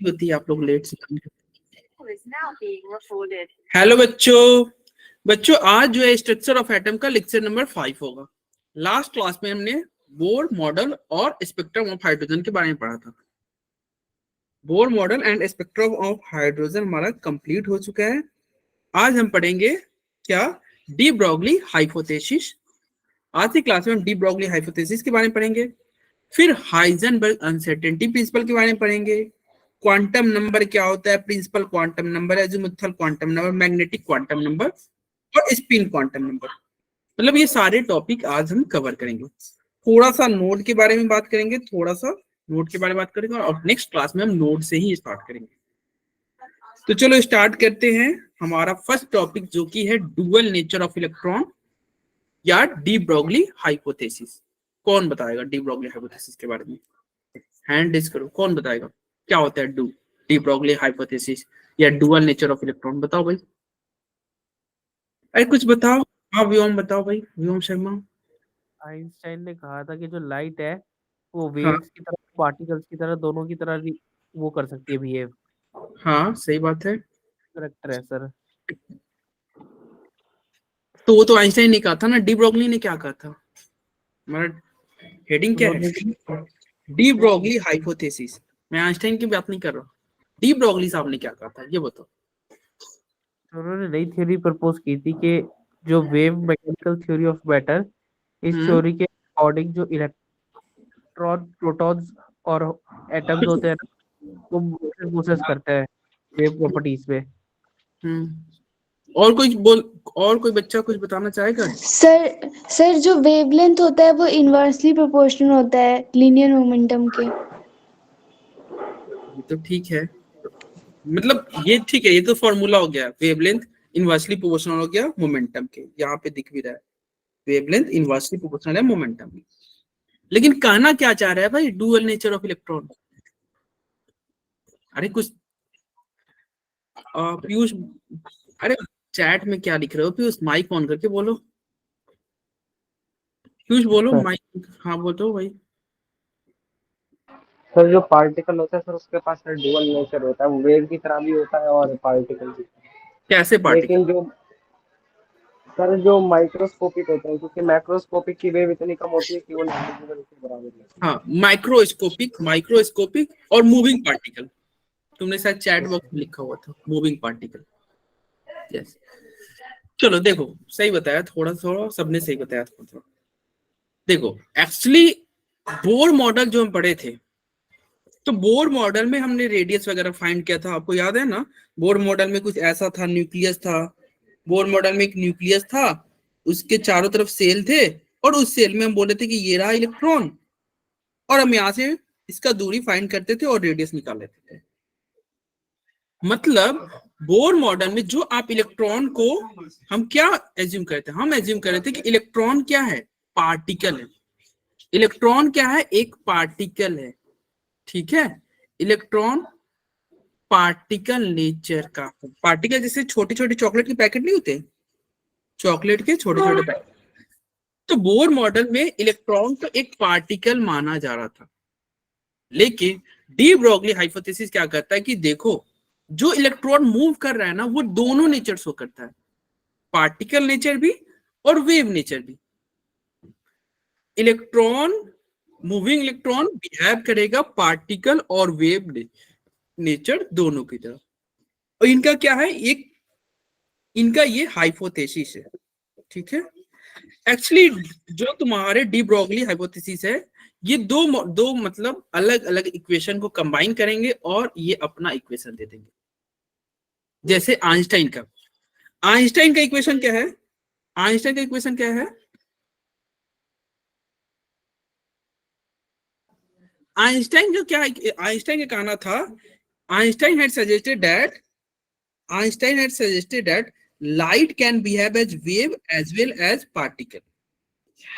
होती है, आप लोग लेट से। हेलो बच्चों आज जो है स्ट्रक्चर ऑफ एटम का लेक्चर नंबर 5 होगा। लास्ट क्लास में हमने बोर मॉडल और स्पेक्ट्रम ऑफ हाइड्रोजन के बारे में पढ़ा था। Bohr model and spectrum of hydrogen हमारा कंप्लीट हो चुका है। आज हम पढ़ेंगे क्या, डी ब्रोगली हाइपोथेसिस। आज की क्लास में हम डी ब्रोगली हाइपोथेसिस के बारे में पढ़ेंगे, फिर हाइजेनबर्ग अनसर्टेनिटी प्रिंसिपल के बारे में पढ़ेंगे, क्वांटम नंबर क्या होता है, principal quantum number, azimuthal quantum number, magnetic quantum number और स्पिन क्वांटम नंबर। मतलब ये सारे टॉपिक आज हम कवर करेंगे। थोड़ा सा नोड के बारे में बात करेंगे, और नेक्स्ट क्लास में हम नोड से ही स्टार्ट करेंगे। तो चलो स्टार्ट करते हैं हमारा फर्स्ट टॉपिक, जो कि है डुअल नेचर ऑफ इलेक्ट्रॉन या डी ब्रोगली हाइपोथेसिस। कौन बताएगा डी ब्रोगली हाइपोथेसिस के बारे में? हैंड रेज करो, कौन बताएगा क्या होता है डी ब्रोगली हाइपोथेसिस या डुअल नेचर ऑफ इलेक्ट्रॉन? बताओ भाई, अरे कुछ बताओ। हाँ व्योम बताओ भाई, व्योम शर्मा। आइंस्टाइन ने कहा था कि जो लाइट है वो हाँ वेव्स की तरह, पार्टिकल्स की तरह, दोनों की तरह वो कर सकती है बिहेव। हाँ सही बात है। करेक्ट है सर। तो वो तो आइंस्टाइन ने कहा था ना, डी ब्रोगली ने क्या कहा था? हमारा हेडिंग क्या है? De Broglie hypothesis. मैं आइंस्टाइन की बात नहीं कर रहा, डी ब्रोगली साहब ने क्या कहा था ये बताओ। उन्होंने नई थ्योरी प्रपोज की थी कि जो wave mechanical theory of matter, इस थ्योरी के अकॉर्डिंग जो इलेक्ट्रॉन, प्रोटॉन्स और एटम्स होते हैं वो प्रोसेस करते हैं वेव प्रॉपर्टीज में। और कोई बच्चा कुछ बताना चाहेगा? सर जो वेवलेंथ होता है वो इनवर्सली प्रोपोर्शनल होता है लीनियर मोमेंटम के। ये तो ठीक है, मतलब ये ठीक है, ये तो फॉर्मूला हो गया। वेवलेंथ इनवर्सली प्रोपोर्शनल हो गया मोमेंटम के, यहाँ पे दिख भी रहा है वेवलेंथ इनवर्सली प्रोपोर्शनल है मोमेंटम के। लेकिन कहना क्या चाह रहा है भाई डुअल नेचर ऑफ इलेक्ट्रॉन? अरे कुछ पीयूष, अरे चैट में क्या लिख रहे हो पीयूष? माइक ऑन करके बोलो। पीयूष बोलो माइक। हाँ बोलो भाई। सर जो पार्टिकल होता है सर उसके पास सर डुअल नेचर होता है, वो वेव की तरह भी होता है और पार्टिकल की तरह। कैसे पार्टिकल? लेकिन जो माइक्रोस्कोपिक होते हैं, क्योंकि मैक्रोस्कोपिक की वेव इतनी कम होती है कि वो नेग्लिजिबल के बराबर है। हाँ माइक्रोस्कोपिक और मूविंग पार्टिकल। तुमने शायद चैट बॉक्स में लिखा हुआ था मूविंग पार्टिकल। यस, चलो देखो सही बताया, थोड़ा थोड़ा सबने सही बताया थोड़ा। देखो एक्चुअली बोर मॉडल जो हम पढ़े थे, तो बोर मॉडल में हमने रेडियस वगैरह फाइंड किया था, आपको याद है ना? बोर मॉडल में कुछ ऐसा था, न्यूक्लियस था। बोर मॉडल में एक न्यूक्लियस था, उसके चारों तरफ सेल थे, और उस सेल में हम बोले थे कि ये रहा इलेक्ट्रॉन, और हम यहाँ से इसका दूरी फाइंड करते थे और रेडियस निकाल लेते थे। मतलब बोर मॉडल में जो आप इलेक्ट्रॉन को हम क्या एज्यूम करते हैं? हम एज्यूम कर रहे थे कि इलेक्ट्रॉन क्या है? पार्टिकल है। इलेक्ट्रॉन क्या है? एक पार्टिकल है, ठीक है। इलेक्ट्रॉन पार्टिकल नेचर का, पार्टिकल जैसे छोटे छोटे चॉकलेट के पैकेट नहीं होते, चॉकलेट के छोटे छोटे पैकेट। तो बोर मॉडल में इलेक्ट्रॉन को एक पार्टिकल माना जा रहा था। लेकिन डी ब्रोगली हाइपोथेसिस क्या करता है कि देखो जो इलेक्ट्रॉन मूव कर रहा है ना, वो दोनों नेचर शो करता है, पार्टिकल नेचर भी और वेव नेचर भी। मूविंग इलेक्ट्रॉन बिहेव करेगा पार्टिकल और वेव नेचर दोनों की तरह। और इनका क्या है, इनका ये हाइपोथेसिस है, ठीक है। एक्चुअली जो तुम्हारे डी ब्रोगली हाइपोथेसिस है, ये दो मतलब अलग अलग इक्वेशन को कंबाइन करेंगे और ये अपना इक्वेशन दे देंगे। जैसे आइंस्टाइन का इक्वेशन क्या है? आइंस्टाइन का इक्वेशन क्या है? आइंस्टाइन का कहना था, Einstein had suggested that light can behave as wave as well as particle।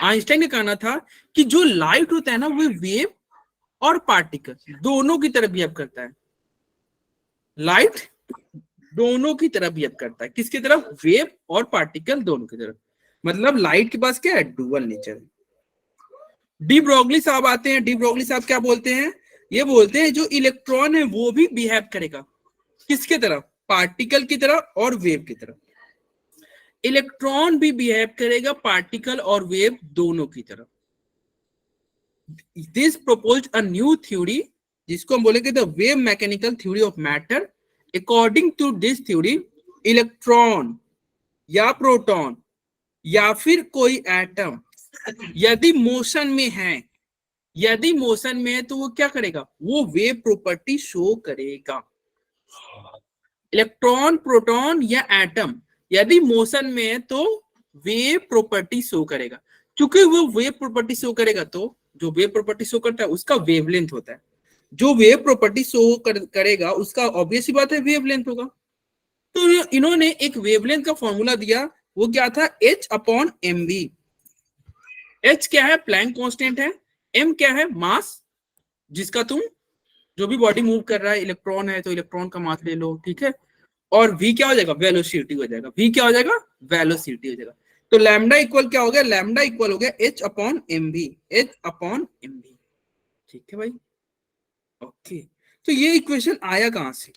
Einstein का कहना था कि जो लाइट होता है ना, वो वेव और पार्टिकल दोनों की तरह बिहेव करता है। लाइट दोनों की तरह बिहेव करता है, किसकी तरफ? वेव और पार्टिकल दोनों की तरफ। मतलब लाइट के पास क्या है? डुअल नेचर है। डी ब्रोगली साहब आते हैं, डी ब्रोगली साहब क्या बोलते हैं? ये बोलते हैं जो इलेक्ट्रॉन है वो भी बिहेव करेगा किसके तरह, पार्टिकल की तरह और वेव की तरह। इलेक्ट्रॉन भी बिहेव करेगा पार्टिकल और वेव दोनों की तरह। This proposed a new theory जिसको हम बोलेंगे the wave mechanical theory of matter. According to this theory electron या प्रोटॉन या फिर कोई एटम यदि मोशन में है, यदि मोशन में है तो वो क्या करेगा, वो वेव प्रॉपर्टी शो करेगा। इलेक्ट्रॉन, प्रोटॉन या एटम यदि मोशन में है तो वेव प्रॉपर्टी शो करेगा। क्योंकि वो वेव प्रॉपर्टी शो करेगा तो जो वेव प्रॉपर्टी शो करता है उसका वेवलेंथ होता है। जो वेव प्रॉपर्टी शो करेगा उसका ऑब्वियस ही बात है वेवलेंथ होगा। तो इन्होंने एक वेवलेंथ का फॉर्मूला दिया, वो क्या था, h/mv। h क्या है, प्लैंक कांस्टेंट है। m क्या है, मास, जिसका तुम जो भी बॉडी मूव कर रहा है, इलेक्ट्रॉन है तो इलेक्ट्रॉन का मास ले लो, ठीक है। और v क्या हो जाएगा, वेलोसिटी हो जाएगा। v क्या हो जाएगा, वेलोसिटी हो जाएगा। तो लैम्डा इक्वल क्या हो गया, लैम्डा इक्वल हो गया h/mv, h/mv। ठीक है भाई, ओके। तो ये इक्वेशन आया कहां से,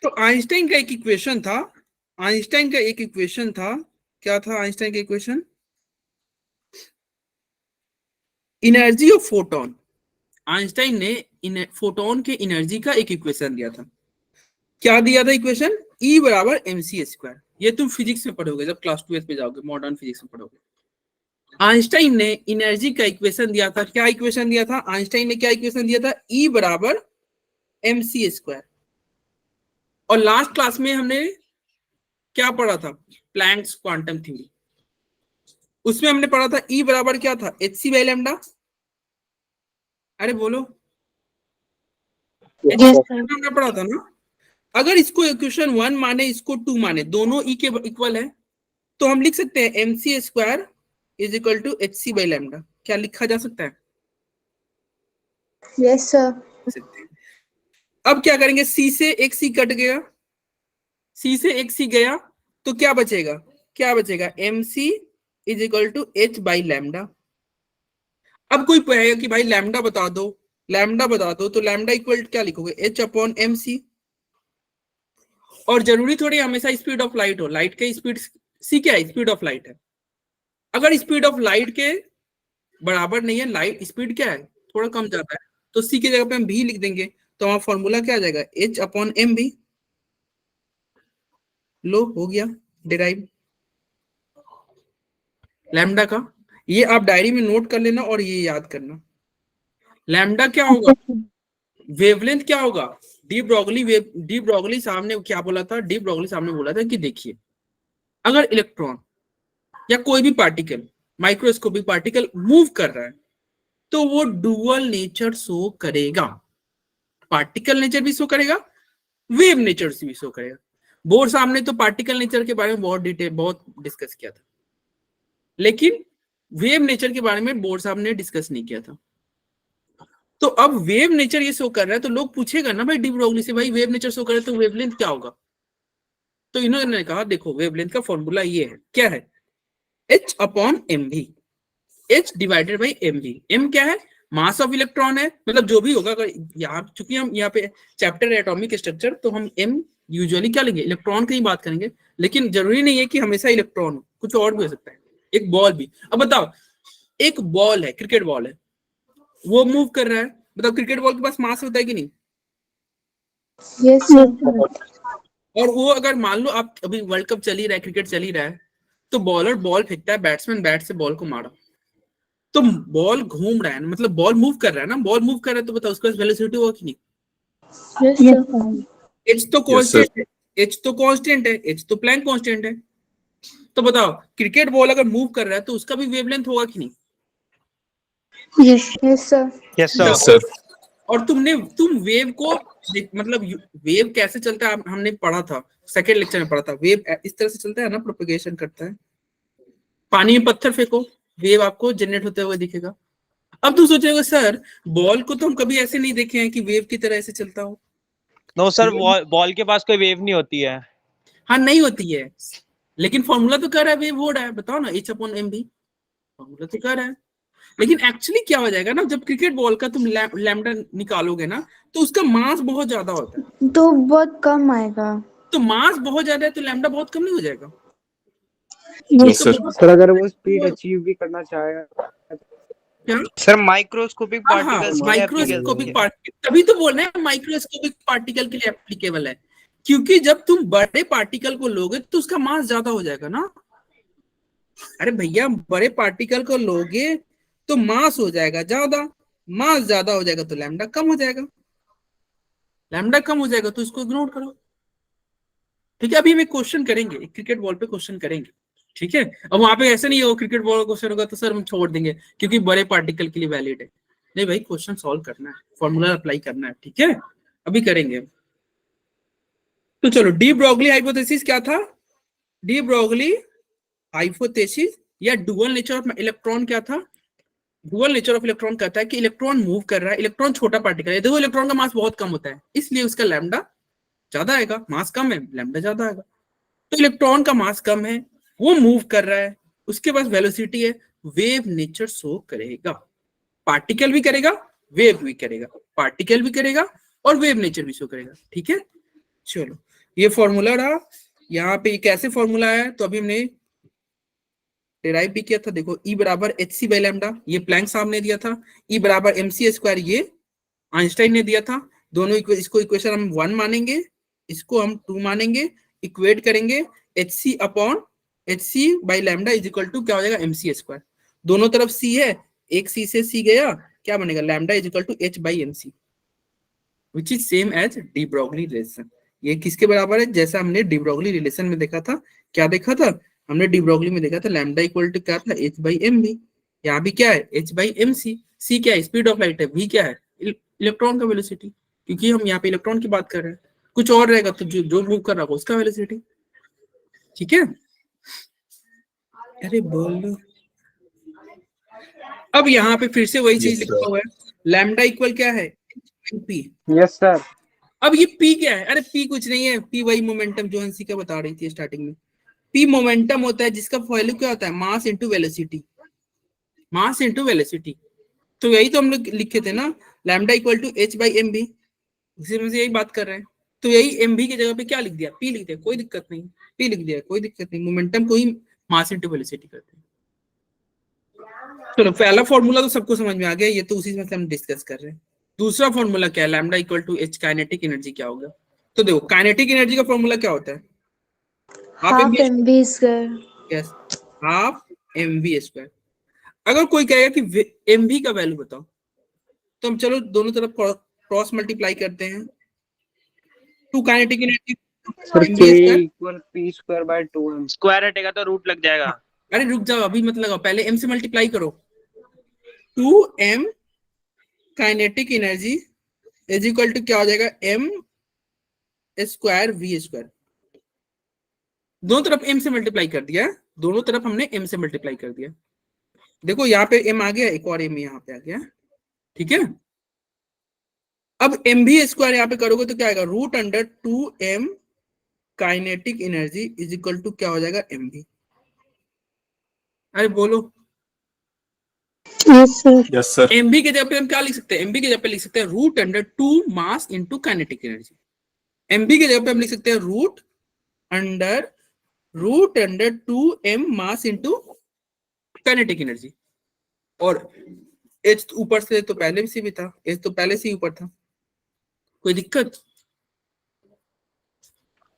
तो आइंस्टाइन का एक इक्वेशन था। आइंस्टाइन का एक इक्वेशन था, क्या था आइंस्टाइन का equation, energy of photon. Einstein ने फोटोन के एनर्जी का एक इक्वेशन दिया था। क्या दिया था इक्वेशन, E बराबर mc²। ये तुम फिजिक्स में पढ़ोगे जब क्लास 12 पे जाओगे, मॉडर्न फिजिक्स में पढ़ोगे। आइंस्टाइन ने एनर्जी का इक्वेशन दिया था। क्या इक्वेशन दिया था आइंस्टाइन ने, क्या इक्वेशन दिया था, E बराबर mc²। और लास्ट क्लास में हमने क्या पढ़ा था, प्लैंक्स क्वांटम थ्योरी। उसमें हमने पढ़ा था E बराबर क्या था, hc/λ। अरे बोलो, हमने पढ़ा था ना। अगर इसको इक्वेशन 1 माने, इसको 2 माने, दोनों E के इक्वल है, तो हम लिख सकते हैं mc² is equal to hc/λ। क्या लिखा जा सकता है, यस सर। अब क्या करेंगे, C से एक C कट गया, C से एक C गया, तो क्या बचेगा, क्या बचेगा, mc is equal to h/λ। अब कोई कहेगा कि भाई लैम्डा बता दो, लैम्डा बता दो, तो लैम्डा इक्वल क्या लिखोगे, h/mc। और जरूरी थोड़ी हमेशा स्पीड ऑफ लाइट हो, लाइट के स्पीड c क्या है, स्पीड ऑफ लाइट है। अगर स्पीड ऑफ लाइट के बराबर नहीं है, लाइट स्पीड क्या है, थोड़ा कम जाता है, तो c की जगह पे हम v लिख देंगे, तो हमारा फॉर्मूला क्या आ जाएगा, h/mv। लो हो गया डिराइव लैम्डा का। ये आप डायरी में नोट कर लेना और ये याद करना। लैम्डा क्या होगा, वेवलेंथ क्या होगा, डी ब्रोगली साहब ने क्या बोला था, डी ब्रोगली साहब ने बोला था कि देखिए अगर इलेक्ट्रॉन या कोई भी पार्टिकल, माइक्रोस्कोपिक पार्टिकल मूव कर रहा है तो वो डुअल नेचर शो करेगा। पार्टिकल नेचर भी शो करेगा, वेव नेचर भी शो करेगा। बोर साहब ने तो पार्टिकल नेचर के बारे में बहुत डिस्कस किया था, लेकिन वेव नेचर के बारे में बोर साहब ने डिस्कस नहीं किया था। तो अब वेव नेचर ये शो कर रहा है, तो लोग पूछेगा ना भाई डी ब्रोगली से, भाई वेव नेचर शो कर रहा है तो वेवलेंथ क्या होगा। तो इन्होंने कहा देखो वेवलेंथ का फॉर्मूला ये है, क्या है, h/mv, h divided by mv। m क्या है, मास ऑफ इलेक्ट्रॉन है, मतलब जो भी होगा। अगर यहाँ चूंकि हम यहाँ पे चैप्टर है एटॉमिक स्ट्रक्चर, तो हम m यूजुअली क्या लेंगे, इलेक्ट्रॉन की ही बात करेंगे, लेकिन जरूरी नहीं है कि हमेशा इलेक्ट्रॉन हो, कुछ और भी हो सकता है, एक बॉल भी। अब बताओ, एक बॉल है, क्रिकेट बॉल है, वो मूव कर रहा है, बताओ क्रिकेट बॉल के पास मास होता है कि नहीं, यस सर। और वो अगर मान लो आप अभी वर्ल्ड कप चल ही रहा है, क्रिकेट चल ही रहा है, तो बॉलर बॉल फेंकता है, बैट्समैन बैट से बॉल को मारा, तो बॉल घूम रहा है, मतलब बॉल मूव कर रहा है ना, बॉल मूव कर रहा है, तो बताओ उसके पास वेलोसिटी होगा कि नहीं, यस सर। एच तो कांस्टेंट है, एच तो कांस्टेंट है, एच तो प्लैंक कांस्टेंट है। तो बताओ क्रिकेट बॉल अगर मूव कर रहा है तो उसका भी वेवलेंथ होगा कि नहीं, यस सर। Yes sir. और तुम वेव को मतलब वेव कैसे चलता है हमने पढ़ा था, सेकंड लेक्चर में पढ़ा था, वेव इस तरह से चलता है ना, प्रोपेगेशन करता है। पानी में पत्थर फेंको, वेव आपको जनरेट होते हुए दिखेगा। अब तुम सोचोगे सर बॉल को तो हम कभी ऐसे नहीं देखे हैं कि वेव की तरह ऐसे चलता हो। नो सर, बॉल के पास कोई वेव नहीं होती है। हाँ नहीं होती है, लेकिन फॉर्मूला तो कह रहा है वेव हो रहा है, बताओ ना, h/mv फॉर्मूला तो कह रहा है। लेकिन एक्चुअली क्या हो जाएगा ना, जब क्रिकेट बॉल का तुम लैम्डा निकालोगे ना, तो उसका मास बहुत ज्यादा होता है। तो बहुत कम आएगा। तो मास बहुत ज्यादा है तो लैम्डा बहुत कम नहीं हो जाएगा? यस तो सर। सर अगर वो स्पीड अचीव भी करना चाहे क्या? सर माइक्रोस्कोपिक हाँ, पार्टिकल्स के लिए माइक्रोस्कोपिक एप्लीकेशन। पार्टिकल, तभी तो बोल रहे हैं माइक्रोस्कोपिक पार्टिकल के लिए एप्लीकेबल है, क्योंकि जब तुम बड़े पार्टिकल को लोगे तो उसका मास ज्यादा हो जाएगा ना। अरे भैया, बड़े पार्टिकल को लोगे तो मास हो जाएगा ज्यादा, मास ज्यादा हो जाएगा तो लैम्डा कम हो जाएगा, लैम्डा कम हो जाएगा तो इसको इग्नोर करो। ठीक है, अभी हम एक क्वेश्चन करेंगे, एक क्रिकेट बॉल पे क्वेश्चन करेंगे। ठीक है, अब वहां पे ऐसा नहीं होगा क्रिकेट बॉल क्वेश्चन होगा तो सर हम छोड़ देंगे क्योंकि बड़े पार्टिकल के लिए वैलिड है। नहीं भाई, क्वेश्चन सॉल्व करना है, फॉर्मूला अप्लाई करना है। ठीक है, अभी करेंगे। तो चलो, डी ब्रोगली हाइपोथेसिस क्या था? डी ब्रोगली हाइपोथेसिस या डुअल नेचर ऑफ इलेक्ट्रॉन क्या था? डुअल नेचर ऑफ इलेक्ट्रॉन कहता है कि इलेक्ट्रॉन मूव कर रहा है, इलेक्ट्रॉन छोटा पार्टिकल है, देखो इलेक्ट्रॉन का मास बहुत कम होता है, इसलिए उसका लैम्डा ज्यादा आएगा, मास कम है लैम्डा ज्यादा आएगा। तो इलेक्ट्रॉन का मास कम है, वो मूव कर रहा है, उसके पास वेलोसिटी है, वेव नेचर शो करेगा। पार्टिकल भी करेगा, वेव भी करेगा, पार्टिकल भी करेगा और वेव नेचर भी शो करेगा। ठीक है, चलो ये फॉर्मूला रहा। यहाँ पे कैसे फॉर्मूला है, तो अभी हमने डेराइव भी किया था। देखो, E बराबर hc बाई लैम्डा, ये प्लैंक साहब ने दिया था। E बराबर mc स्क्वायर, ये आइंस्टाइन ने दिया था। दोनों इसको इक्वेशन हम 1 मानेंगे, इसको हम 2 मानेंगे, इक्वेट करेंगे। hc upon hc by lambda is equal to क्या हो जाएगा, mc स्क्वायर। दोनों तरफ c है, एक c से c गया, क्या बनेगा, lambda is equal to h by mc, which is same as de Broglie relation. ये किसके बराबर है, जैसा हमने डी ब्रोगली रिलेशन में देखा था। क्या देखा था हमने, डी ब्रोगली में देखा था लैम्डा इक्वल टू क्या था, h बाई एम बी। यहाँ भी क्या है, h बाई एम सी। सी क्या है, स्पीड ऑफ लाइट है, v क्या है, इलेक्ट्रॉन का वेलोसिटी, क्योंकि हम यहाँ पे इलेक्ट्रॉन की बात कर रहे हैं। कुछ और रहेगा तो जो मूव कर रहा होगा उसका वेलोसिटी। ठीक है, अरे बोलो। अब यहाँ पे फिर से वही चीज लिखा हुआ है, लैम्डा इक्वल क्या है, पी। Yes sir. अब ये पी क्या है, अरे पी कुछ नहीं है, पी वही मोमेंटम जो हंसिका बता रही थी स्टार्टिंग में। पी मोमेंटम होता है जिसका वैल्यू क्या होता है, mass into velocity, mass into velocity. तो यही तो हम लोग लिखे थे ना, lambda equal to h by m v, इसी में से यही बात कर रहे हैं। तो यही एम बी की जगह पे क्या लिख दिया, पी लिख दिया, कोई दिक्कत नहीं, पी लिख दिया, कोई दिक्कत नहीं, मोमेंटम को ही मास इनटू वेलोसिटी करते हैं। चलो, पहला फॉर्मूला तो सबको समझ में आ गया, ये तो उसी में से हम डिस्कस कर रहे हैं। दूसरा फॉर्मूला क्या है, lambda equal to h, kinetic energy क्या होगा। तो देखो, काइनेटिक एनर्जी का फॉर्मूला क्या होता है, half m v square. Yes, half m v square. अगर कोई कहेगा कि एम वी का वैल्यू बताओ, तो हम चलो दोनों तरफ क्रॉस मल्टीप्लाई करते हैं। Two kinetic energy sir m k v square. Equal p square by 2m। Square हटेगा तो रूट लग जाएगा। अरे रुक जाओ, अभी मत लगाओ, पहले m से मल्टीप्लाई करो। 2m kinetic energy is equal to क्या हो जाएगा, m स्क्वायर v स्क्वायर। दोनों तरफ m से मल्टीप्लाई कर दिया, दोनों तरफ हमने m से मल्टीप्लाई कर दिया। देखो यहाँ पे m आ गया, एक और m यहाँ पे आ गया। ठीक है, अब एम भी स्क्वायर यहाँ पे करोगे तो क्या आएगा, root under 2m kinetic energy is equal to क्या हो जाएगा, एम भी। अरे बोलो। Yes sir. Yes sir. M v के जगह पे हम क्या लिख सकते हैं, एम भी के जगह पे लिख सकते हैं root under 2 mass into kinetic energy. M v के जगह पे हम लिख सकते हैं root under 2m mass into kinetic energy. और h ऊपर से तो पहले से भी था, h तो पहले से ही ऊपर था, कोई दिक्कत।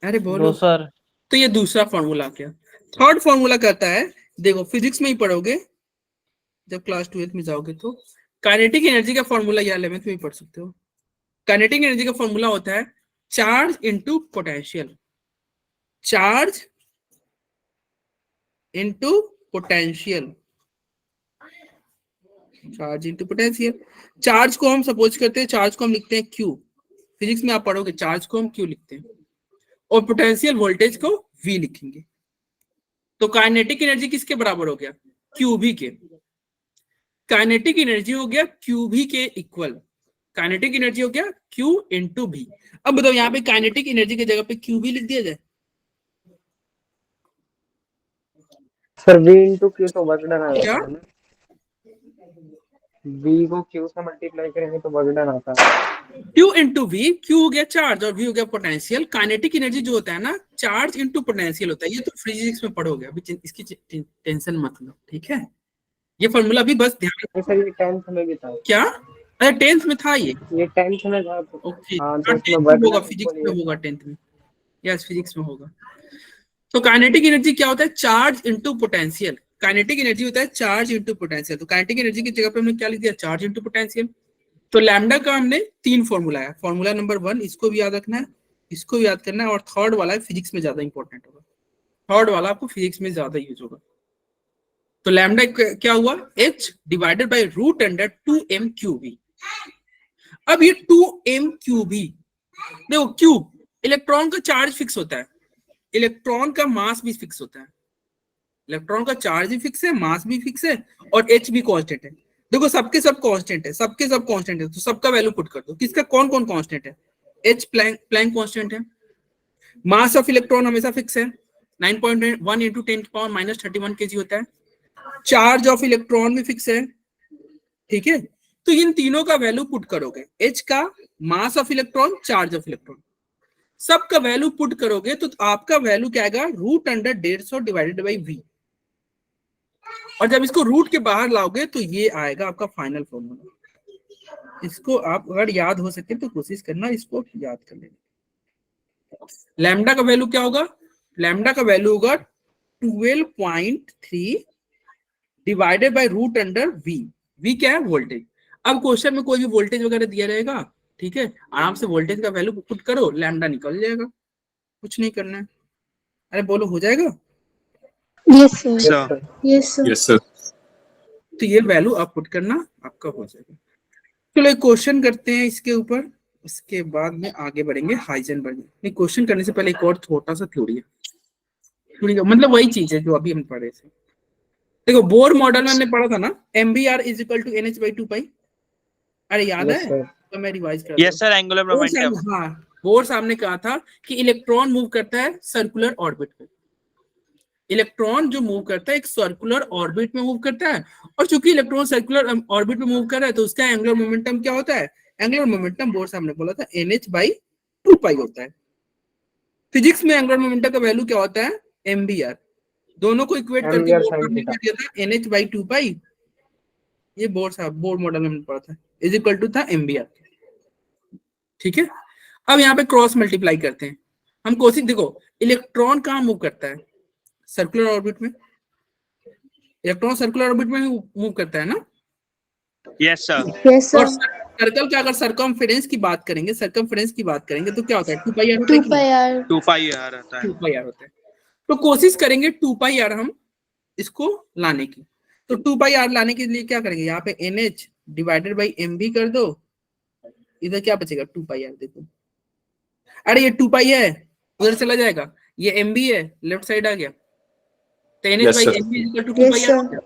अरे बोलो। No sir. तो ये दूसरा फॉर्मूला क्या, थर्ड फॉर्मूला कहता है, देखो फिजिक्स में ही पढ़ोगे जब क्लास 12th में जाओगे तो, काइनेटिक एनर्जी का फॉर्मूला या 11th में ही पढ़ सकते हो। काइनेटिक एनर्जी का फॉर्मूला होता है charge into potential, charge into potential, charge into potential. Charge को हम सपोज करते हैं, चार्ज को हम लिखते हैं Q, फिजिक्स में आप पढ़ोगे चार्ज को हम Q लिखते हैं, और पोटेंशियल वोल्टेज को V लिखेंगे। तो काइनेटिक एनर्जी किसके बराबर हो गया, QV के। काइनेटिक एनर्जी हो गया QV के इक्वल, काइनेटिक एनर्जी हो गया Q इंटू V। अब बताओ यहाँ पे काइनेटिक एनर्जी की जगह पे QV लिख दिया जाए, सर v इंटू q तो वर्क डन क्या? आएगा ना। V को Q से मल्टीप्लाई करेंगे तो वर्कडन आता है। Q इंटू वी, क्यू हो गया चार्ज और वी हो गया पोटेंशियल। काइनेटिक एनर्जी जो होता है ना, चार्ज इंटू पोटेंशियल होता है। ये तो फिजिक्स में पढ़ोगे, अभी इसकी टेंशन मत लो, ठीक है। ये फॉर्मूला भी बस ध्यान। तो सर ये 10th में भी था। क्या? अरे 10th में था ये। 10th में था तो ओके, हाँ, तो इसमें 10th में होगा, वर्कडन फिजिक्स में होगा 10th में। यस, फिजिक्स में होगा। तो काइनेटिक एनर्जी क्या होता है? Charge into potential. Kinetic energy होता है चार्ज इंटू पोटेंशियल। तो काइनेटिक एनर्जी की जगह पे हमने क्या लिख दिया? Charge into potential. तो लैम्डा का हमने 3 फॉर्मूला है। फॉर्मूला नंबर 1 इसको भी याद रखना है, इसको भी याद करना है, और थर्ड वाला है फिजिक्स में ज्यादा इंपॉर्टेंट होगा। थर्ड वाला आपको फिजिक्स में ज्यादा यूज होगा। तो लैम्डा क्या हुआ? h divided by root under 2m q v. अब ये 2m क्यूबी, देखो क्यूब, इलेक्ट्रॉन का चार्ज फिक्स होता है, इलेक्ट्रॉन का मास भी फिक्स होता है। इलेक्ट्रॉन का चार्ज भी फिक्स है, मास भी फिक्स है, और h भी कांस्टेंट है। देखो सबके सब कांस्टेंट है, सबके सब कांस्टेंट है, तो सबका वैल्यू पुट कर दो। किसका कौन कौन कांस्टेंट है? h प्लैंक कांस्टेंट है। मास ऑफ इलेक्ट्रॉन हमेशा फिक्स है, 9.1 इंटू 10⁻³ kg होता है। चार्ज ऑफ इलेक्ट्रॉन भी फिक्स है, ठीक है। तो इन तीनों का वैल्यू पुट करोगे, h का, mass of electron, charge of electron, सबका वैल्यू पुट करोगे तो आपका वैल्यू क्या आएगा? Root under 150 divided by v। और जब इसको रूट के बाहर लाओगे तो ये आएगा आपका फाइनल फॉर्मूला। इसको आप अगर याद हो सके तो कोशिश करना इसको याद कर लेना। लैम्डा का वैल्यू क्या होगा? लैम्डा का वैल्यू होगा 12.3 divided by root under v। v क्या है? वोल्टेज। अब क्वेश्चन में कोई भी वोल्टेज वगैरह दिया रहेगा, ठीक है, आराम से वोल्टेज का वैल्यू पुट करो, लैम्डा निकल जाएगा, कुछ नहीं करना है। अरे बोलो, हो जाएगा? Yes sir, sir yes sir. Yes sir. तो ये वैल्यू आप पुट करना, आपका हो जाएगा। चलो एक क्वेश्चन करते हैं इसके ऊपर, उसके बाद में आगे बढ़ेंगे हाइजेनबर्ग। नहीं, क्वेश्चन करने से पहले एक और छोटा सा थ्योरी है। थ्योरी का मतलब वही चीज है जो अभी हम पढ़े थे। देखो बोर मॉडल में हमने पढ़ा था ना, MBR is equal to NH/2 pi. अरे याद यस है? सर। तो मैं रिवाइज कर यस सर, एंगुलर मोमेंटम। हाँ, बोर साहब ने कहा था कि इलेक्ट्रॉन मूव करता है सर्कुलर ऑर्बिट में। इलेक्ट्रॉन जो मूव करता है एक सर्कुलर ऑर्बिट में मूव करता है, और चूंकि इलेक्ट्रॉन सर्कुलर ऑर्बिट में मूव कर रहा है तो उसका एंगुलर मोमेंटम क्या होता है? एंगुलर मोमेंटम बोर साहब ने बोला था NH/2 पाई होता है। फिजिक्स में एंगुलर मोमेंटम का वैल्यू क्या होता है? MBR। दोनों को इक्वेट करके MBR बोर sin साहब ने थीटा। क्या दिया था? NH/2 पाई। ये बोर मॉडल में हमने पढ़ा था, इज इक्वल टू था MBR, ठीक है। अब यहाँ पे क्रॉस मल्टीप्लाई करते हैं हम। कोशिश देखो, इलेक्ट्रॉन कहाँ मूव करता है? सर्कुलर ऑर्बिट में। इलेक्ट्रॉन सर्कुलर ऑर्बिट में मूव करता है ना। Yes sir. यस और सर। सर्कल का अगर सरकमफेरेंस की बात करेंगे, तो क्या होता है? 2πr होता 2 है कि नहीं? पाई आर। 2 पाई यार आता है। 2πr होता है। तो कोशिश करेंगे 2πr हम इसको लाने की। तो 2πr लाने के लिए क्या करेंगे? यहाँ पे NH डिवाइडेड बाई MB कर दो, इधर क्या बचेगा? 2πr। देखो, अरे ये 2 पाई है, उधर चला जाएगा, ये MB है, लेफ्ट साइड आ गया, तो NH yes by sir. MB equal to 2 yes pi sir. हो गया।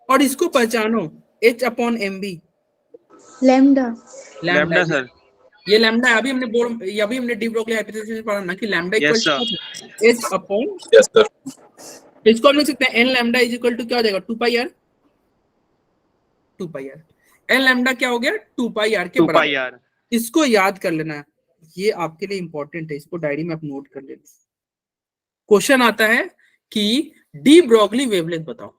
और इसको पहचानो, H/MB, लैम्डा। Lambda sir. ये लैम्डा है। अभी हमने डी ब्रोगली हाइपोथेसिस में पढ़ा ना कि lambda equal yes to sir. H/, yes sir. इसको हम लिख सकते हैं n lambda is equal to क्या हो जाएगा? 2πr। 2πr n लैम्डा क्या हो गया? 2πr के 2 बराबर। पाई यार। इसको याद कर लेना है, ये आपके लिए इंपॉर्टेंट है, इसको डायरी में आप नोट कर लेना। क्वेश्चन आता है कि डी ब्रोगली वेवलेंथ बताओ।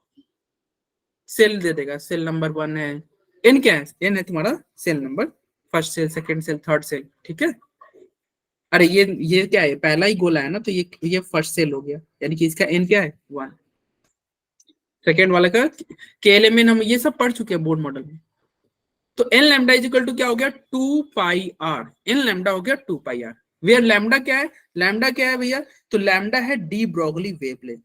सेल दे देगा, सेल नंबर 1 है, एन क्या है? एन है तुम्हारा shell number, first shell, second shell, third shell, ठीक है। अरे ये क्या है? पहला ही गोला है ना, तो ये फर्स्ट सेल हो गया, यानी कि इसका एन क्या है? 1। सेकेंड वाला का KLMN हम ये सब पढ़ चुके हैं बोर्ड मॉडल में। तो n lambda is equal to क्या हो गया? 2πr। एन लैम्डा हो गया 2πr। वेयर लैम्डा क्या है? लैम्डा क्या है भैया? तो लैम्डा है डी ब्रोगली वेवलेंथ।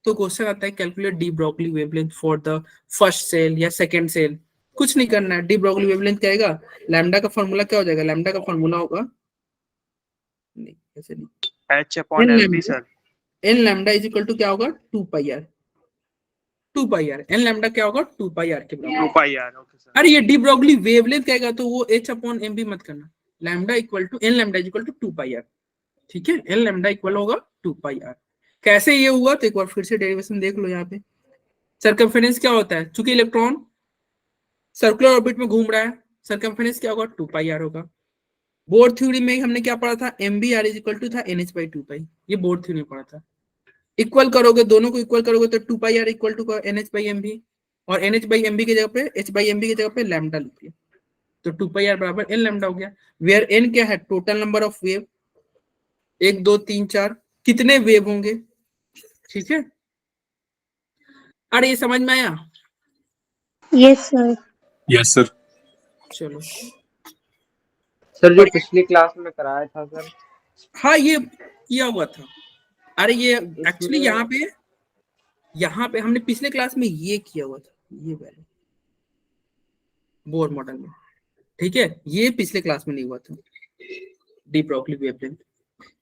तो क्वेश्चन आता है calculate de Broglie wavelength for the first shell या सेकंड सेल। कुछ नहीं करना है, डी ब्रोगली वेवलेंथ क्या आएगा? लैम्डा का फॉर्मूला क्या हो जाएगा? लैम्डा का फॉर्मूला होगा, नहीं ऐसे नहीं, H/MB sir. N lambda is equal to क्या होगा? 2πr। 2πr एन लैम्डा क्या होगा? 2πr के बराबर। 2 पाई यार। Okay sir. अरे ये डी ब्रोगली वेवलेंथ क्या आएगा? तो वो H/MB मत करना, lambda equal to n lambda equal to 2πr, ठीक है। एन लैम्डा इक्वल होगा 2πr। कैसे ये हुआ? तो एक बार फिर से डेरिवेशन देख लो। यहाँ पे सरकमफेरेंस क्या होता है? चूंकि इलेक्ट्रॉन सर्कुलर ऑर्बिट में घूम रहा है, सरकमफेरेंस क्या होगा 2 पाई आर होगा। बोर थ्योरी में हमने क्या पढ़ा था, m v r is equal to था NH बाई 2 पाई, ये बोर थ्योरी में पढ़ा था। इक्वल करोगे, दोनों को इक्वल करोगे तो 2 pi r equal to NH by m b, और NH बाई एम बी की जगह पे H बाई एम बी की जगह पे लैम्डा लिखिए, तो 2 पाई आर बराबर n लैम्डा हो गया। वेयर n क्या है, टोटल नंबर ऑफ वेव, 1 2 3 4, कितने वेव होंगे, ठीक है। अरे ये समझ में आया? Yes sir. Yes sir. चलो सर जो पिछली क्लास में कराया था सर, हाँ ये किया हुआ था। अरे ये एक्चुअली इसमें यहाँ पे हमने पिछले क्लास में ये किया हुआ था, ये वैल्यू बोर मॉडल में, ठीक है। ये पिछले क्लास में नहीं हुआ था, डी ब्रोगली वेवलेंथ,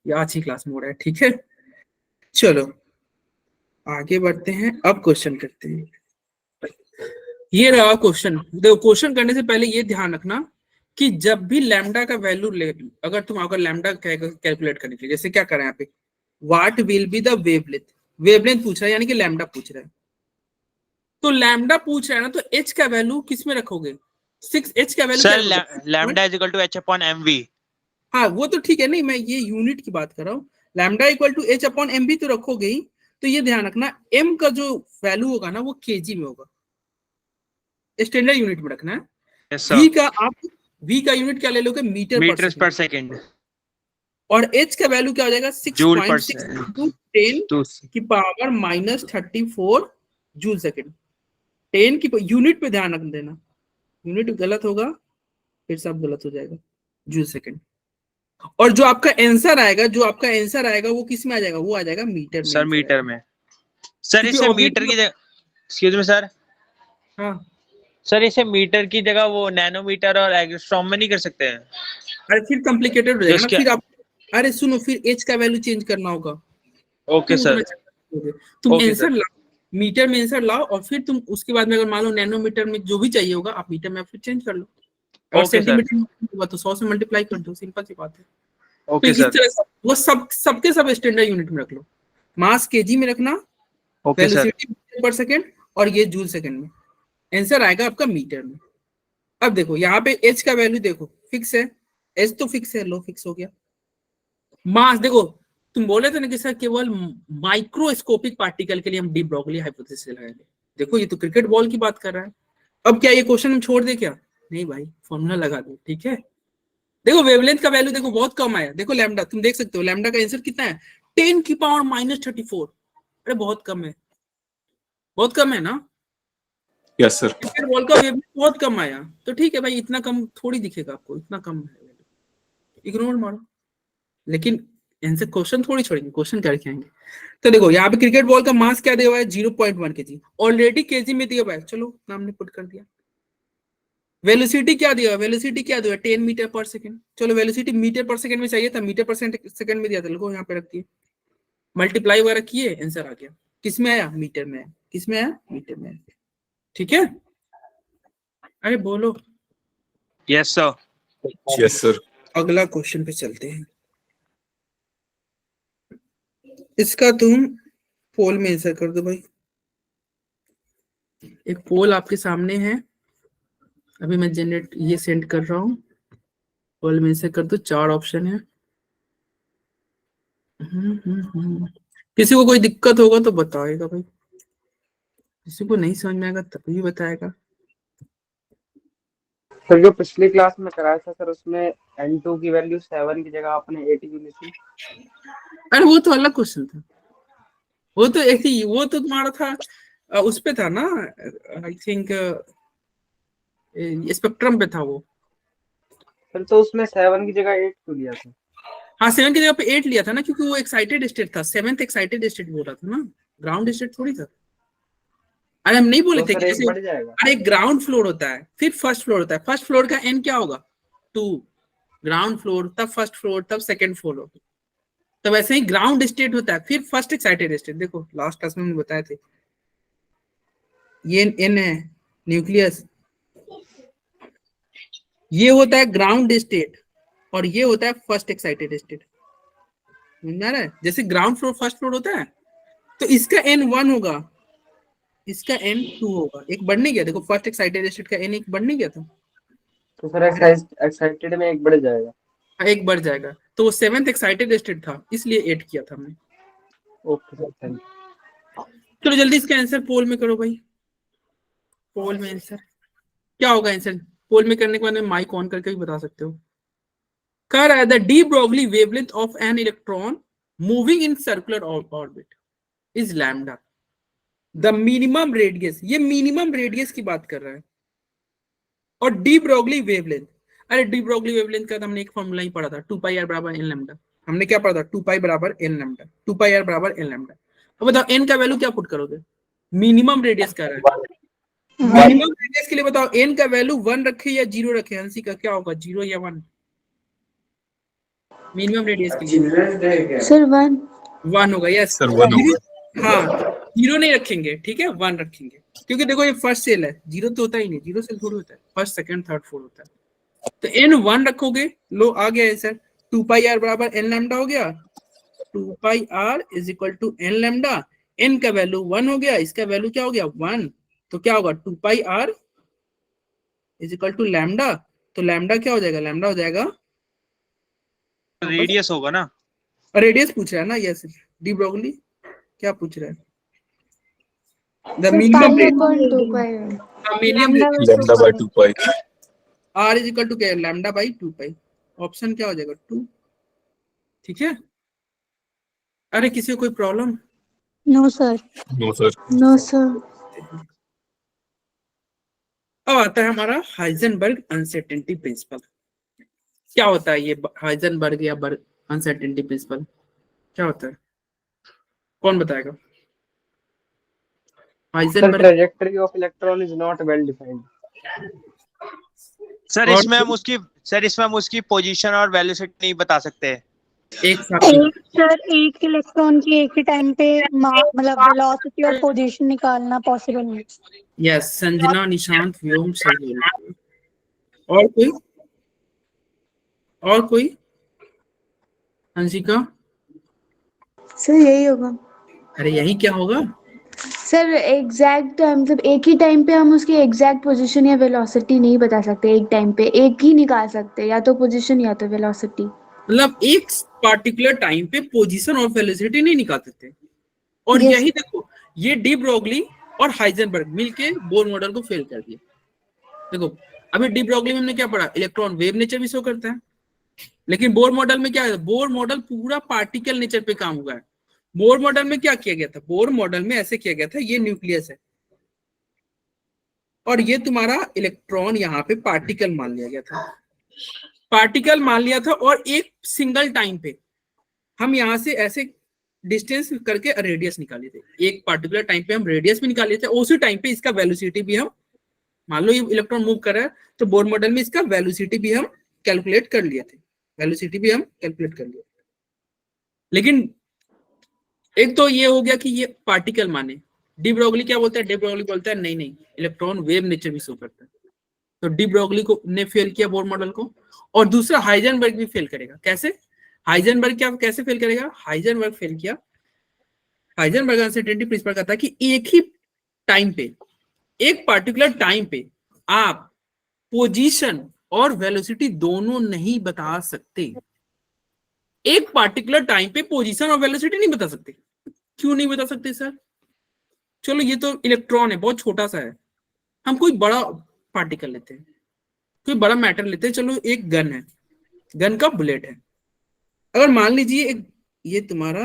ये आज ही क्लास में हो रहा है, ठीक है। चलो आगे बढ़ते हैं, अब क्वेश्चन करते हैं। ये रहा क्वेश्चन। देखो क्वेश्चन करने से पहले ये ध्यान रखना कि जब भी लैम्डा का वैल्यू ले, अगर लैम्डा कैलकुलेट करने के लिए, जैसे क्या करें यहाँ पे, what will be the wavelength, wavelength पूछ रहा है यानी कि लैम्डा पूछ रहा है, तो लैम्डा पूछ रहा है ना, तो एच का वैल्यू किस में रखोगे, 6h का वैल्यू sir lambda is equal to h upon mv। हाँ वो तो ठीक है, नहीं मैं ये यूनिट की बात कर रहा हूँ। Lambda equal to h upon m v तो रखोगे ही, तो ये ध्यान रखना m का जो वैल्यू होगा ना वो केजी में होगा, स्टैंडर्ड यूनिट में रखना है। Yes v sir. का आप v का यूनिट क्या ले लोगे, मीटर पर सेकंड। और h का वैल्यू क्या हो जाएगा, जूल पर 6.6 into 10 की पावर -34 जूल सेकंड। 10 की यूनिट पे ध्यान रख देना, यूनिट गलत होगा फिर सब गलत हो जाएगा, जूल सेकंड। और जो आपका आंसर आएगा वो किस में आ जाएगा, वो आ जाएगा मीटर में। सर मीटर में। सर क्योंकि इसे object मीटर की जगह, एक्सक्यूज मी सर, हाँ सर इसे मीटर की जगह वो नैनोमीटर और एंगस्ट्रॉम में नहीं कर सकते हैं? अरे फिर कॉम्प्लिकेटेड हो जाएगा ना, इसके- फिर आप, अरे सुनो, फिर एच का वैल्यू चेंज करना होगा। ओके तुम सर। उतना करोगे। तुम ओके आंसर सर। लाओ, मीटर में आंसर लाओ, और फिर तुम उसके बाद में अगर मान लो नैनोमीटर में जो भी चाहिए होगा आप मीटर में फिर चेंज कर लो। और ओके सर। सेंटीमीटर में होगा तो 100 से मल्टीप्लाई कर दो, सिंपल सी बात है। तो ओके इस सर। तरह से वो सबके सब स्टैंडर्ड यूनिट में रख लो, मास केजी में रखना, ओके सर। वेलोसिटी मीटर पर सेकंड, और ये जूल सेकंड में। आंसर आएगा आपका मीटर में। अब देखो यहाँ पे एच का वैल्यू देखो फिक्स है, एच तो फिक्स है, लो फिक्स हो गया। मास देखो, तुम बोले थे ना कि सर केवल माइक्रोस्कोपिक पार्टिकल के लिए हम डी ब्रोगली हाइपोथेसिस लगाएंगे। देखो ये तो क्रिकेट बॉल की बात कर रहा है। अब क्या ये क्वेश्चन हम छोड़ दे क्या, नहीं भाई, फॉर्मूला लगा दो, ठीक है। देखो वेवलेंथ का वैल्यू देखो बहुत कम आया, देखो लैम्डा तुम देख सकते हो, लैम्डा का आंसर कितना है, 10 की पावर -34। अरे बहुत कम है, बहुत कम है ना। Yes sir. क्रिकेट बॉल का वेवलेंथ बहुत कम आया, तो ठीक है भाई, इतना कम थोड़ी दिखेगा आपको, इतना कम है, इग्नोर मारो। लेकिन इनसे क्वेश्चन थोड़ी छोड़ेंगे, क्वेश्चन करके आएंगे। तो देखो यहाँ पे क्रिकेट बॉल का मास क्या दिया हुआ है, 0.1 kg, ऑलरेडी केजी में दिया हुआ है, चलो नाम ने पुट कर दिया। वेलोसिटी क्या दिया, वेलोसिटी क्या दिया, 10 मीटर पर सेकंड। चलो वेलोसिटी मीटर पर सेकंड में चाहिए था, मीटर पर सेकंड में दिया था, लोगों यहाँ पे रख दिए, मल्टीप्लाई वगैरह किए, आंसर आ गया। किस में आया, मीटर में आया। किस में आया, मीटर में आया, ठीक है। अरे बोलो। Yes sir. Yes sir. अगला क्वेश्चन पे चलते हैं। इसका तुम पोल में आंसर कर दो भाई। एक पोल आपके सामने है, अभी मैं जनरेट ये सेंड कर रहा हूँ, पोल में आंसर कर दो। 4 ऑप्शन है। किसी को कोई दिक्कत होगा तो बताएगा भाई, किसी को नहीं समझ में आएगा तभी बताएगा। सर जो पिछली क्लास में कराया था सर, उसमें n2 की वैल्यू 7 की जगह आपने 8 की ली थी। अरे वो तो अलग क्वेश्चन था, वो तो एक ही, वो तो तुम्हारा था उस पे था ना, आई थिंक स्पेक्ट्रम पे था वो। सर तो उसमें 7 की जगह 8 क्यों लिया था? हाँ 7 की जगह पे 8 लिया था ना, क्योंकि वो एक्साइटेड स्टेट था, 7th एक्साइटेड स्टेट बोल रहा था ना, ग्राउंड स्टेट थोड़ी था। अरे हम नहीं बोले तो थे सर कि एक जैसे, बढ़ जाएगा। अरे ग्राउंड फ्लोर होता है, फिर फर्स्ट फ्लोर होता है, फर्स्ट फ्लोर का एन क्या होगा, 2, ग्राउंड फ्लोर, तब फर्स्ट फ्लोर, तब सेकंड फ्लोर, तो वैसे ही ग्राउंड स्टेट होता है, फिर फर्स्ट एक्साइटेड स्टेट। देखो लास्ट क्लास में हमने बताए थे, ये एन है न्यूक्लियस, ये होता है ग्राउंड स्टेट, और ये होता है फर्स्ट एक्साइटेड स्टेट। समझ आ रहा है, जैसे ग्राउंड फ्लोर फर्स्ट फ्लोर होता है, तो इसका एन 1 होगा, इसका n 2 होगा, एक बढ़ नहीं गया, देखो फर्स्ट एक्साइटेड स्टेट का n एक बढ़ नहीं गया था, तो सर एक्साइटेड में एक बढ़ जाएगा। हाँ, एक बढ़ जाएगा, तो वो 7th एक्साइटेड स्टेट था इसलिए 8 किया था हमने। Okay sir, thank you. चलो जल्दी इसका आंसर पोल में करो भाई, पोल में आंसर क्या होगा, आंसर पोल में करने के बाद में माइक ऑन करके भी बता सकते हो। कह रहा है the D Broglie wavelength of an electron moving in circular orbit is lambda, the minimum radius, ये मिनिमम रेडियस की बात कर रहा है, और डी ब्रोगली वेवलेंथ, अरे डी ब्रोगली वेवलेंथ का तो हमने एक फॉर्मूला ही पढ़ा था, 2 पाई आर बराबर एन लैम्डा, हमने क्या पढ़ा था, 2 पाई बराबर एन लैम्डा, 2 पाई आर बराबर एन लैम्डा। अब बताओ एन का वैल्यू क्या पुट करोगे, मिनिमम रेडियस का रहा है, मिनिमम रेडियस के लिए बताओ एन का वैल्यू 1 रखे या 0 रखे, हंसी का क्या होगा, 0 या 1, मिनिमम रेडियस के लिए सर 1। 1 होगा, यस सर 1 होगा। हाँ 0 नहीं रखेंगे, ठीक है 1 रखेंगे, क्योंकि देखो ये फर्स्ट सेल है, 0 तो होता ही नहीं, 0 सेल थोड़ी होता है, फर्स्ट सेकंड थर्ड फोर्थ होता है, तो n 1 रखोगे, लो आ गया आंसर, 2 पाई आर बराबर एन लैम्डा हो गया, 2 pi r is equal to n lambda, n का वैल्यू 1 हो गया, इसका वैल्यू क्या हो गया 1, तो क्या होगा 2 pi r is equal to lambda, तो लैम्डा क्या हो जाएगा, लैम्डा हो जाएगा रेडियस होगा ना, रेडियस पूछ रहा है ना, यस डी ब्रोगली क्या पूछ रहा है, the sir minimum pi upon 2 pi. Minimum lambda by 2 pi. r is equal to क्या, लैम्डा बाई 2 पाई, ऑप्शन क्या हो जाएगा 2, ठीक है। अरे किसी को कोई problem, no sir. No sir. No sir. अब आता है हमारा हाइजेनबर्ग अनसर्टेनिटी प्रिंसिपल, क्या होता है ये हाइजेनबर्ग या बर्ग अनसर्टेनिटी प्रिंसिपल क्या होता है, कौन बताएगा, sir Heisenberg trajectory of electron is not well defined. Sir और इसमें हम उसकी पोजीशन और वेलोसिटी नहीं बता सकते। एक साथ ही। एक सर एक इलेक्ट्रॉन की एक ही टाइम पे मतलब वेलोसिटी और पोजीशन निकालना पॉसिबल नहीं। यस संजना निशांत व्योम सही है। और कोई हंसिका, सर यही होगा अरे यही क्या होगा, सर, एग्जैक्ट मतलब एक ही टाइम पे हम उसकी एग्जैक्ट पोजीशन या वेलोसिटी नहीं बता सकते, एक टाइम पे एक ही निकाल सकते, या तो पोजीशन या तो वेलोसिटी। मतलब एक पार्टिकुलर टाइम पे पोजीशन और वेलोसिटी नहीं निकाल सकते, और Yes. यही देखो ये डी ब्रोगली और हाइजेनबर्ग मिलके बोर मॉडल को फेल कर दिया। देखो अभी डी ब्रोगली में हमने क्या पढ़ा, इलेक्ट्रॉन वेव नेचर भी शो करता है, लेकिन बोर मॉडल में क्या है, बोर मॉडल पूरा पार्टिकल नेचर पे काम हुआ है। बोर मॉडल में क्या किया गया था, बोर मॉडल में ऐसे किया गया था, ये न्यूक्लियस है और ये तुम्हारा इलेक्ट्रॉन यहाँ पे पार्टिकल मान लिया गया था, पार्टिकल मान लिया था, और एक सिंगल टाइम पे हम यहाँ से ऐसे डिस्टेंस करके रेडियस निकाले थे, एक पार्टिकुलर टाइम पे हम रेडियस भी निकाले थे, उसी टाइम पे इसका वेलोसिटी भी हम, मान लो ये इलेक्ट्रॉन मूव कर रहा है तो बोर मॉडल में इसका वेलोसिटी भी हम कैलकुलेट कर लिए थे, वेलोसिटी भी हम कैलकुलेट कर लिए। लेकिन एक तो ये हो गया कि ये पार्टिकल माने, डी ब्रोगली क्या बोलता है, डी ब्रोगली बोलता है नहीं नहीं इलेक्ट्रॉन वेव नेचर भी शो करता है, तो डी ब्रोगली को ने फेल किया बोर मॉडल को, और दूसरा हाइजेनबर्ग भी फेल करेगा। कैसे हाइजेनबर्ग क्या कैसे फेल करेगा, हाइजेनबर्ग फेल किया, हाइजेनबर्ग अनसर्टेनिटी प्रिंसिपल कहता है कि एक ही टाइम पे, एक पार्टिकुलर टाइम पे आप पोजीशन और वेलोसिटी दोनों नहीं बता सकते, एक पार्टिकुलर टाइम पे पोजीशन और वेलोसिटी नहीं बता सकते। क्यों नहीं बता सकते सर, चलो ये तो इलेक्ट्रॉन है बहुत छोटा सा है, हम कोई बड़ा पार्टिकल लेते हैं, कोई बड़ा मैटर लेते हैं, चलो एक गन है, गन का बुलेट है, अगर मान लीजिए एक ये तुम्हारा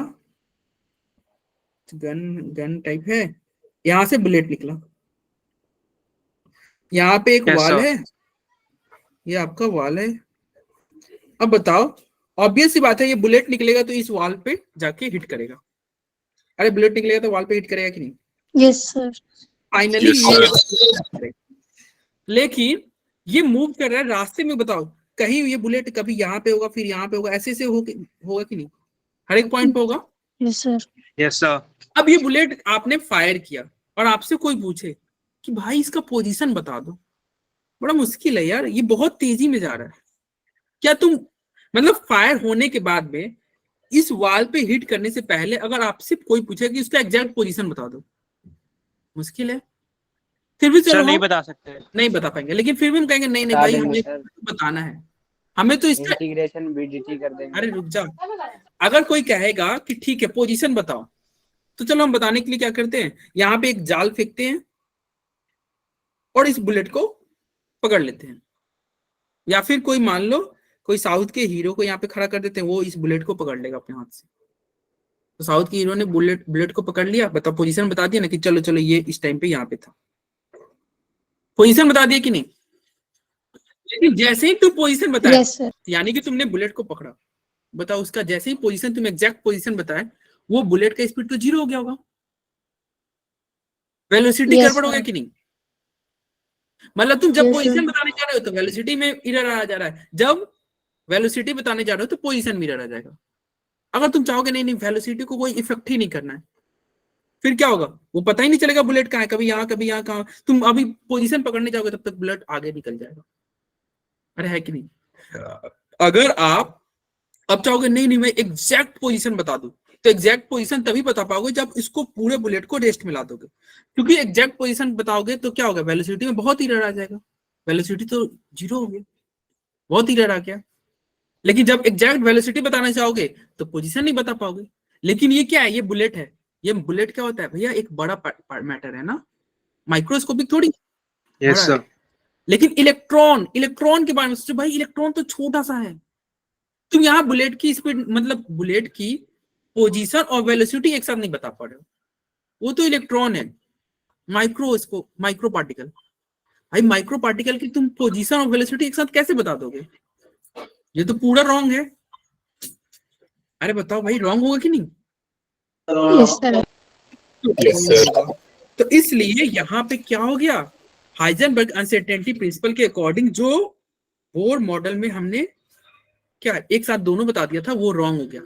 गन टाइप है, यहां से बुलेट निकला, यहाँ पे एक वाल है, ये आपका वाल है, अब बताओ ऑब्वियस सी बात है ये बुलेट निकलेगा तो इस वाल पे जाके हिट करेगा, अरे बुलेट निकलेगा तो वाल पे हिट करेगा कि नहीं, यस सर। फाइनली लेकिन ये मूव कर रहा है रास्ते में, बताओ कहीं ये बुलेट कभी यहाँ पे होगा फिर यहाँ पे होगा, ऐसे होगा कि नहीं, हर एक पॉइंट पे होगा। Yes sir. Yes sir. अब ये बुलेट आपने फायर किया और आपसे कोई पूछे कि भाई इसका पोजीशन बता दो, बड़ा मुश्किल है यार, ये बहुत तेजी में जा रहा है, क्या तुम मतलब फायर होने के बाद में इस वाल पे हिट करने से पहले अगर आपसे कोई पूछे कि इसका एग्जैक्ट पोजीशन बता दो, मुश्किल है, फिर भी सर चलो नहीं हम बता सकते। नहीं बता पाएंगे, लेकिन फिर भी हम कहेंगे नहीं नहीं बता भाई देंगे हमें सर, बताना है, हमें तो इसका। इंटीग्रेशन बीडीटी कर देंगे। अरे रुक जाओ, अगर कोई कहेगा कि ठीक है पोजीशन बताओ, तो चलो हम बताने के लिए क्या करते हैं, यहाँ पे एक जाल फेंकते हैं और इस बुलेट को पकड़ लेते हैं, या फिर कोई मान लो कोई साउथ के हीरो को यहाँ पे खड़ा कर देते हैं, वो इस बुलेट को पकड़ लेगा अपने हाथ से। तो साउथ के हीरो ने बुलेट को पकड़ लिया, बताओ पोजीशन बता दिया ना कि चलो चलो ये इस टाइम पे यहाँ पे था, पोजीशन बता दिया कि नहीं। लेकिन जैसे ही तुम पोजीशन बताया, यस सर। यानी कि तुमने बुलेट को पकड़ा, बताओ उसका जैसे ही पोजीशन, तुम एग्जैक्ट पोजीशन बताए, वो बुलेट का स्पीड तो 0 हो गया होगा, वेलोसिटी Yes, गड़बड़ हो गया sir. कि नहीं। मतलब तुम जब Yes, पोजीशन sir. बताने जा रहे हो तो वेलोसिटी में एरर आ जा रहा है, जब वेलोसिटी बताने जा रहे हो तो पोजीशन में एरर आ जाएगा। अगर तुम चाहोगे नहीं नहीं वेलोसिटी को कोई इफेक्ट ही नहीं करना है, फिर क्या होगा, वो पता ही नहीं चलेगा बुलेट कहाँ है, कभी यहाँ कभी यहाँ, कहाँ तुम अभी पोजीशन पकड़ने जाओगे तब तक बुलेट आगे निकल जाएगा। अरे है कि नहीं। अगर आप अब चाहोगे नहीं नहीं मैं एग्जैक्ट पोजीशन बता दूं, तो एग्जैक्ट पोजीशन तभी बता पाओगे जब इसको पूरे बुलेट को रेस्ट में ला दोगे, क्योंकि एग्जैक्ट पोजीशन बताओगे तो क्या होगा, वेलोसिटी में बहुत एरर आ जाएगा, वेलोसिटी तो 0 हो गया, बहुत एरर आ गया। लेकिन जब एग्जैक्ट वेलोसिटी बताना चाहोगे तो पोजीशन नहीं बता पाओगे। लेकिन ये क्या है, ये बुलेट है, ये बुलेट क्या होता है भैया, एक बड़ा मैटर है ना, माइक्रोस्कोपिक थोड़ी यस बड़ा सर। है। लेकिन इलेक्ट्रॉन के बारे में सोचो भाई, इलेक्ट्रॉन तो छोटा सा है, तुम यहाँ बुलेट की स्पीड मतलब बुलेट की पोजीशन और वेलोसिटी एक साथ नहीं बता पा रहे हो, वो तो इलेक्ट्रॉन है, माइक्रो पार्टिकल। भाई माइक्रो पार्टिकल की तुम पोजीशन और वेलोसिटी एक साथ कैसे बता दोगे, ये तो पूरा रॉन्ग है। अरे बताओ भाई रॉन्ग होगा कि नहीं। Yes, sir. Yes, sir. तो इसलिए यहाँ पे क्या हो गया, हाइजेनबर्ग अनसर्टेनिटी प्रिंसिपल के अकॉर्डिंग जो बोर मॉडल में हमने क्या एक साथ दोनों बता दिया था वो रॉन्ग हो गया,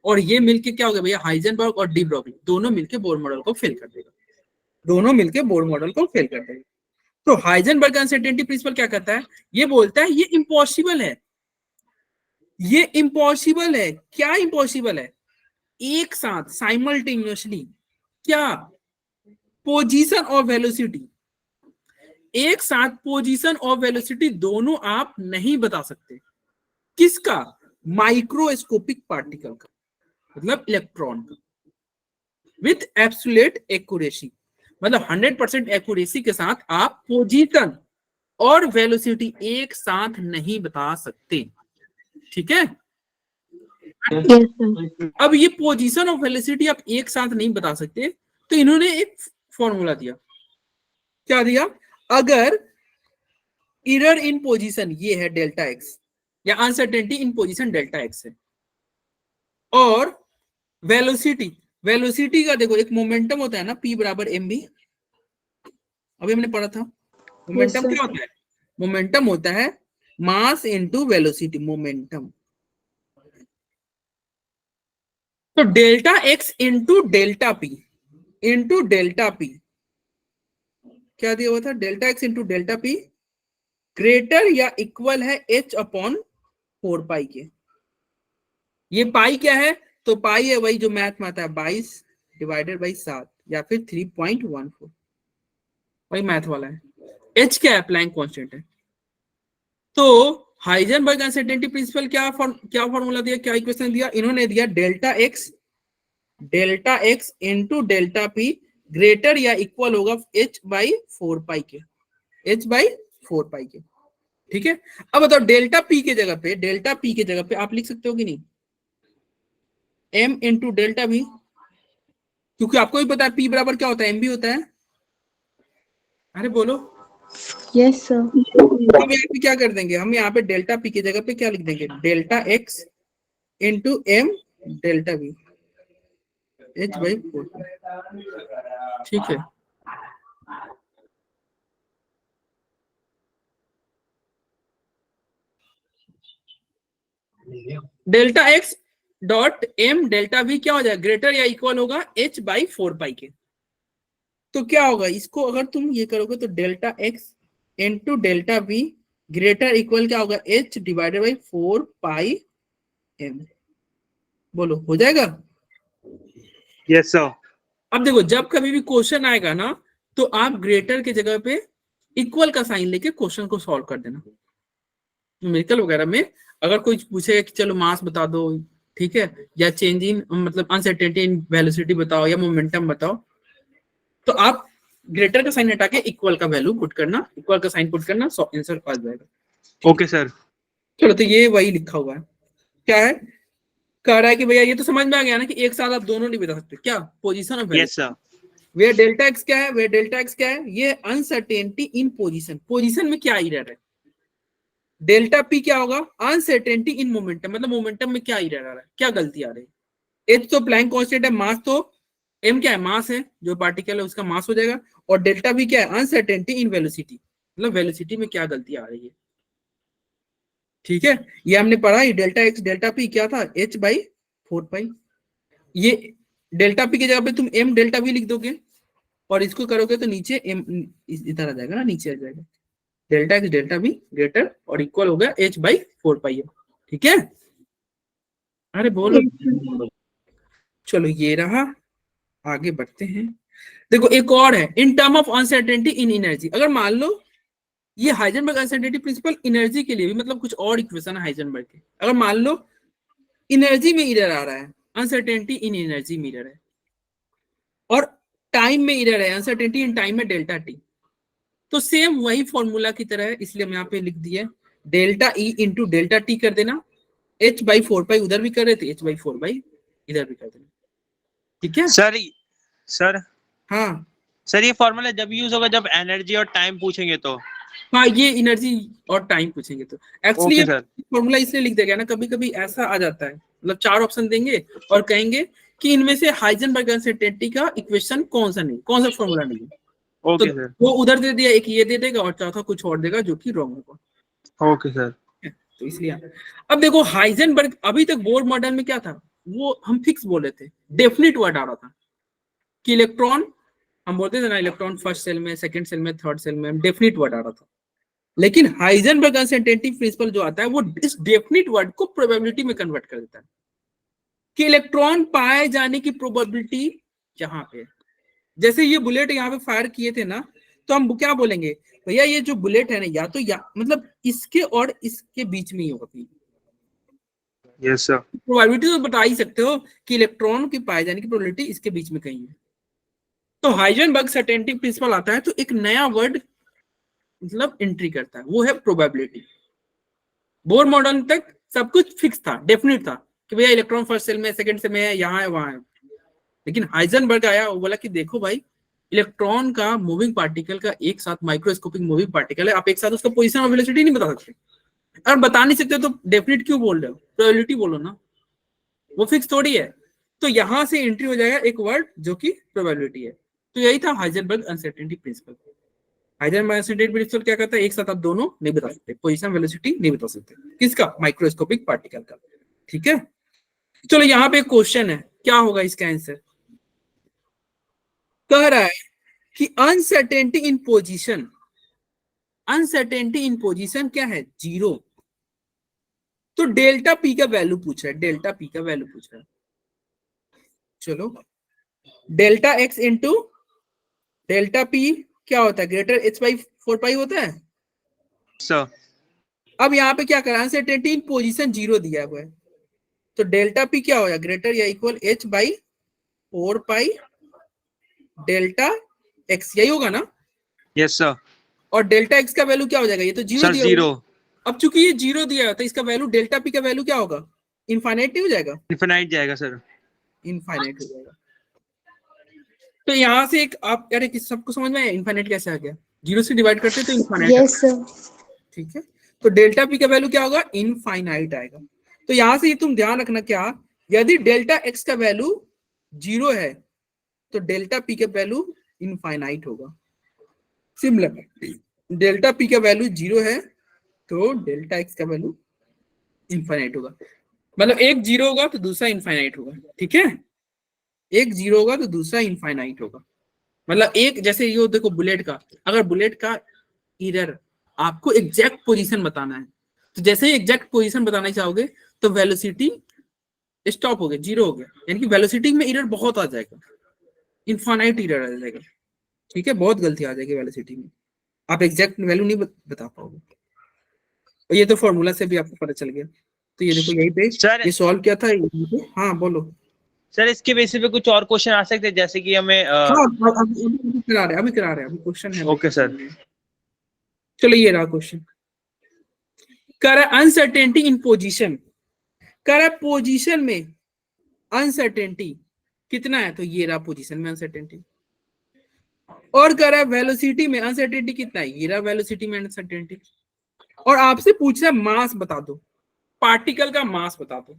और ये मिलके क्या हो गया भैया, हाइजेनबर्ग और डी ब्रॉगली दोनों मिलके बोर मॉडल को फेल कर देगा, दोनों मिलके बोर मॉडल को फेल कर देगा। तो हाइजेनबर्ग अनसर्टेनिटी प्रिंसिपल क्या कहता है, ये बोलता है ये इम्पॉसिबल है, ये इम्पॉसिबल है। क्या इम्पॉसिबल है, एक साथ साइमल्टेनियसली क्या, पोजीशन और वेलोसिटी, एक साथ पोजीशन और वेलोसिटी दोनों आप नहीं बता सकते। किसका, माइक्रोस्कोपिक पार्टिकल का, मतलब इलेक्ट्रॉन का, विथ एब्सोल्यूट एक्यूरेसी, मतलब 100% एक्यूरेसी के साथ आप पोजीशन और वेलोसिटी एक साथ नहीं बता सकते। ठीक है, Yes, sir. अब ये पोजीशन और वेलोसिटी आप एक साथ नहीं बता सकते, तो इन्होंने एक फॉर्मूला दिया, क्या दिया, अगर एरर इन पोजीशन ये है डेल्टा एक्स, या अनसर्टेनिटी इन पोजीशन डेल्टा एक्स है, और वेलोसिटी का देखो एक मोमेंटम होता है ना, P बराबर mv, अभी हमने पढ़ा था, मोमेंटम sir. क्या होता है, मोमेंटम होता है मास इनटू वेलोसिटी, मोमेंटम। तो delta x into delta P क्या दिया हुआ था, delta x into delta P greater या इक्वल है h अपॉन 4 पाई के। ये पाई क्या है, तो पाई है वही जो मैथ में आता है 22 डिवाइडेड बाई 7 या फिर 3.14, वही मैथ वाला है। h क्या है, प्लैंक कांस्टेंट है। तो हाइजेनबर्ग अनसर्टेनिटी प्रिंसिपल क्या फॉर्मूला दिया, क्या इक्वेशन दिया, इन्होंने दिया delta x into delta P greater या इक्वल होगा h बाई 4 पाई के, ठीक है। अब बताओ डेल्टा पी के जगह पे आप लिख सकते हो कि नहीं, m इंटू डेल्टा भी, क्योंकि आपको भी पता है p बराबर क्या होता है, mb होता है। अरे बोलो, Yes, sir. हम यहाँ पे क्या कर देंगे, हम यहाँ पे डेल्टा पी की जगह पे क्या लिख देंगे, delta x into m delta v h by 4, ठीक है। Delta x dot m delta v क्या हो जाएगा, ग्रेटर या इक्वल होगा h बाई 4 पाई के। तो क्या होगा, इसको अगर तुम ये करोगे तो delta x into delta V greater equal क्या होगा, h divided by 4 pi m। बोलो हो जाएगा। Yes sir. अब देखो जब कभी भी क्वेश्चन आएगा ना, तो आप ग्रेटर के जगह पे इक्वल का साइन लेके क्वेश्चन को सॉल्व कर देना। न्यूमेरिकल वगैरह में अगर कोई पूछेगा कि चलो मास बता दो, ठीक है, या चेंज इन मतलब अनसर्टेनिटी इन वेलोसिटी बताओ या मोमेंटम बताओ, तो आप ग्रेटर का साइन हटा के इक्वल का वैल्यू पुट करना, इक्वल का साइन पुट करना, आंसर आ जाएगा। Okay sir. चलो, तो ये वही लिखा हुआ है। क्या है, कह रहा है कि भैया ये तो समझ में आ गया ना कि एक साथ आप दोनों नहीं बता सकते। क्या position of yes sir. Way delta x क्या है, वे डेल्टा एक्स क्या है, ये अनसर्टेनिटी इन पोजीशन, पोजीशन में क्या एरर है। डेल्टा पी क्या होगा, अनसर्टेनिटी इन मोमेंटम, मतलब मोमेंटम में क्या एरर आ रहा है, क्या गलती आ रही है। एच तो प्लैंक कांस्टेंट है, मास तो एम क्या है, मास है, जो पार्टिकल है उसका मास हो जाएगा, और डेल्टा भी क्या है, अनसर्टेनिटी इन वेलोसिटी, मतलब वेलोसिटी में क्या गलती आ रही है। ठीक है, ये हमने पढ़ा ही, डेल्टा एक्स डेल्टा पी क्या था, एच बाई 4 पाई। ये डेल्टा पी की जगह पे तुम एम डेल्टा वी लिख दोगे और इसको करोगे तो नीचे एम इधर आ जाएगा ना, नीचे आ जाएगा। Delta x delta V greater और इक्वल हो गया एच बाई 4 पाई। ठीक है, अरे बोलो। चलो ये रहा, आगे बढ़ते हैं। देखो एक और है, in term of uncertainty in energy. अगर मान लो ये हाइजेनबर्ग अनसर्टेनिटी प्रिंसिपल एनर्जी के लिए भी, मतलब कुछ और इक्वेशन है हाइजेनबर्ग के, अगर मान लो एनर्जी में एरर आ रहा है, अनसर्टेनिटी इन एनर्जी में एरर है, और टाइम में एरर है, अनसर्टेनिटी इन टाइम में डेल्टा टी, तो सेम वही फॉर्मूला की तरह है, इसलिए हम यहाँ पे लिख दिए delta E into delta T कर देना, एच बाई 4 पाई उधर भी कर रहे थे, एच बाई 4 पाई इधर भी कर देना। ठीक है सर। सर हाँ सर, ये फॉर्मूला जब यूज होगा जब एनर्जी और टाइम पूछेंगे तो। हाँ, ये एनर्जी और टाइम पूछेंगे तो एक्चुअली ओके सर। फॉर्मूला इसलिए लिख देगा ना, कभी कभी ऐसा आ जाता है, मतलब 4 ऑप्शन देंगे और कहेंगे कि इनमें से हाइजेनबर्ग अनसर्टेनिटी का इक्वेशन कौन सा नहीं, कौन सा फॉर्मूला नहीं है, ओके तो सर। वो उधर दे दिया, एक ये दे देगा और चौथा कुछ और देगा जो कि रॉन्ग होगा। Okay sir. तो इसलिए अब देखो हाइजेनबर्ग, अभी तक बोर मॉडल में क्या था, वो हम फिक्स बोले थे, डेफिनेट वर्ड आ रहा था कि इलेक्ट्रॉन, हम बोलते थे ना इलेक्ट्रॉन फर्स्ट सेल में, सेकंड सेल में, थर्ड सेल में, डेफिनेट वर्ड आ रहा था। लेकिन हाइजेनबर्ग अनसर्टेनिटी प्रिंसिपल जो आता है वो इस डेफिनेट वर्ड को प्रोबेबिलिटी में कन्वर्ट कर देता है कि इलेक्ट्रॉन पाए जाने की प्रोबेबिलिटी जहां पे, जैसे ये बुलेट यहाँ पे फायर किए थे ना, तो हम क्या बोलेंगे, भैया ये जो बुलेट है ना, या तो या मतलब इसके और इसके बीच में ही होती, यस सर। प्रोबेबिलिटी तो बता ही सकते हो कि इलेक्ट्रॉन की पाए जाने की प्रोबेबिलिटी इसके बीच में कहीं है। तो हाइजेनबर्ग सर्टेनिटी प्रिंसिपल आता है तो एक नया वर्ड मतलब एंट्री करता है, वो है प्रोबेबिलिटी। बोर मॉडल तक सब कुछ फिक्स था, डेफिनेट था कि भैया इलेक्ट्रॉन फर्स्ट सेल में, सेकंड सेल में है, यहाँ है, वहां है। लेकिन हाइजेनबर्ग आया, वो बोला कि देखो भाई, इलेक्ट्रॉन का मूविंग पार्टिकल का एक साथ माइक्रोस्कोपिक मूविंग पार्टिकल है, आप एक साथ उसका पोजीशन और वेलोसिटी नहीं बता सकते। अगर बता नहीं सकते तो डेफिनेट क्यों बोल रहे हो, प्रोबेबिलिटी बोलो ना, वो फिक्स थोड़ी है। तो यहां से एंट्री हो जाएगा एक वर्ड जो कि प्रोबेबिलिटी है। तो यही था Heisenberg uncertainty principle. Heisenberg uncertainty principle क्या कहता है, एक साथ आप दोनों नहीं बता सकते, पोजीशन वेलोसिटी नहीं बता सकते, किसका, माइक्रोस्कोपिक पार्टिकल का। ठीक है, चलो यहाँ पे एक क्वेश्चन है, क्या होगा इसका आंसर। कह रहा है कि अनसर्टेनिटी इन पोजीशन, अनसर्टेनिटी इन पोजीशन क्या है, 0। तो डेल्टा पी का वैल्यू पूछ रहा है, डेल्टा पी का वैल्यू पूछ रहा है। चलो, delta x into delta P क्या होता है, ग्रेटर एच बाई 4 पाई होता है सर। अब यहाँ पे क्या करा, अनसर्टेनिटी इन पोजीशन 0 दिया हुआ है, तो डेल्टा पी क्या होगा, ग्रेटर या equal H by 4 pi delta x, यही होगा ना। Yes sir. और डेल्टा एक्स का वैल्यू क्या हो जाएगा, ये तो 0 सर दिया 0। होगा। अब चूंकि ये 0 दिया है तो इसका वैल्यू डेल्टा पी का वैल्यू क्या होगा, इनफाइनाइट हो जाएगा, इनफिनाइट जाएगा सर। इनफाइनाइट हो जाएगा। तो यहाँ से एक आप यार किस सबको समझ में आया इनफाइनाइट कैसे आ गया, 0 से डिवाइड करते तो इनफाइनाइट। Yes sir. ठीक है, तो डेल्टा पी का वैल्यू क्या होगा, इनफाइनाइट आएगा। तो यहाँ से ये तुम ध्यान रखना, क्या यदि डेल्टा एक्स का वैल्यू 0 है तो डेल्टा पी का वैल्यू इनफाइनाइट होगा। सिमिलर, डेल्टा पी का वैल्यू 0 है तो डेल्टा एक्स का वैल्यू इनफाइनाइट होगा, मतलब एक 0 होगा तो दूसरा इनफाइनाइट होगा। ठीक है, एक 0 होगा तो दूसरा इनफाइनाइट होगा, मतलब एक, जैसे ये देखो बुलेट का, अगर बुलेट का एरर आपको एग्जैक्ट पोजीशन बताना है, तो जैसे ही एग्जैक्ट पोजीशन बताना चाहोगे तो वेलोसिटी स्टॉप हो गया, 0 हो गया, यानी कि वेलोसिटी में एरर बहुत आ जाएगा, इनफाइनाइट एरर आ जाएगा। ठीक है, बहुत गलती आ जाएगी वेलोसिटी में, आप एग्जैक्ट वैल्यू नहीं बता पाओगे। और ये तो फॉर्मूला से भी आपको पता चल गया। तो ये देखो यहीं पे सर ये सॉल्व किया था। हाँ बोलो। सर इसके बेसिस पे कुछ और क्वेश्चन आ सकते हैं, जैसे कि हमें हाँ अभी करा रहे हैं, अभी क्वेश्चन है। Okay sir. चलो ये रहा क्वेश्चन। कह रहा अनसर्टेनिटी इन पोजीशन, कह रहा पोजीशन में अनसर्टेनिटी कितना है, तो ये रहा पोजीशन में अनसर्टेनिटी। और कह रहा है वेलोसिटी में अनसर्टेनिटी कितना है, ये रहा वेलोसिटी में अनसर्टेनिटी। और आपसे पूछ रहा है मास बता दो, पार्टिकल का मास बता दो।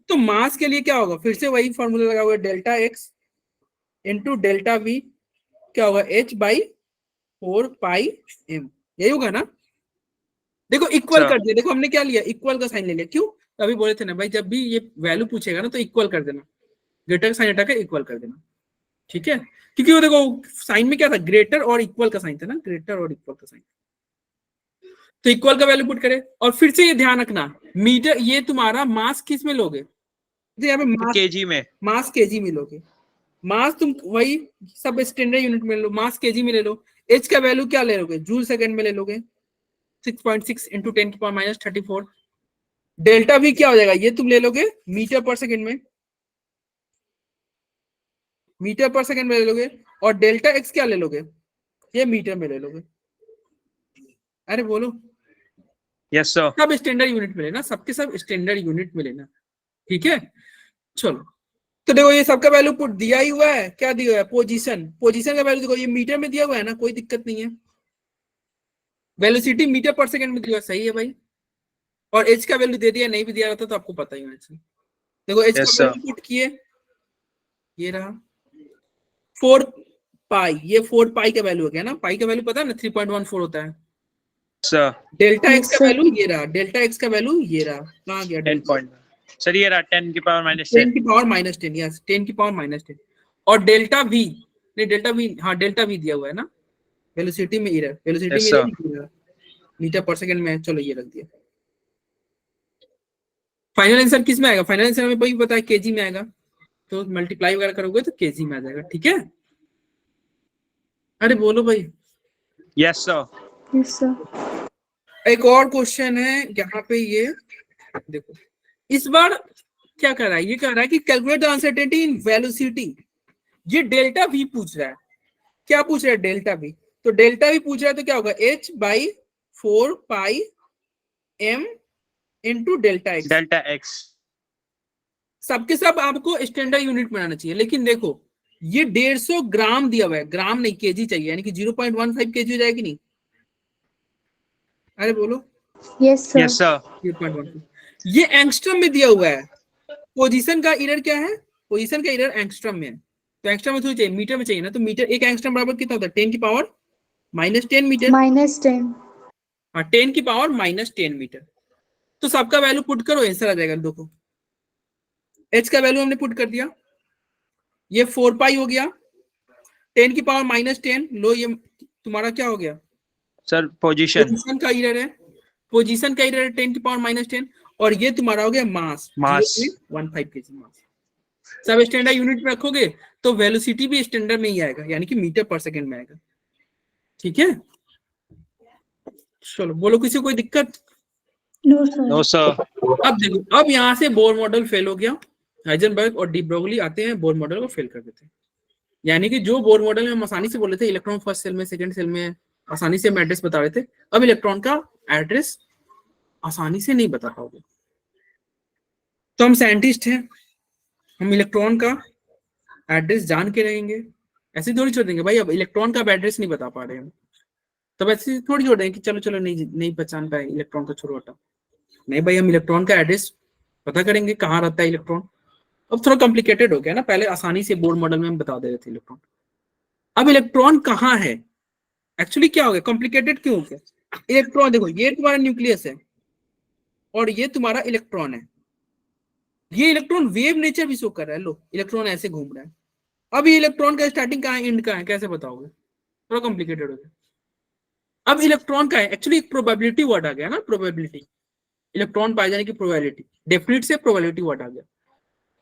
तो मास के लिए क्या होगा, फिर से वही फॉर्मूला लगा हुआ है, delta x into delta v क्या होगा, h बाई 4πm, यही होगा ना। देखो इक्वल कर दिया, देखो हमने क्या लिया, इक्वल का साइन ले लिया। क्यों, अभी बोले थे ना भाई, जब भी ये वैल्यू पूछेगा ना तो इक्वल कर देना, ग्रेटर का साइन हटा के इक्वल कर देना, ठीक है। क्योंकि वो देखो साइन में क्या था, ग्रेटर और इक्वल का साइन था ना, ग्रेटर और इक्वल का साइन। तो इक्वल का वैल्यू पुट करे। और फिर से ये ध्यान रखना, मीटर ये तुम्हारा मास किस में लोगे, तो यहाँ पे मास केजी में, मास केजी में लोगे। मास तुम वही सब स्टैंडर्ड यूनिट में लो, मास केजी में ले लो। एच का वैल्यू क्या ले लोगे, जूल सेकंड में ले लोगे, 6.6 इंटू 10⁻34। डेल्टा भी क्या हो जाएगा, ये तुम ले लोगे मीटर पर सेकंड में, मीटर पर सेकंड में ले लोगे। और डेल्टा एक्स क्या ले लोगे, ये मीटर में ले लोगे। अरे बोलो। Yes sir. सब स्टैंडर्ड यूनिट में लेना, सबके सब स्टैंडर्ड यूनिट में लेना, ठीक है। चलो तो देखो ये सबका वैल्यू पुट दिया ही हुआ है, क्या दिया हुआ है, पोजीशन, पोजीशन का वैल्यू देखो ये मीटर में दिया हुआ है ना, कोई दिक्कत नहीं है। वेलोसिटी मीटर पर सेकंड में दिया, सही है भाई। और एच का वैल्यू दे दिया, नहीं भी दिया रहता तो आपको पता ही होना चाहिए। देखो एच का वैल्यू पुट किए, ये रहा 4 पाई, ये 4 पाई का वैल्यू हो गया ना, पाई का वैल्यू पता है ना 3.14 होता है सर। डेल्टा एक्स का वैल्यू ये रहा, डेल्टा एक्स का वैल्यू ये रहा, कहाँ गया 10 पॉइंट सर, ये रहा 10 की पावर -10, 10 की पावर -10, यस 10 की पावर -10। और डेल्टा वी, नहीं डेल्टा वी, हाँ डेल्टा वी दिया हुआ है ना, वेलोसिटी में एरर, वेलोसिटी में एरर मीटर पर सेकंड में है। चलो ये रख दिया। फाइनल आंसर किस में आएगा, फाइनल आंसर हमें वही पता है केजी में आएगा, तो मल्टीप्लाई वगैरह करोगे तो केजी में आ जाएगा, ठीक है। अरे बोलो भाई। Yes sir. Yes sir. एक और क्वेश्चन है यहाँ पे, ये देखो इस बार क्या कर रहा है, ये कह रहा है कि calculate the uncertainty in velocity. ये डेल्टा वी पूछ रहा है, क्या पूछ रहा है, डेल्टा वी। तो डेल्टा वी पूछ रहा है तो क्या होगा, h by 4πm into delta x. Delta x सबके सब आपको स्टैंडर्ड यूनिट में आना चाहिए। लेकिन देखो ये 150 ग्राम दिया हुआ है, ग्राम नहीं केजी चाहिए, यानी कि 0.15 केजी हो जाएगी नहीं। अरे बोलो। Yes sir. Yes sir. 0.15 ये एंगस्ट्रम में दिया हुआ है। पोजीशन का एरर क्या है, पोजीशन का एरर एंगस्ट्रम में है, तो एंगस्ट्रम में थोड़ी चाहिए, मीटर में चाहिए ना। तो मीटर, एक एंगस्ट्रम बराबर कितना होता है, 10 की पावर -10 मीटर, -10। हाँ 10 की पावर -10 मीटर। तो सबका वैल्यू पुट करो, आंसर आ जाएगा। देखो h का वैल्यू हमने पुट कर दिया, ये 4 पाई हो गया, 10 की पावर -10, लो ये तुम्हारा क्या हो गया सर, पोजीशन पोजीशन का एरर है, पोजीशन का एरर है 10 की पावर -10। और ये तुम्हारा हो गया मास, 0.15 केजी मास। सब स्टैंडर्ड यूनिट में रखोगे तो वेलोसिटी भी स्टैंडर्ड में ही आएगा, यानी कि मीटर पर सेकंड में आएगा, ठीक है। चलो बोलो, किसी को कोई दिक्कत। No sir. No sir. अब देखो, अब यहाँ से बोर मॉडल फेल हो गया, हाइजेनबर्ग और डी ब्रोगली आते हैं, बोर मॉडल को फेल कर देते हैं। यानी कि जो बोर मॉडल में हम आसानी से बोले थे इलेक्ट्रॉन फर्स्ट सेल में, सेकंड सेल में आसानी से हम एड्रेस बता रहे थे, अब इलेक्ट्रॉन का एड्रेस आसानी से नहीं बता पाओगे। तो हम साइंटिस्ट हैं, हम इलेक्ट्रॉन का एड्रेस जान के रहेंगे, ऐसे थोड़ी छोड़ देंगे भाई अब इलेक्ट्रॉन का एड्रेस नहीं बता पा रहे हम, तब ऐसे थोड़ी छोड़ देंगे कि चलो चलो नहीं पहचान पाए इलेक्ट्रॉन का, छोड़ो हटा। नहीं भाई, हम इलेक्ट्रॉन का एड्रेस पता करेंगे कहाँ रहता है इलेक्ट्रॉन। अब थोड़ा कॉम्प्लिकेटेड हो गया ना, पहले आसानी से बोर्ड मॉडल में हम बता दे रहे थे इलेक्ट्रॉन। अब इलेक्ट्रॉन कहाँ है, एक्चुअली क्या हो गया, कॉम्प्लिकेटेड क्यों हो गया। इलेक्ट्रॉन देखो, ये तुम्हारा न्यूक्लियस है और ये तुम्हारा इलेक्ट्रॉन है। ये इलेक्ट्रॉन वेव नेचर भी शो कर रहा है, लो इलेक्ट्रॉन ऐसे घूम रहा है। अब ये इलेक्ट्रॉन का स्टार्टिंग कहाँ है, एंड कहाँ है, कैसे बताओगे, थोड़ा कॉम्प्लिकेटेड हो गया। अब इलेक्ट्रॉन का है, एक्चुअली एक प्रोबेबिलिटी वर्ड आ गया ना, प्रोबेबिलिटी, इलेक्ट्रॉन पाए जाने की प्रोबेबिलिटी, डेफिनेट से प्रोबेबिलिटी वर्ड आ गया।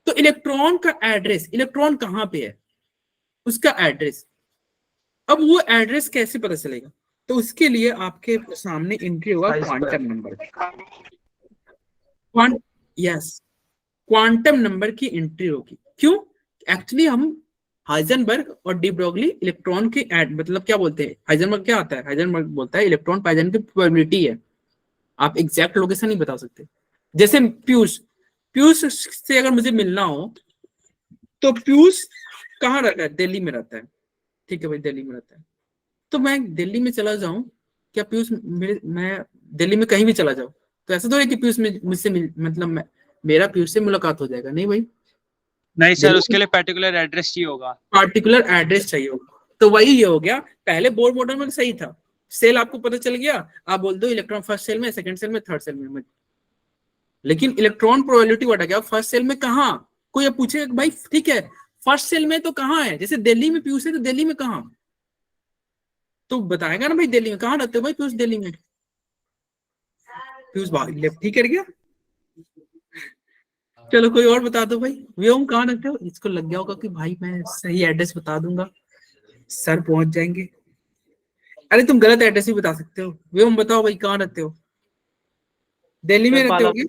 तो इलेक्ट्रॉन का एड्रेस, इलेक्ट्रॉन कहाँ पे है उसका एड्रेस, अब वो एड्रेस कैसे पता चलेगा? तो उसके लिए आपके सामने एंट्री होगा quantum number. Yes, quantum number की एंट्री होगी। क्यों? एक्चुअली हम हाइजेनबर्ग और डी ब्रोगली इलेक्ट्रॉन के मतलब क्या बोलते हैं, हाइजेनबर्ग क्या आता है, हाइजेनबर्ग बोलता है इलेक्ट्रॉन पाए जाने की प्रोबेबिलिटी है, आप एग्जैक्ट लोकेशन नहीं बता सकते। जैसे पीयूष पीयूष से अगर मुझे मिलना हो तो पीयूष कहाँ रहता है? दिल्ली में रहता है। ठीक है भाई, दिल्ली में रहता है, तो मैं दिल्ली में चला जाऊं, क्या पीयूष मैं दिल्ली में कहीं भी चला जाऊं तो ऐसा तो है कि पीयूष में मुझसे मतलब मेरा पीयूष से मुलाकात हो जाएगा? नहीं भाई, नहीं सर, उसके लिए पर्टिकुलर एड्रेस चाहिए होगा। पार्टिकुलर एड्रेस चाहिए होगा। तो वही ये हो गया, पहले बोर मॉडल में सही था, सेल आपको पता चल गया, आप बोल दो इलेक्ट्रॉन फर्स्ट सेल में, सेकंड सेल में, थर्ड सेल में, लेकिन इलेक्ट्रॉन प्रोबेबिलिटी बढ़ गया फर्स्ट सेल में कहाँ। कोई अब पूछेगा भाई ठीक है फर्स्ट सेल में तो कहाँ है, जैसे दिल्ली में पीयूष है तो दिल्ली में कहाँ, तो बताएगा ना भाई दिल्ली में। कहाँ रहते हो भाई पीयूष? दिल्ली में। पीयूष लेफ्ट ही कर गया। चलो कोई और बता दो भाई, व्योम कहाँ रहते हो? इसको लग गया होगा कि भाई मैं सही एड्रेस बता दूंगा सर पहुंच जाएंगे। अरे तुम गलत एड्रेस भी बता सकते हो। व्योम बताओ भाई कहाँ रहते हो? दिल्ली में रहते हो क्या?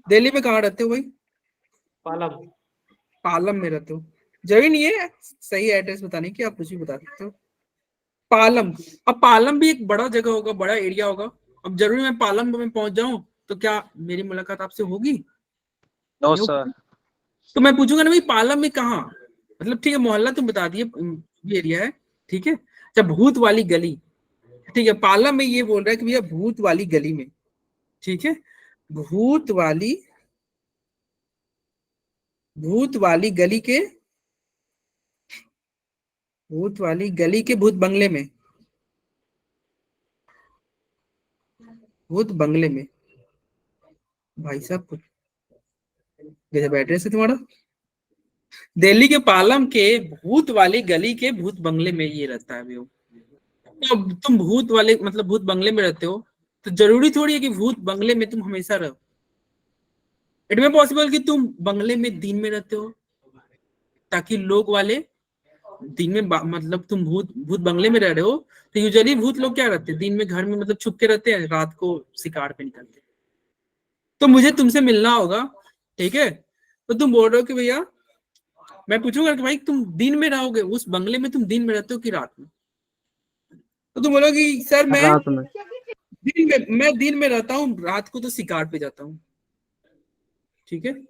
दिल्ली में कहाँ रहते हो भाई? पालम। पालम में रहते हो। जरूरी नहीं है सही एड्रेस बताने की, आप कुछ भी बता सकते हो। पालम, अब पालम भी एक बड़ा जगह होगा, बड़ा एरिया होगा। अब जरूरी मैं पालम में पहुंच जाऊं तो क्या मेरी मुलाकात आपसे होगी? No sir. तो मैं पूछूंगा ना भाई पालम में कहाँ, मतलब ठीक है मोहल्ला तुम बता दिए ये एरिया है, ठीक है। जब भूत वाली गली, ठीक है, पालम में ये बोल रहा है कि भैया भूत वाली गली में, ठीक है, भूत वाली गली के, भूत वाली गली के भूत बंगले में, भूत बंगले में। भाई साहब जैसे एड्रेस है तुम्हारा, दिल्ली के पालम के भूत वाली गली के भूत बंगले में ये रहता है व्यू। तो अब तुम भूत वाले मतलब भूत बंगले में रहते हो, तो जरूरी थोड़ी है कि भूत बंगले में तुम हमेशा रहो। इट में पॉसिबल कि तुम बंगले में दिन में रहते हो ताकि लोग वाले दिन में मतलब तुम भूत बंगले में रह रहे हो, तो यूजुअली भूत लोग क्या रहते हैं दिन में घर में मतलब छुप के रहते हैं, रात को शिकार पे निकलते हैं। तो मुझे तुमसे मिलना होगा, ठीक है, तो तुम बोल रहे हो कि भैया, मैं पूछूंगा कि भाई तुम दिन में रहोगे उस बंगले में, तुम दिन में रहते हो कि रात में? तो तुम बोलोगे सर मैं रात में। दिन में रहता हूँ, रात को तो शिकार पे जाता हूँ। ठीक है,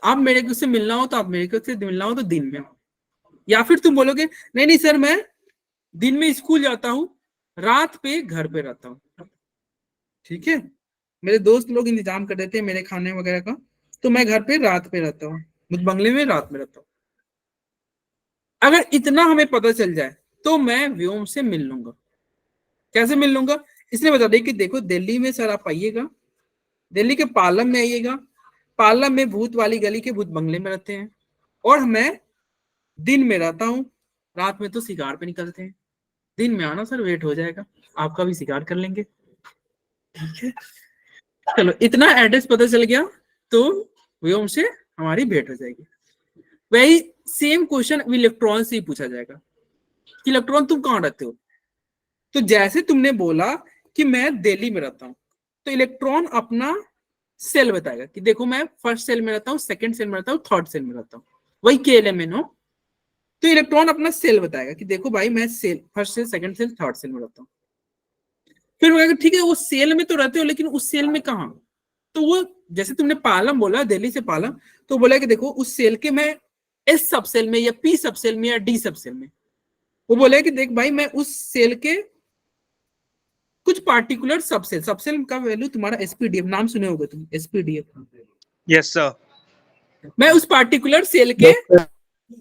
आप मेरे को से मिलना हो तो आप मेरे को से मिलना हो तो दिन में। या फिर तुम बोलोगे नहीं नहीं सर मैं दिन में स्कूल जाता हूँ, रात पे घर पे रहता हूँ। ठीक है, मेरे दोस्त लोग इंतजाम कर देते हैं मेरे खाने वगैरह का, तो मैं घर पे रात पे रहता हूँ, बंगले में रात में रहता हूँ। अगर इतना हमें पता चल जाए तो मैं व्योम से मिल लूंगा। कैसे मिल लूंगा? इसलिए बता दें कि देखो दिल्ली में सर आप आइएगा, दिल्ली के पालम में आइएगा, पालम में भूत वाली गली के भूत बंगले में रहते हैं, और मैं दिन में रहता हूँ, रात में तो शिकार पे निकलते हैं। दिन में आना सर, वेट हो जाएगा, आपका भी शिकार कर लेंगे। ठीक है, चलो इतना एड्रेस पता चल गया तो व्योम से हमारी भेंट हो जाएगी। वही सेम क्वेश्चन इलेक्ट्रॉन से ही पूछा जाएगा कि इलेक्ट्रॉन तुम कहाँ रहते हो। तो जैसे तुमने बोला कि मैं दिल्ली में रहता हूं, तो इलेक्ट्रॉन अपना सेल बताएगा कि देखो मैं फर्स्ट सेल में रहता हूँ, सेकंड सेल में रहता हूँ, थर्ड सेल में रहता हूँ, वही KLMN हो। तो इलेक्ट्रॉन अपना सेल बताएगा कि देखो भाई मैं shell first shell, second shell, third shell में रहता हूँ। फिर वो ठीक है वो सेल में तो रहते हो लेकिन उस सेल में कहाँ? तो वो जैसे तुमने पालम बोला, दिल्ली से पालम, तो बोला कि देखो उस सेल के मैं S सब सेल में या P सब सेल में या D सब सेल में। वो बोले कि देख भाई मैं उस सेल के कुछ पार्टिकुलर सबसेल, सबसेल का वैल्यू तुम्हारा SPDF, नाम सुने होगे तुम SPDF। Yes sir. मैं उस पार्टिकुलर सेल के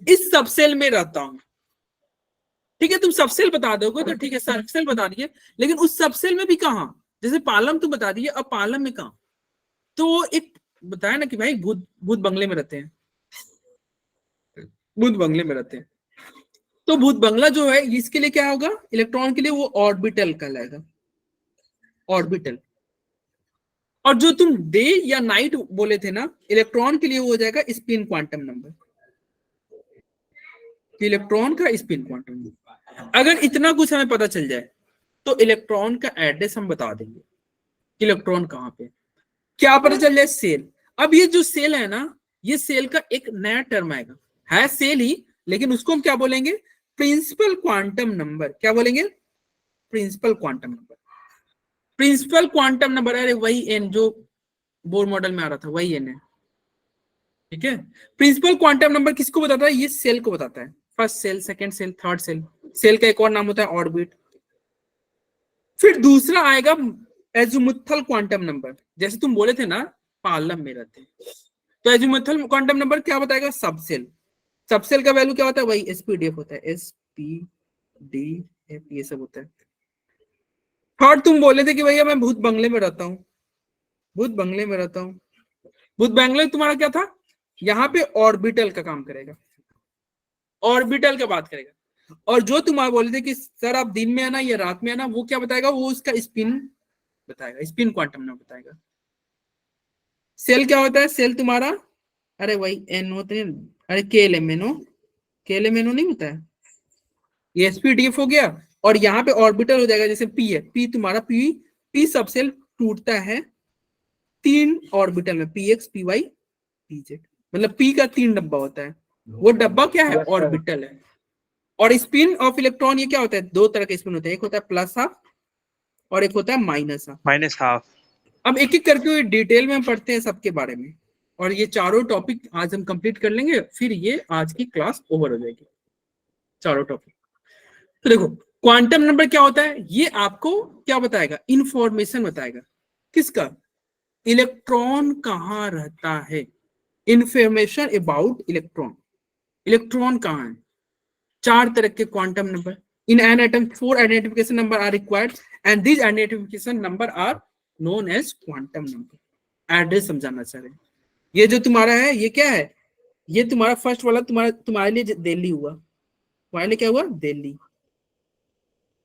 इस सबसेल में रहता हूं। ठीक है, तुम सबसेल बता दोगे तो ठीक है, सबसेल बता दिए, लेकिन उस सबसेल में भी कहां? जैसे पालम तुम बता दिए, अब पालम में कहां? तो एक बताया ना कि भाई भूत बंगले में रहते हैं, भूत बंगले में रहते हैं। तो भूत बंगला जो है इसके लिए क्या होगा? इलेक्ट्रॉन के लिए वो ऑर्बिटल कहलाएगा, ऑर्बिटल। और जो तुम डे या नाइट बोले थे ना, इलेक्ट्रॉन के लिए वो हो जाएगा स्पिन क्वांटम नंबर। कि इलेक्ट्रॉन का स्पिन क्वांटम। अगर इतना कुछ हमें पता चल जाए तो इलेक्ट्रॉन का एड्रेस हम बता देंगे, इलेक्ट्रॉन कहाँ पे। क्या पता चल जाए? सेल। अब ये जो सेल है ना, ये सेल का एक नया टर्म आएगा, है सेल ही, लेकिन उसको हम क्या बोलेंगे? Principal quantum number. क्या बोलेंगे? Principal quantum number. Principal quantum number, अरे वही एन जो बोर मॉडल में आ रहा था, वही एन है। ठीक है, प्रिंसिपल क्वांटम नंबर किसको बताता है? ये सेल को बताता है। First shell, second shell, third shell. Shell का एक और नाम होता है ऑर्बिट। फिर दूसरा आएगा एजीमुथल क्वांटम नंबर। जैसे तुम बोले थे ना पालम में रहते हैं, तो एजीमुथल क्वांटम नंबर क्या बताएगा? सबसेल। सबसेल का वैल्यू क्या होता है? वही एसपीडीएफ होता है, एसपीडीएफ ये सब होता है। थर्ड तुम बोले थे कि भैया मैं भूत बंगले में रहता हूँ, भूत बंगले में रहता हूँ। भूत बंगले तुम्हारा क्या था? यहाँ पे ऑर्बिटल का काम करेगा, ऑर्बिटल का बात करेगा। और जो तुम्हारा बोले थे कि सर आप दिन में आना या रात में आना, वो क्या बताएगा? वो उसका स्पिन बताएगा, स्पिन क्वांटम नंबर बताएगा। सेल क्या होता है? सेल तुम्हारा, अरे वही एन होते हैं, अरे केएलएमएनओ, केएलएमएनओ नहीं होता है, ये एसपीडीएफ हो गया। और यहाँ पे ऑर्बिटल हो जाएगा, जैसे पी है, पी तुम्हारा पी सबसेल टूटता है 3 ऑर्बिटल में, पीएक्स, पीवाई, पीजेड। मतलब पी का 3 डब्बा होता है, वो डब्बा क्या है? ऑर्बिटल है। और स्पिन ऑफ इलेक्ट्रॉन ये क्या होता है? 2 तरह के स्पिन होते हैं, एक होता है प्लस हाफ और एक होता है माइनस हाफ। Minus half. अब एक एक करके डिटेल में हम पढ़ते हैं सबके बारे में, और ये चारों टॉपिक आज हम कंप्लीट कर लेंगे, फिर ये आज की क्लास ओवर हो जाएगी, चारों टॉपिक। तो देखो क्वांटम नंबर क्या होता है? ये आपको क्या बताएगा? इंफॉर्मेशन बताएगा। किसका? इलेक्ट्रॉन कहाँ रहता है, इंफॉर्मेशन अबाउट इलेक्ट्रॉन। इलेक्ट्रॉन कहाँ है? 4 तरह के quantum number. In an atom 4 identification number are required and these identification number are known as quantum number. Address समझाना चाह रहे हैं। ये जो तुम्हारा है ये क्या है? ये तुम्हारा फर्स्ट वाला तुम्हारे लिए दिल्ली हुआ, तुम्हारे लिए क्या हुआ? दिल्ली।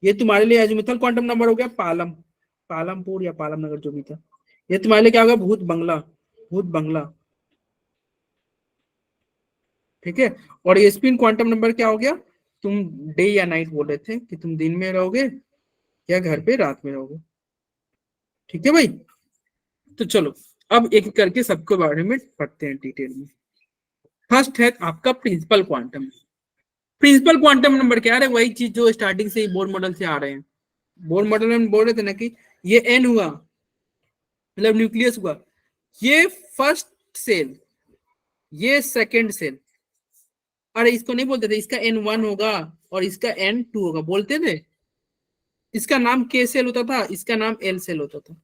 ये तुम्हारे लिए अजमेथल क्वांटम नंबर हो गया पालम, पालमपुर या पालम नगर जो भी था। ये तुम्हारे लिए क्या होगा? भूत बंगला, भूत बंगला। ठीक है, और ये स्पिन क्वांटम नंबर क्या हो गया? तुम डे या नाइट बोल रहे थे कि तुम दिन में रहोगे या घर पे रात में रहोगे। ठीक है भाई, तो चलो अब एक करके सबके बारे में पढ़ते हैं डिटेल में। फर्स्ट है आपका principal quantum. Principal quantum number क्या है? वही चीज जो स्टार्टिंग से ही बोर मॉडल से आ रहे हैं। बोर मॉडल में बोल रहे थे ना कि ये एन हुआ, मतलब न्यूक्लियस हुआ, ये फर्स्ट सेल, ये सेकेंड सेल। अरे इसको नहीं बोलते थे, इसका N1 होगा और इसका N2 होगा, बोलते थे। इसका नाम K सेल होता था, इसका नाम L सेल होता था।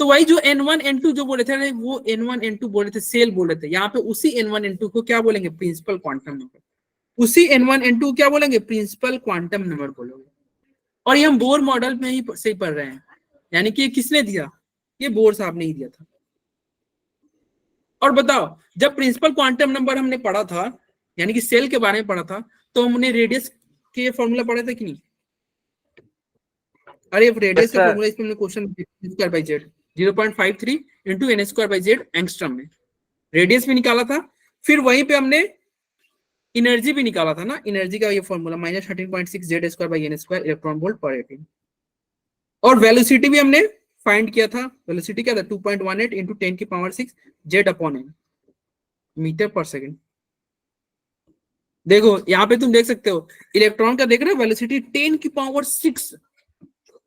तो वही जो N1 N2 जो बोले थे, वो N1 N2 बोले थे, सेल बोले थे। यहाँ पे उसी N1 N2 को क्या बोलेंगे? Principal quantum number. उसी N1 N2 क्या बोलेंगे? प्रिंसिपल क्वांटम नंबर बोलोगे। और ये हम बोर मॉडल में ही सही पढ़ रहे हैं, यानी कि किसने दिया? ये बोर साहब ने ही दिया था। और बताओ, जब प्रिंसिपल क्वांटम नंबर हमने पढ़ा था, यानी कि सेल के बारे में पढ़ा था, तो हमने रेडियस के फॉर्मूला पढ़े थे कि नहीं? अरे रेडियस का फॉर्मूला इसमें हमने question square by Z 0.53 into n square by Z angstrom में रेडियस भी निकाला था। फिर वहीं पे हमने एनर्जी भी निकाला था ना, एनर्जी का ये formula -13.6 z square by n square electron volt per atom. और वेलोसिटी भी हमने फाइंड किया था। वेलोसिटी क्या था? 2.18 इंटू 10 की power 6 z upon n metre per second. देखो यहाँ पे तुम देख सकते हो इलेक्ट्रॉन का, देख रहे हो वेलोसिटी 10 की पावर 6।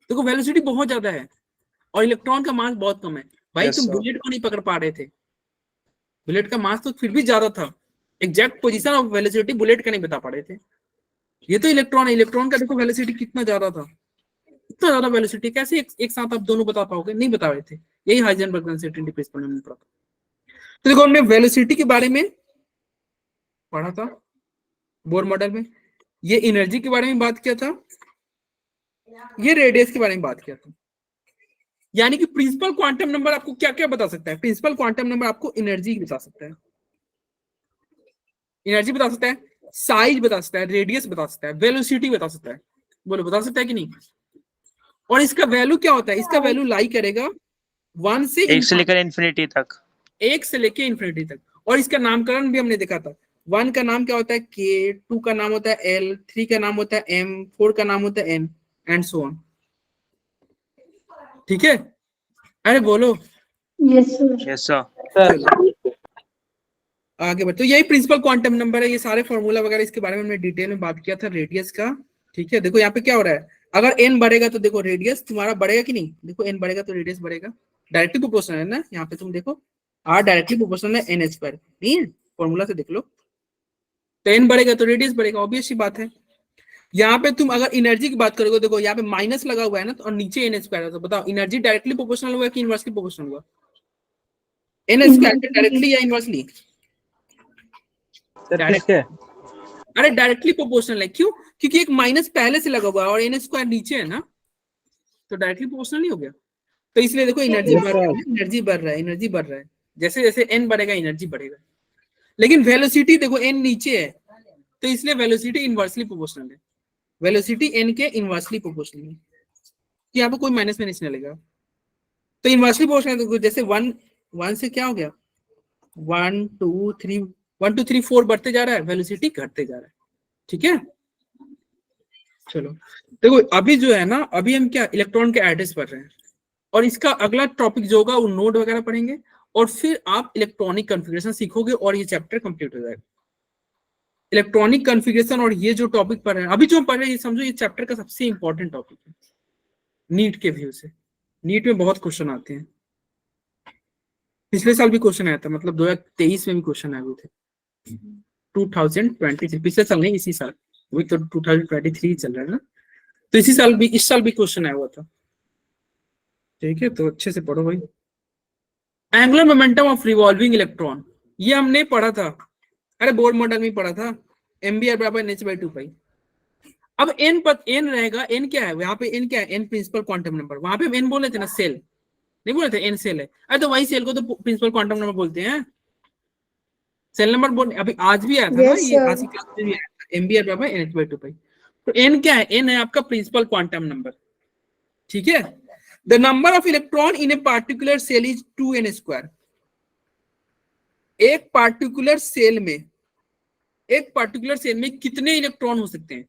देखो वेलोसिटी बहुत ज्यादा है और इलेक्ट्रॉन का मास बहुत कम है। भाई तुम बुलेट को नहीं पकड़ पा रहे थे, बुलेट का मास तो फिर भी ज्यादा था। Exact position of velocity bullet का नहीं बता पा रहे थे। ये तो इलेक्ट्रॉन है, इलेक्ट्रॉन का देखो वेलोसिटी कितना ज्यादा था, इतना ज्यादा वेलोसिटी कैसे एक साथ आप दोनों बता पाओगे? नहीं बता रहे थे। यही हाइजेनबर्ग अनसर्टेनिटी प्रिंसिपल में पढ़ा था। तो देखो हमने वेलोसिटी के बारे में पढ़ा था बोर मॉडल में, ये एनर्जी के बारे में बात किया था, ये रेडियस के बारे में बात किया था। यानी कि प्रिंसिपल क्वांटम नंबर आपको क्या क्या बता सकता है? प्रिंसिपल क्वांटम नंबर आपको एनर्जी बता सकता है, एनर्जी बता सकता है, साइज बता सकता है, रेडियस बता सकता है, वेलोसिटी बता सकता है। बोलो बता सकता है कि नहीं? और इसका वैल्यू क्या होता है? इसका वैल्यू लाई करेगा 1 से एक से लेकर इन्फिनिटी तक, 1 से लेकर इन्फिनिटी तक। और इसका नामकरण भी हमने देखा था, 1 का नाम क्या होता है के, 2 का नाम होता है एल, 3 का नाम होता है एम, 4 का नाम होता है एन एंड सो ऑन। ठीक है, अरे बोलो। Yes sir. Yes sir. चलो आगे बढ़ते। तो यही प्रिंसिपल क्वांटम नंबर है, ये सारे फॉर्मूला वगैरह इसके बारे में हमने डिटेल में बात किया था रेडियस का। ठीक है, देखो यहाँ पे क्या हो रहा है, अगर एन बढ़ेगा तो देखो रेडियस तुम्हारा बढ़ेगा कि नहीं, देखो एन बढ़ेगा तो रेडियस बढ़ेगा, डायरेक्टली प्रोपोर्शनल है ना, यहाँ पे तुम देखो आर डायरेक्टली प्रोपोर्शनल है एन स्क्वायर, नहीं है, फॉर्मूला से देख लो। तो एन बढ़ेगा तो रेडियस बढ़ेगा, ऑब्वियस सी बात है। यहाँ पे तुम अगर एनर्जी की बात करोगे, देखो यहाँ पे माइनस लगा हुआ है ना, तो और नीचे एन स्क्वायर है, तो बताओ एनर्जी डायरेक्टली प्रोपोर्शनल हुआ कि इनवर्सली प्रोपोर्शनल हुआ, एन स्क्वायर डायरेक्टली या इनवर्सली? अरे डायरेक्टली प्रोपोर्शनल है, क्यों? क्योंकि एक माइनस पहले से लगा हुआ है और एन स्क्वायर नीचे है ना, तो डायरेक्टली प्रोपोर्शनल नहीं हो गया। तो इसलिए देखो एनर्जी बढ़ रहा है, एनर्जी बढ़ रहा है, एनर्जी बढ़ रहा है, जैसे जैसे एन बढ़ेगा एनर्जी बढ़ेगा। लेकिन वेलोसिटी देखो एन नीचे है, तो इसलिए वेलोसिटी इनवर्सली प्रोपोर्शनल है, वेलोसिटी एन के इनवर्सली प्रोपोर्शनल है, यहाँ पे कोई माइनस में नहीं चलेगा। तो इनवर्सली प्रोपोर्शनल है, जैसे 1 से क्या हो गया 1 2 3 1 2 3 4 बढ़ते जा रहा है, वेलोसिटी घटते जा रहा है। ठीक है, चलो देखो अभी जो है ना, अभी हम क्या इलेक्ट्रॉन के एड्रेस पढ़ रहे हैं, और इसका अगला टॉपिक जो होगा वो नोड वगैरह पढ़ेंगे, और फिर आप इलेक्ट्रॉनिक कॉन्फ़िगरेशन सीखोगे और ये चैप्टर कंप्लीट हो जाएगा। इलेक्ट्रॉनिक कॉन्फ़िगरेशन और ये जो टॉपिक पढ़ रहे हैं अभी जो पढ़ रहे हैं, ये समझो ये चैप्टर का सबसे इंपॉर्टेंट टॉपिक है नीट के व्यू से। नीट में बहुत क्वेश्चन आते हैं, पिछले साल भी क्वेश्चन आया था, मतलब 2023 में भी क्वेश्चन आए हुए थे, 2023 पिछले साल नहीं, इसी साल, वही तो 2023 चल रहा है ना, तो इसी साल भी, इस साल भी क्वेश्चन आया हुआ था। ठीक है, तो अच्छे से पढ़ो भाई। Angular momentum of revolving electron, ये हमने पढ़ा था, अरे बोर्ड मॉडल में पढ़ा था, mvr बराबर h/2 पाई। अब n रहेगा, n क्या है यहाँ पे, n क्या है, n प्रिंसिपल क्वांटम नंबर, वहां पे n बोले थे ना सेल, नहीं बोले थे n सेल है, अरे तो वही सेल को तो प्रिंसिपल क्वांटम नंबर बोलते हैं, सेल नंबर बोल, अभी आज भी आया था ना, ये आज की क्लास में भी आया था, mvr बराबर h/2 पाई। तो n क्या है, n है आपका प्रिंसिपल क्वांटम नंबर। ठीक है, the number of electron in a particular shell is 2n square. एक पार्टिकुलर सेल में कितने इलेक्ट्रॉन हो सकते हैं,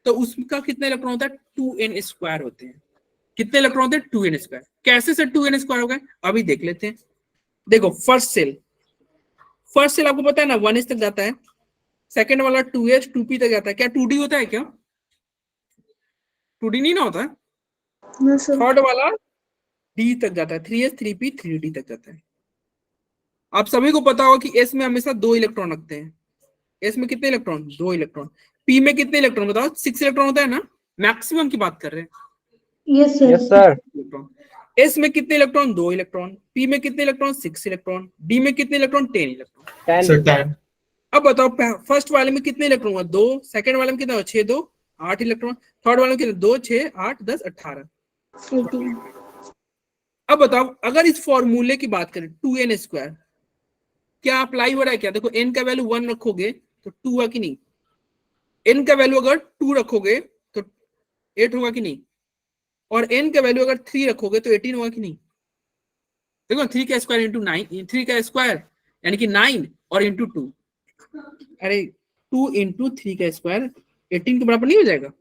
तो उसका कितना इलेक्ट्रॉन होता है, 2n स्क्वायर होते हैं। कितने इलेक्ट्रॉन होते हैं, 2n स्क्वायर। कैसे से 2n स्क्वायर हो गए, अभी देख लेते हैं। देखो फर्स्ट सेल आपको पता है ना 1s तक जाता है, सेकंड वाला 2s 2p तक जाता है, क्या 2d होता है क्या, 2d नहीं ना होता है, थर्ड वाला d तक जाता है, 3s 3p 3d तक जाता है। आप सभी को पता होगा कि s में हमेशा 2 इलेक्ट्रॉन रखते हैं, s में कितने इलेक्ट्रॉन, 2 इलेक्ट्रॉन, p में कितने इलेक्ट्रॉन बताओ, 6 इलेक्ट्रॉन होता है ना, मैक्सिमम की बात कर रहे हैं। Yes sir. s में कितने इलेक्ट्रॉन, 2 इलेक्ट्रॉन, p में कितने इलेक्ट्रॉन, 6 इलेक्ट्रॉन, d में कितने इलेक्ट्रॉन, 10 इलेक्ट्रॉन। अब बताओ फर्स्ट वाले में कितने इलेक्ट्रॉन हुआ, 2, सेकंड वाले में कितना हुआ, 6 2 8 इलेक्ट्रॉन, थर्ड वाले में कितने, 2 6 8 10 18। अब बताओ अगर इस फॉर्मूले की बात करें 2n स्क्वायर, क्या अप्लाई हो रहा है क्या, देखो n का वैल्यू 1 रखोगे तो 2 होगा कि नहीं, n का वैल्यू अगर 2 रखोगे तो 8 होगा कि नहीं, और n का वैल्यू अगर 3 रखोगे तो 18 होगा कि नहीं। देखो 3 का स्क्वायर इंटू 9, 3 का स्क्वायर यानी कि 9 और इंटू 2, अरे 2 इंटू 3 का स्क्वायर 18 के बराबर नहीं हो जाएगा,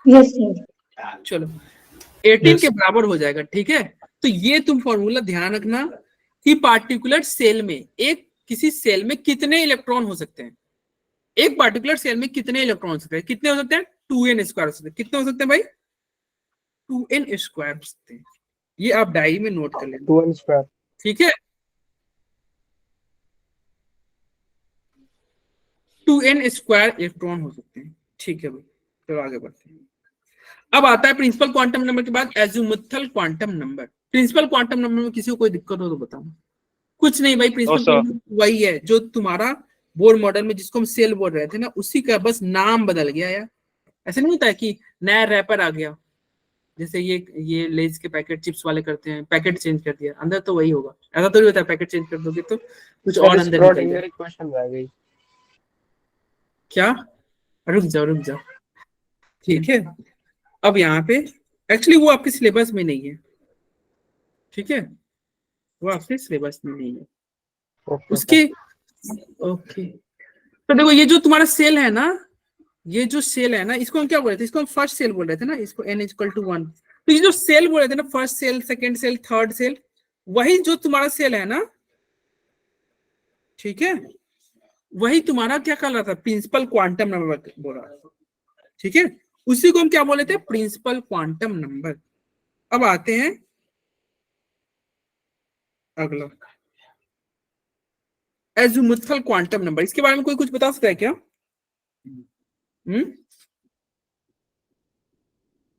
यस सर। चलो 18 के बराबर हो जाएगा। ठीक है, तो ये तुम फॉर्मूला ध्यान रखना कि पार्टिकुलर सेल में, एक किसी सेल में कितने इलेक्ट्रॉन हो सकते हैं, एक पार्टिकुलर सेल में कितने इलेक्ट्रॉन हो सकते हैं, कितने हो सकते हैं, 2n स्क्वायर हो सकते हैं, कितने हो सकते हैं भाई, 2n स्क्वायर हो सकते हैं। ये आप डायरी में नोट कर लेना, 2n स्क्वायर। ठीक है, 2n स्क्वायर इलेक्ट्रॉन हो सकते हैं। ठीक है भाई, चलो आगे बढ़ते हैं। अब आता है प्रिंसिपल क्वांटम नंबर के बाद azimuthal quantum number. Principal quantum number में किसी को कोई दिक्कत हो तो बताओ। कुछ नहीं भाई, प्रिंसिपल वही है जो तुम्हारा बोर्ड मॉडल में जिसको हम सेल बोल रहे थे ना, उसी का बस नाम बदल गया यार। ऐसा नहीं होता है कि नया रैपर आ गया, जैसे ये लेज के पैकेट चिप्स वाले करते हैं, पैकेट चेंज कर दिया, अंदर तो वही होगा। ऐसा तो नहीं होता है पैकेट चेंज कर दोगे तो कुछ और अंदर निकल जाएगा। क्वेश्चन रह गई क्या, रुक जाओ। ठीक है, अब यहाँ पे एक्चुअली वो आपके सिलेबस में नहीं है। ठीक है, वो आपके सिलेबस में नहीं है। उसके ओके, तो देखो ये जो तुम्हारा सेल है ना, ये जो सेल है ना, इसको हम क्या बोल रहे थे, इसको हम फर्स्ट सेल बोल रहे थे ना, इसको n इक्वल टू 1। तो ये जो सेल बोल रहे थे ना, first shell, second shell, third shell, वही जो तुम्हारा सेल है ना, ठीक है, वही तुम्हारा क्या कर रहा था, प्रिंसिपल क्वांटम नंबर बोल रहा था, ठीक है, उसी को हम क्या बोले थे, प्रिंसिपल क्वांटम नंबर। अब आते हैं अगला, एज़िमुथल क्वांटम नंबर। इसके बारे में कोई कुछ बता सकता है क्या?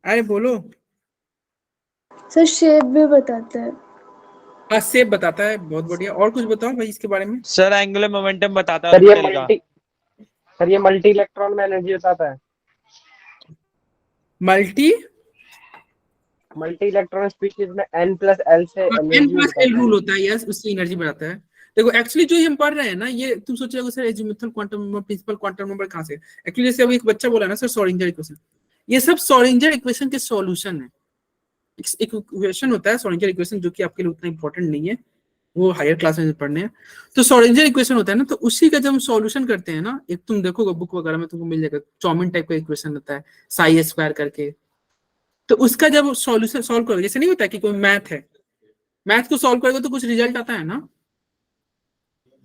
अरे बोलो। सर शेप भी बताता है। हाँ, सेब बताता है, बहुत बढ़िया। और कुछ बताओ भाई इसके बारे में। सर एंगुलर मोमेंटम बताता है सर ये ऑर्बिटल का। सर ये मल्टी इलेक्ट्रॉन में एनर्जी बताता है। मल्टी इलेक्ट्रॉन स्पीशीज में n+l से एनर्जी n+l रूल होता है, यस, उससे एनर्जी बढ़ाता है। देखो एक्चुअली जो हम पढ़ रहे हैं ना, ये तुम सोच रहे हो sir azimuthal quantum number, principal quantum number कहाँ से? एक्चुअली जैसे अभी एक बच्चा बोला ना सर, श्रोडिंगर इक्वेशन, ये सब श्रोडिंगर इक्वेशन के सॉल्यूशन है। एक इक्वेशन होता है श्रोडिंगर इक्वेशन, जो कि आपके लिए उतना इंपॉर्टेंट नहीं है, वो हायर क्लास में पढ़ने हैं। तो श्रोडिंगर इक्वेशन होता है ना, तो उसी का जब हम सॉल्यूशन करते हैं ना, एक तुम देखोगे बुक वगैरह में तुमको मिल जाएगा, चौमिन टाइप का इक्वेशन होता है, साई स्क्वायर करके। तो उसका जब सॉल्यूशन सॉल्व करोगे, जैसे नहीं होता है कि कोई मैथ है, मैथ को सॉल्व करोगे तो कुछ रिजल्ट आता है ना,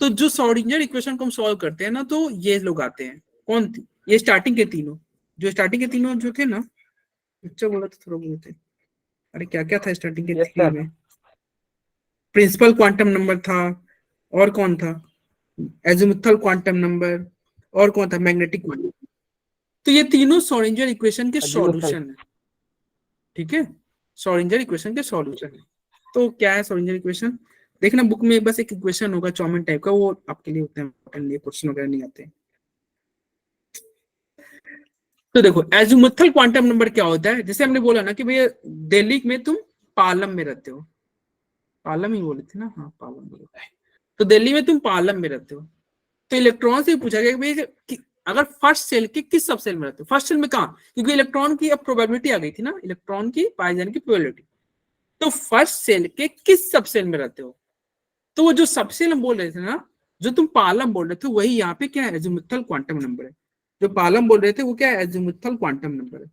तो जो श्रोडिंगर इक्वेशन को हम सॉल्व करते हैं ना, तो ये लोग आते हैं। कौन थी ये? स्टार्टिंग के तीनों, जो थे ना, बच्चा बोला तो थोड़ा बोलते, अरे क्या क्या था स्टार्टिंग के थ्री में? प्रिंसिपल क्वांटम नंबर था, और कौन था, एज़िमुथल क्वांटम नंबर, और कौन था, मैग्नेटिक क्वांटम। तो ये तीनों श्रोडिंगर इक्वेशन के सॉल्यूशन है, ठीक है, श्रोडिंगर इक्वेशन के सॉल्यूशन है। तो क्या है श्रोडिंगर इक्वेशन? देखना बुक में बस एक इक्वेशन होगा चौमिन टाइप का, वो आपके लिए उतना इम्पोर्टेंट नहीं है, क्वेश्चन वगैरह नहीं आते। तो देखो एज़िमुथल क्वांटम नंबर क्या होता है, जैसे हमने बोला ना कि भैया दिल्ली में तुम पालम में रहते हो, पालम ही बोले थे ना, हाँ पालम बोले, तो दिल्ली में तुम पालम में रहते हो, तो इलेक्ट्रॉन से पूछा गया कि अगर फर्स्ट सेल के किस सब सेल में रहते हो, फर्स्ट सेल में कहाँ, क्योंकि इलेक्ट्रॉन की अब प्रोबेबिलिटी आ गई थी ना, इलेक्ट्रॉन की पाए जाने की प्रोबेबिलिटी, तो फर्स्ट सेल के किस सब सेल में रहते हो? तो वो जो सब सेल हम बोल रहे थे ना, जो तुम पालम बोल रहे थे, वही यहाँ पे क्या है, एज़िमुथल क्वांटम नंबर है। जो पालम बोल रहे थे वो क्या है, एज़िमुथल क्वांटम नंबर है।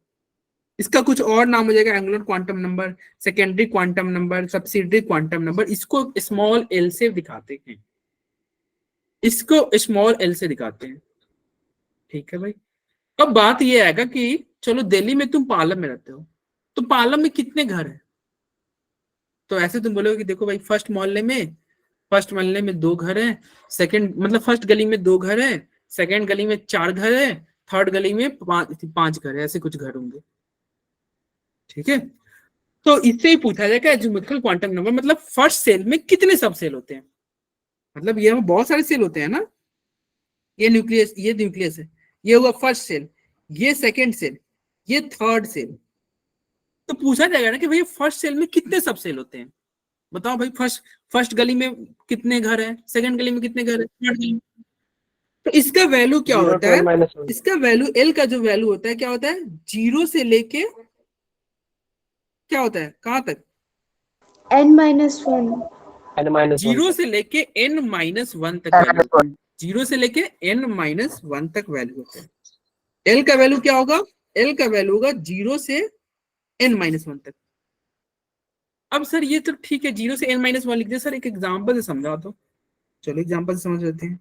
इसका कुछ और नाम हो जाएगा, angular quantum number, secondary quantum number, subsidiary quantum number. इसको स्मॉल एल से दिखाते हैं, इसको स्मॉल एल से दिखाते हैं, ठीक है भाई। अब बात ये आएगा कि चलो दिल्ली में तुम पालम में रहते हो, तो पालम में कितने घर हैं? तो ऐसे तुम बोलोगे कि देखो भाई फर्स्ट मोहल्ले में 2 घर हैं, सेकंड मतलब फर्स्ट गली में 2 घर हैं, सेकंड गली में 4 घर है, थर्ड गली में 5 घर है, ऐसे कुछ घर होंगे, ठीक है। तो इससे ही पूछा जाएगा एज़िमुथल क्वांटम नंबर, मतलब फर्स्ट सेल में कितने सब सेल होते हैं, मतलब ये बहुत सारे सेल होते हैं ना, ये न्यूक्लियस है, ये होगा फर्स्ट सेल, ये सेकंड सेल, ये थर्ड सेल। तो पूछा जाएगा ना कि भाई फर्स्ट सेल में कितने सब सेल होते हैं, बताओ भाई। फर्स्ट गली में कितने घर है, सेकंड गली में कितने घर है, थर्ड गली में। तो इसका वैल्यू क्या होता है, इसका वैल्यू एल का जो वैल्यू होता है क्या होता है, 0 से लेके क्या होता है, कहां तक, n-1 0 से लेके n-1 तक वैल्यू होता है, 0 से लेके n-1 तक वैल्यू होता है। एल का वैल्यू क्या होगा, एल का वैल्यू होगा 0 से n-1 तक। अब सर ये तो ठीक है, 0 से n-1 लिख दिया, सर एक एग्जांपल से समझा दो। चलो एग्जांपल से समझ लेते हैं।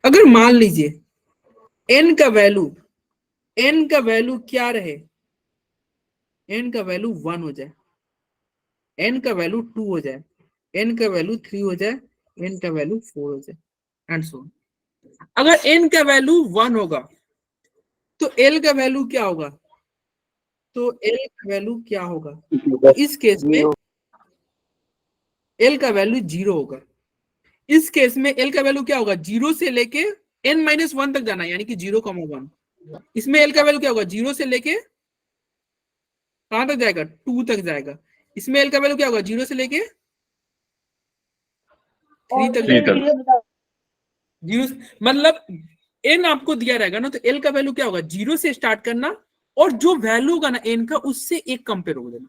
अगर मान लीजिए n का वैल्यू क्या रहे, n का वैल्यू 1 हो जाए, n का वैल्यू 2 हो जाए, n का वैल्यू 3 हो जाए, n का वैल्यू 4 हो जाए, एंड सो ऑन। अगर n का वैल्यू 1 होगा तो l का वैल्यू क्या होगा, तो l का वैल्यू क्या होगा, तो इस केस में l का वैल्यू 0 होगा। इस केस में l का वैल्यू क्या होगा, 0 से लेके n-1 तक जाना है, यानी कि 0,1। इसमें l का वैल्यू क्या होगा, 0 से लेके कहां तक जाएगा, 2 तक जाएगा। इसमें l का वैल्यू क्या होगा, 0 से लेके 3 तक जाएगा। 0 मतलब n आपको दिया रहेगा ना, तो l का वैल्यू क्या होगा, 0 से स्टार्ट करना, और जो वैल्यू होगा ना n का, उससे एक कंपेयर हो देना।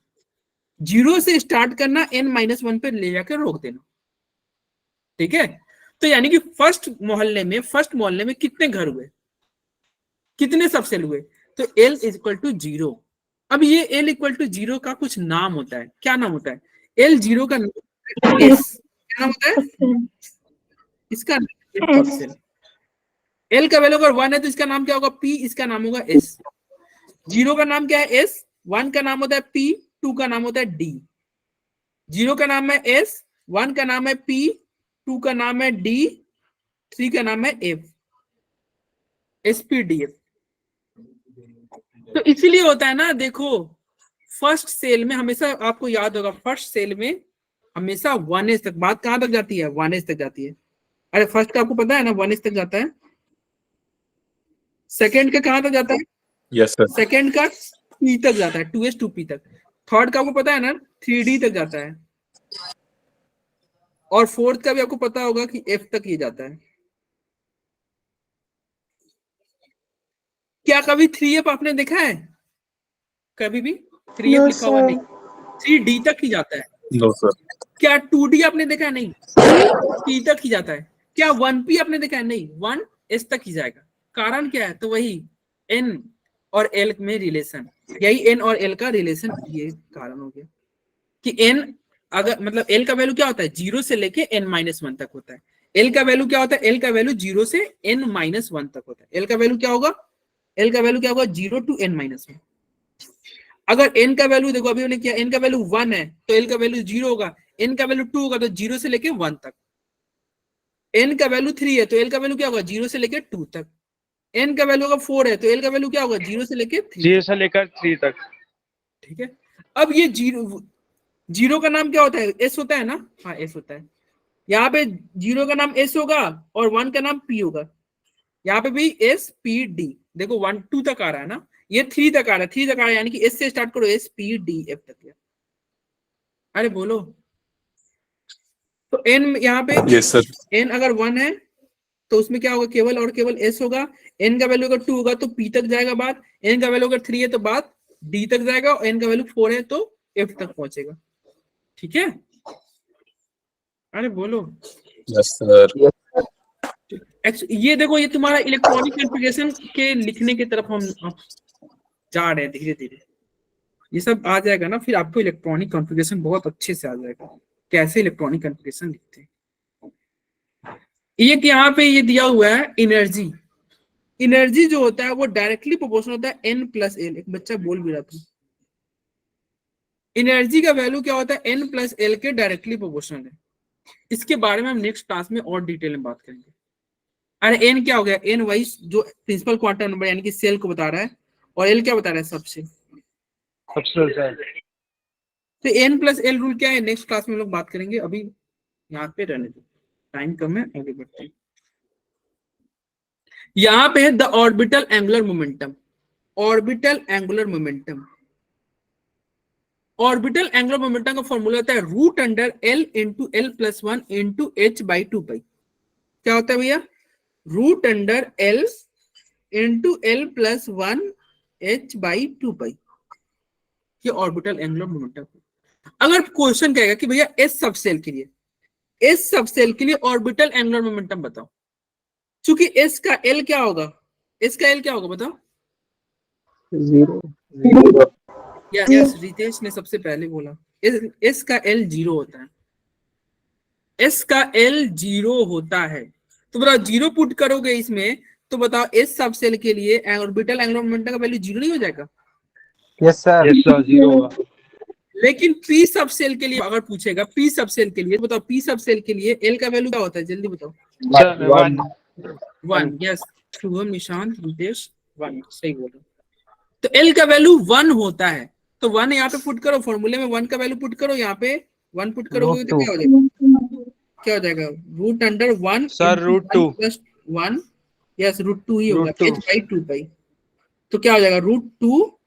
0 से स्टार्ट करना, n-1 पे ले जाकर रोक देना, ठीक है। तो यानी कि फर्स्ट मोहल्ले में कितने घर हुए, कितने सबसेल हुए, तो L इज इक्वल टू 0। अब ये L इक्वल टू 0 का कुछ नाम होता है, क्या नाम होता है, L 0 का नाम S, क्या नाम होता है इसका सबसेल। L का वैल्यू अगर 1 है तो इसका नाम क्या होगा P, इसका नाम होगा S। 0 का नाम क्या है S, 1 का नाम होता है P, 2 का नाम होता है D। 0 का नाम है S, 1 का नाम है P, 2 का नाम है D, 3 का नाम है F, SPDF। तो इसीलिए होता है ना, देखो फर्स्ट सेल में हमेशा आपको याद होगा, फर्स्ट सेल में हमेशा 1s तक, बात कहां तक जाती है, 1s तक जाती है। अरे फर्स्ट का आपको पता है ना 1s तक जाता है, सेकंड का कहां तक जाता है, यस सर, सेकंड का P तक जाता है, 2s 2P तक। थर्ड का आपको पता है ना 3D तक जाता है, और फोर्थ का भी आपको पता होगा कि F तक ये जाता है। क्या कभी 3F आपने देखा है, कभी भी 3F No, लिखा हुआ sir. नहीं, 3D तक ही जाता है। नो सर, क्या 2D आपने देखा है, नहीं, P तक ही जाता है। क्या 1P आपने देखा है, नहीं, 1S तक ही जाएगा। कारण क्या है, तो वही N और L में रिलेशन, यही N और L का रिलेशन, ये कारण हो गया कि N अगर मतलब L का वैल्यू क्या होता है, 0 से लेके N-1 तक होता है। L का वैल्यू क्या होता है, L का वैल्यू 0 से N-1 तक होता है। L का वैल्यू क्या होगा, L का वैल्यू क्या होगा, 0 to N-1। अगर n का वैल्यू देखो, अभी हमने किया, n का वैल्यू 1 है तो l का वैल्यू 0 होगा, n का वैल्यू 2 होगा तो 0 से लेके 1 तक। n का वैल्यू 3 है तो l का वैल्यू क्या होगा, 0 से लेके 2 तक। n का वैल्यू अगर 4 है तो l का वैल्यू क्या होगा, 0 से लेके 3 0 से लेकर 3 तक। ठीक है। अब ये जीरो का नाम क्या होता है, s होता है ना, हाँ s होता है। यहाँ पे 0 का नाम s होगा और 1 का नाम p होगा। यहाँ पे भी s p d, देखो 1 2 तक आ रहा है ना, ये 3 तक आ रहा है, 3 तक आ रहा है, यानी कि s से स्टार्ट करो, s p d f तक गया। अरे बोलो, तो n यहाँ पे यस सर, n अगर 1 है तो उसमें क्या होगा, केवल और केवल s होगा। n का वैल्यू अगर 2 होगा तो p तक जाएगा बात, n का वैल्यू अगर 3 है तो बात d तक जाएगा, और n का वैल्यू 4 है तो f तक पहुंचेगा। ठीक है, अरे बोलो। यस सर, ये देखो, ये तुम्हारा इलेक्ट्रॉनिक कॉन्फ़िगरेशन के लिखने की तरफ हम जा रहे हैं धीरे धीरे। ये सब आ जाएगा ना, फिर आपको इलेक्ट्रॉनिक कॉन्फ़िगरेशन बहुत अच्छे से आ जाएगा, कैसे इलेक्ट्रॉनिक कॉन्फ़िगरेशन लिखते हैं। ये यहाँ पे ये दिया हुआ है एनर्जी, एनर्जी जो होता है वो डायरेक्टली प्रोपोर्शनल होता है N+L। एक बच्चा बोल भी रहा था, एनर्जी का वैल्यू क्या होता है, N+L के डायरेक्टली प्रोपोर्शनल है। इसके बारे में हम नेक्स्ट क्लास में और डिटेल में बात करेंगे। अरे n क्या हो गया, n वही जो प्रिंसिपल क्वांटम नंबर यानी कि सेल को बता रहा है, और l क्या बता रहा है, सबसे। तो N+L रूल क्या है, नेक्स्ट क्लास में हम लोग बात करेंगे, अभी यहाँ पे रहने दो, टाइम कम है, आगे बढ़ते हैं। यहाँ पे है the orbital angular momentum, orbital angular momentum. Orbital angular momentum का फॉर्मूला होता है √L into L+1 into h/2π। क्या होता है भैया, √L इंटू L+1 h/2π, ये ऑर्बिटल एंगुलर मोमेंटम। अगर क्वेश्चन कहेगा कि भैया एस सबसेल के लिए, एस सबसेल के लिए ऑर्बिटल एंगुलर मोमेंटम बताओ, क्योंकि एस का एल क्या होगा, एस का एल क्या होगा बताओ। 0 यस, रितेश ने सबसे पहले बोला, एस का एल 0 होता है, एस का एल 0 होता है। तो बताओ 0 पुट करोगे इसमें तो बताओ एस सबसेल के लिए ऑर्बिटल एंगुलर मोमेंटम का वैल्यू 0 नहीं हो जाएगा। यस सर, 0 होगा। लेकिन पी सबसेल के लिए अगर पूछेगा, पी सबसेल के लिए बताओ, पी सबसेल के लिए एल का वैल्यू क्या होता है, जल्दी बताओ। 1। यस, शुभम, निशांत, रितेश 1 सही बोला। तो एल का वैल्यू 1 होता है, तो 1 यहाँ पे पुट करो, फॉर्मूले में 1 का वैल्यू पुट करो, यहाँ पे 1 पुट करोगे तो क्या हो जाएगा, क्या हो जाएगा, √1 सर √2 + 1, यस √2 ही होगा, √2 h/2π। तो क्या हो जाएगा, √2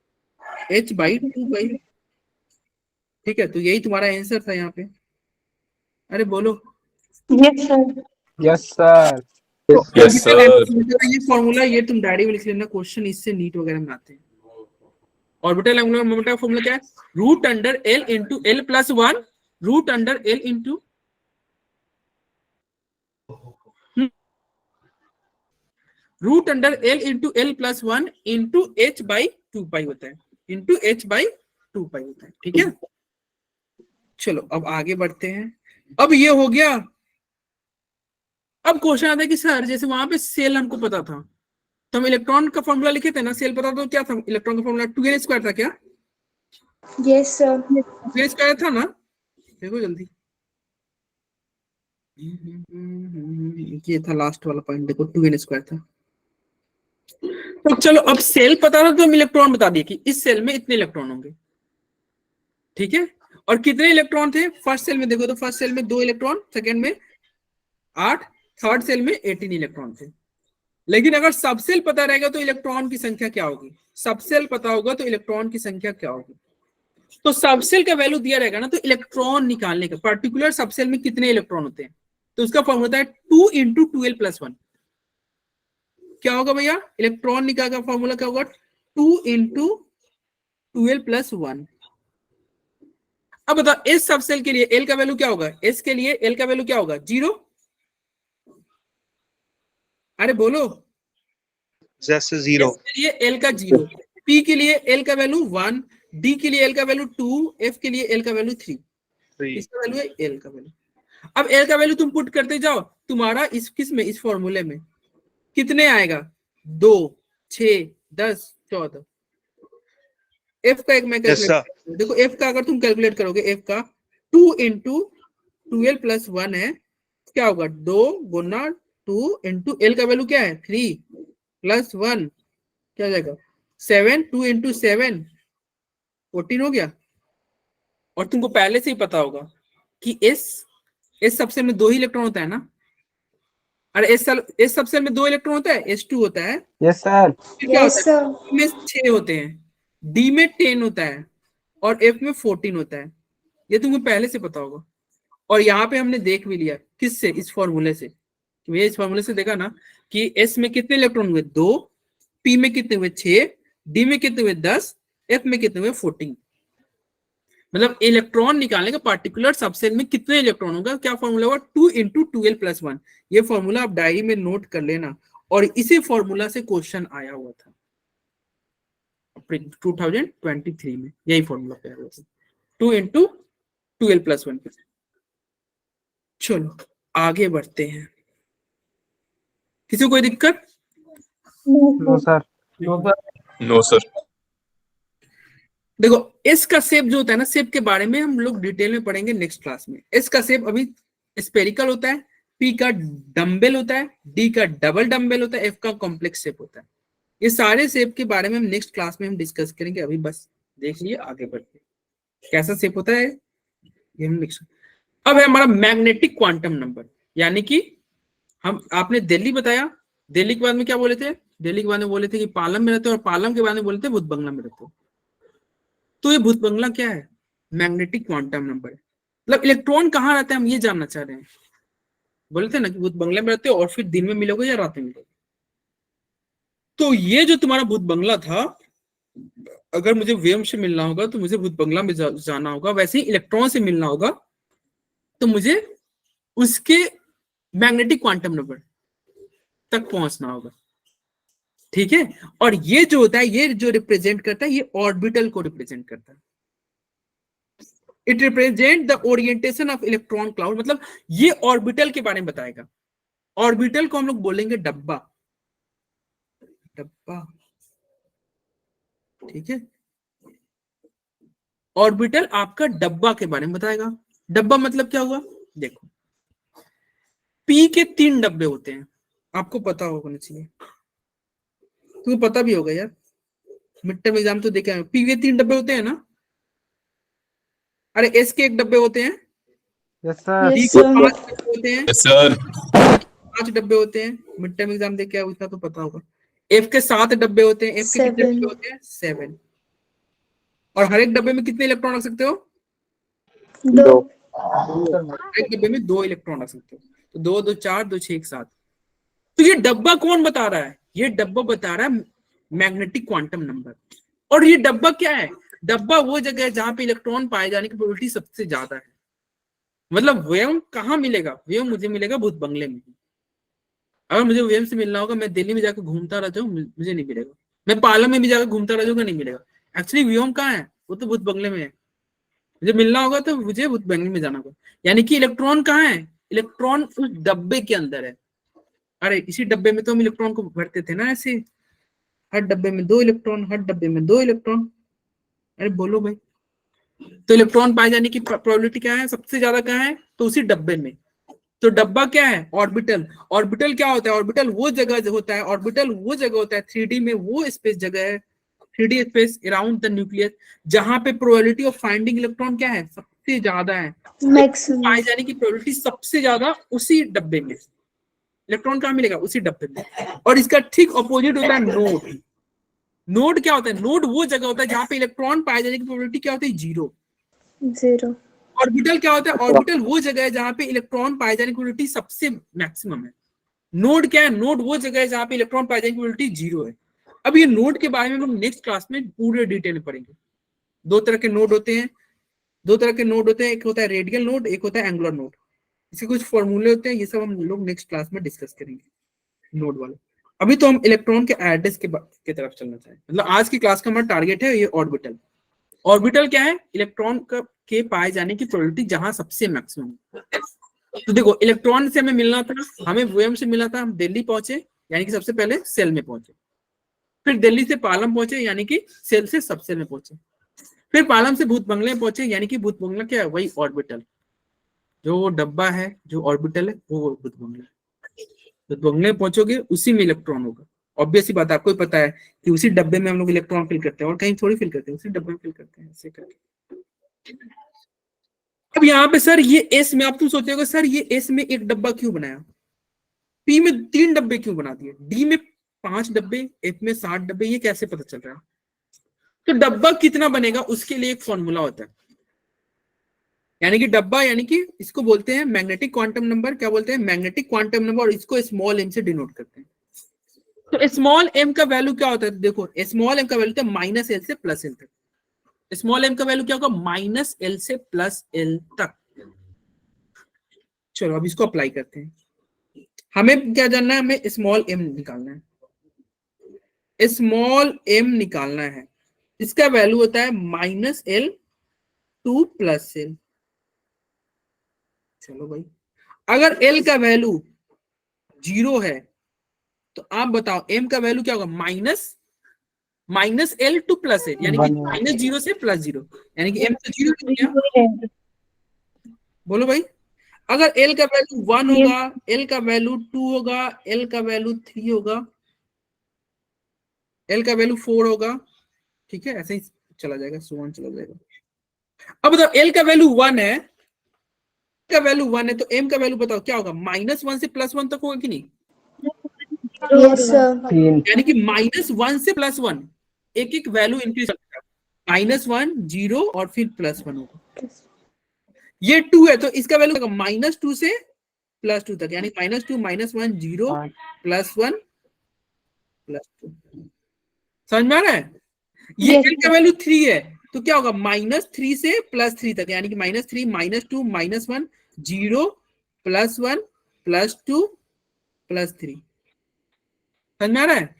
h/2π। ठीक है, तो यही तुम्हारा आंसर था यहाँ पे। अरे बोलो। Yes sir. Yes sir, yes sir, ये फॉर्मूला ये तुम डायरी में लिख लेना, क्वेश्चन इससे नीट वगैरह में आते हैं। ऑर्बिटल एंगुलर मोमेंटम का फॉर्मूला क्या है, √L into L+1, √L into root under l into l plus one into h by two pi होता है, into h by two pi होता है। ठीक है, चलो अब आगे बढ़ते हैं। अब ये हो गया। अब क्वेश्चन आता है कि सर जैसे वहां पे सेल हमको पता था, तो हम इलेक्ट्रॉन का फॉर्मूला लिखे थे ना, सेल पता था तो क्या था, इलेक्ट्रॉन का फॉर्मूला 2n² था क्या? Yes sir. 2n² था ना, देखो जल्दी। ये था लास्ट वाला पॉइंट, देखो 2n² था। तो चलो अब सेल पता था तो हम इलेक्ट्रॉन बता दिए कि इस सेल में इतने इलेक्ट्रॉन होंगे। ठीक है, और कितने इलेक्ट्रॉन थे फर्स्ट सेल में, देखो तो फर्स्ट सेल में 2 इलेक्ट्रॉन, सेकेंड में 8, थर्ड सेल में 18 इलेक्ट्रॉन थे। लेकिन अगर सब सेल पता रहेगा तो इलेक्ट्रॉन की संख्या क्या होगी, सब सेल पता होगा तो इलेक्ट्रॉन की संख्या क्या होगी। तो सब सेल का वैल्यू दिया रहेगा ना, तो इलेक्ट्रॉन निकालने का पर्टिकुलर सब सेल में कितने इलेक्ट्रॉन होते हैं, तो उसका फॉर्मूला होता है 2 इंटू 2l प्लस 1। क्या होगा भैया, इलेक्ट्रॉन निकाल का फॉर्मूला क्या होगा, 2 इंटू 2l प्लस 1। अब बताओ इस सब सेल के लिए एल का वैल्यू क्या होगा, एस के लिए एल का वैल्यू क्या होगा, 0। अरे बोलो, जैसे 0, S के लिए एल का 0, पी के लिए एल का वैल्यू 1, डी के लिए एल का वैल्यू 2, एफ के लिए एल का वैल्यू 3। इसका वैल्यू है एल का वैल्यू। अब एल का वैल्यू तुम पुट करते जाओ, तुम्हारा इस किस में, इस फॉर्मूले में कितने आएगा, 2, 6, 10, 14। एफ का एक मैं कैलकुलेट, देखो एफ का अगर तुम कैलकुलेट करोगे, एफ का 2 इंटू 2l प्लस 1 है, क्या होगा 2 गुना 2 इंटू एल का वैल्यू क्या है 3 प्लस 1 क्या हो जाएगा 7, 2 इंटू 7 14 हो गया। और तुमको पहले से ही पता होगा कि एस सबसेल में 2 ही इलेक्ट्रॉन होता है ना, अरे एस सबसेल में 2 इलेक्ट्रॉन होता है, S2 होता है। Yes sir. फिर क्या यस होता है, सर। D में 6 होते हैं, डी में 10 होता है और F में 14 होता है। ये तुमको पहले से पता होगा। और यहाँ पे हमने देख भी लिया किससे, इस फॉर्मूले से, भैया इस फॉर्मूले से देखा ना कि S में कितने इलेक्ट्रॉन हुए 2, P में कितने हुए 6, D में कितने हुए 10, F में कितने हुए 14। मतलब इलेक्ट्रॉन निकालने का पार्टिकुलर सबसेल में कितने इलेक्ट्रॉन होगा, क्या फॉर्मूला होगा 2 इंटू 2l प्लस 1। ये फॉर्मूला आप डायरी में नोट कर लेना, और इसी फॉर्मूला से क्वेश्चन आया हुआ था 2023 में, यही फॉर्मूला पे आया हुआ था 2 इंटू 2l प्लस 1। चलो आगे बढ़ते हैं, किसी को कोई दिक्कत? No sir. No sir. देखो एस का शेप जो होता है ना, शेप के बारे में हम लोग डिटेल में पढ़ेंगे नेक्स्ट क्लास में। एस का शेप अभी स्पेरिकल होता है, पी का डम्बेल होता है, डी का डबल डम्बेल होता है, एफ का कॉम्प्लेक्स शेप होता है। ये सारे शेप के बारे में हम नेक्स्ट क्लास में हम डिस्कस करेंगे, अभी बस देख लिए आगे बढ़ते कैसा शेप होता है ये हम नेक्स्ट। अब है हमारा मैग्नेटिक क्वांटम नंबर, यानी कि हम आपने दिल्ली बताया, दिल्ली के बाद में क्या बोले थे, दिल्ली के बाद में बोले थे कि पालम में रहते हो, और पालम के बाद में बोले थे भूत बंगला में रहते हो। तो ये भूत बंगला क्या है, मैग्नेटिक क्वांटम नंबर है। मतलब इलेक्ट्रॉन कहाँ रहता है हम ये जानना चाह रहे हैं। बोले थे ना कि भूत बंगले में रहते हो और फिर दिन में मिलोगे या रात में मिलोगे। तो ये जो तुम्हारा भूत बंगला था, अगर मुझे वेव से मिलना होगा तो मुझे भूत बंगला में जाना होगा, वैसे ही इलेक्ट्रॉन से मिलना होगा तो मुझे उसके मैग्नेटिक क्वांटम नंबर तक पहुंचना होगा। ठीक है, और ये जो होता है, ये जो रिप्रेजेंट करता है, ये ऑर्बिटल को रिप्रेजेंट करता है। It represent the orientation of electron cloud, मतलब ये ऑर्बिटल के बारे में बताएगा। ऑर्बिटल को हम लोग बोलेंगे डब्बा, डब्बा। ठीक है, ऑर्बिटल आपका डब्बा के बारे में बताएगा। डब्बा मतलब क्या हुआ, देखो पी के 3 डब्बे होते हैं, आपको पता होना चाहिए, तुम्हें पता भी होगा यार, मिड टर्म एग्जाम तो देखे, पी के 3 डब्बे होते हैं ना। अरे एस के 1 डब्बे होते हैं, यस सर। डी यस के सर। 5 डब्बे होते हैं, यस सर। 5 डब्बे होते हैं, मिड टर्म एग्जाम देख के आओ, इतना तो पता होगा। एफ के 7 डब्बे होते हैं, एफ के कितने 7। डब्बे होते हैं 7। और हर एक डब्बे में कितने इलेक्ट्रॉन रख सकते हो, 2। हर एक डब्बे में 2 इलेक्ट्रॉन रख सकते हो, तो 2 2 4 2 6 7। तो ये डब्बा कौन बता रहा है, ये डब्बा बता रहा है मैग्नेटिक क्वांटम नंबर। और ये डब्बा क्या है, डब्बा वो जगह है जहां पे इलेक्ट्रॉन पाए जाने की प्रोबेबिलिटी सबसे ज्यादा है। मतलब वेव कहाँ मिलेगा, वेव मुझे मिलेगा भूत बंगले में। अगर मुझे वेव से मिलना होगा, मैं दिल्ली में जाकर घूमता रह जाऊँ, मुझे नहीं मिलेगा। मैं पार्लर में भी जाकर घूमता रह जाऊंगा, नहीं मिलेगा। एक्चुअली व्योम कहाँ है? वो तो भूत बंगले में है। मुझे मिलना होगा तो मुझे भूत बंगले में जाना होगा। यानी कि इलेक्ट्रॉन कहाँ है? इलेक्ट्रॉन उस डब्बे के अंदर है। अरे इसी डब्बे में तो हम इलेक्ट्रॉन को भरते थे ना, ऐसे हर डब्बे में 2 इलेक्ट्रॉन, हर डब्बे में 2 इलेक्ट्रॉन। अरे बोलो भाई, तो इलेक्ट्रॉन पाए जाने की प्रोबेबिलिटी क्या है? सबसे ज्यादा कहाँ है? तो उसी डब्बे में। तो डब्बा क्या है? ऑर्बिटल। ऑर्बिटल क्या होता है? ऑर्बिटल वो जगह होता है, ऑर्बिटल वो जगह होता है 3D में, वो स्पेस जगह है, 3D space around the nucleus, जहां पे प्रोबेबिलिटी ऑफ फाइंडिंग इलेक्ट्रॉन क्या है? सबसे ज्यादा है। मैक्सिमम। पाए जाने की प्रोबेबिलिटी सबसे ज्यादा उसी डब्बे में। इलेक्ट्रॉन कहाँ मिलेगा? उसी डब्बे में। और इसका ठीक अपोजिट होता है नोड। नोड क्या होता है? नोड वो जगह होता है जहां पे इलेक्ट्रॉन पाए जाने की प्रोबेबिलिटी क्या होती है? 0। जीरो। ऑर्बिटल क्या होता है? ऑर्बिटल वो जगह है जहां पे इलेक्ट्रॉन पाए जाने की प्रोबेबिलिटी सबसे मैक्सिमम है। नोड क्या है? नोड वो जगह है जहां पे इलेक्ट्रॉन पाए जाने की प्रोबेबिलिटी 0 है। अब ये नोड के बारे में हम नेक्स्ट क्लास में पूरे डिटेल में पढ़ेंगे। दो तरह के नोड होते हैं, एक होता है रेडियल नोड, एक होता है एंगुलर नोड। इसके कुछ फॉर्मूले होते हैं, ये सब हम लोग नेक्स्ट क्लास में डिस्कस करेंगे नोड वाले। अभी तो हम इलेक्ट्रॉन के एड्रेस के तरफ चलना चाहें। मतलब आज की क्लास का हमारा टारगेट है ये ऑर्बिटल। ऑर्बिटल क्या है? इलेक्ट्रॉन के पाए जाने की प्रोबेबिलिटी जहां सबसे मैक्सिमम। तो देखो, इलेक्ट्रॉन से हमें मिलना था, हमें वोएम से मिला था, हम दिल्ली पहुंचे, यानी कि सबसे पहले सेल में पहुंचे। फिर दिल्ली से पालम पहुंचे, यानी कि सेल से सब सेल में पहुंचे। फिर पालम से भूत बंगले में पहुंचे, यानी कि भूत बंगला क्या है? वही ऑर्बिटल। जो डब्बा है, जो ऑर्बिटल है, वो भूत बंगला है। भूत बंगले में पहुंचोगे, उसी में इलेक्ट्रॉन होगा। ऑब्वियस ही बात है, आपको ही पता है कि उसी डब्बे में हम लोग इलेक्ट्रॉन फिल करते हैं, और कहीं थोड़ी फिल करते हैं, उसी डब्बे में फिल करते हैं, ऐसे करके। अब यहाँ पे सर ये एस में, आप तुम सोचे होगे सर ये एस में एक डब्बा क्यों बनाया, पी में 3 डब्बे क्यों बना दिए, डी में 5 डब्बे, एफ में 7 डब्बे, ये कैसे पता चल रहा है? तो डब्बा कितना बनेगा उसके लिए एक फॉर्मूला होता है। यानी कि डब्बा, यानी कि इसको बोलते हैं मैग्नेटिक क्वांटम नंबर। क्या बोलते हैं? Magnetic quantum number. और इसको स्मॉल एम से डिनोट करते हैं। तो स्मॉल एम का वैल्यू क्या होता है? देखो, स्मॉल एम का वैल्यू होता है -L से +L तक। स्मॉल एम का वैल्यू क्या होगा? -L से +L तक। चलो अब इसको अप्लाई करते हैं। हमें क्या जानना है? हमें स्मॉल एम निकालना है। स्मॉल एम निकालना है, इसका वैल्यू होता है -L to +L। चलो भाई, अगर L का वैल्यू 0 है तो आप बताओ M का वैल्यू क्या होगा? -L to +L, यानी कि -0 से +0, यानी कि M तो 0 हो गया। बोलो भाई, अगर L का वैल्यू 1 होगा, L का वैल्यू 2 होगा, L का वैल्यू 3 होगा, L का वैल्यू 4 होगा, ठीक है, ऐसे ही चला जाएगा, सुवन चला जाएगा। अब बताओ L का वैल्यू 1 है, का वैल्यू 1 है, तो M का वैल्यू बताओ क्या होगा? -1 से +1 तक होगा कि नहीं? Yes sir. यानी कि -1 से +1 एक एक वैल्यू इंक्रीज करता है। -1, 0 और फिर +1 होगा। ये 2 है तो इसका वैल्यू होगा -2 से +2 तक, यानी -2, -1, 0, +1, +2। समझ में आ रहा है? ये Yes, L का वैल्यू 3 है तो क्या होगा? -3 से +3 तक, यानी कि -3, -2, -1, 0, +1, +2, +3। समझ में आ रहा है?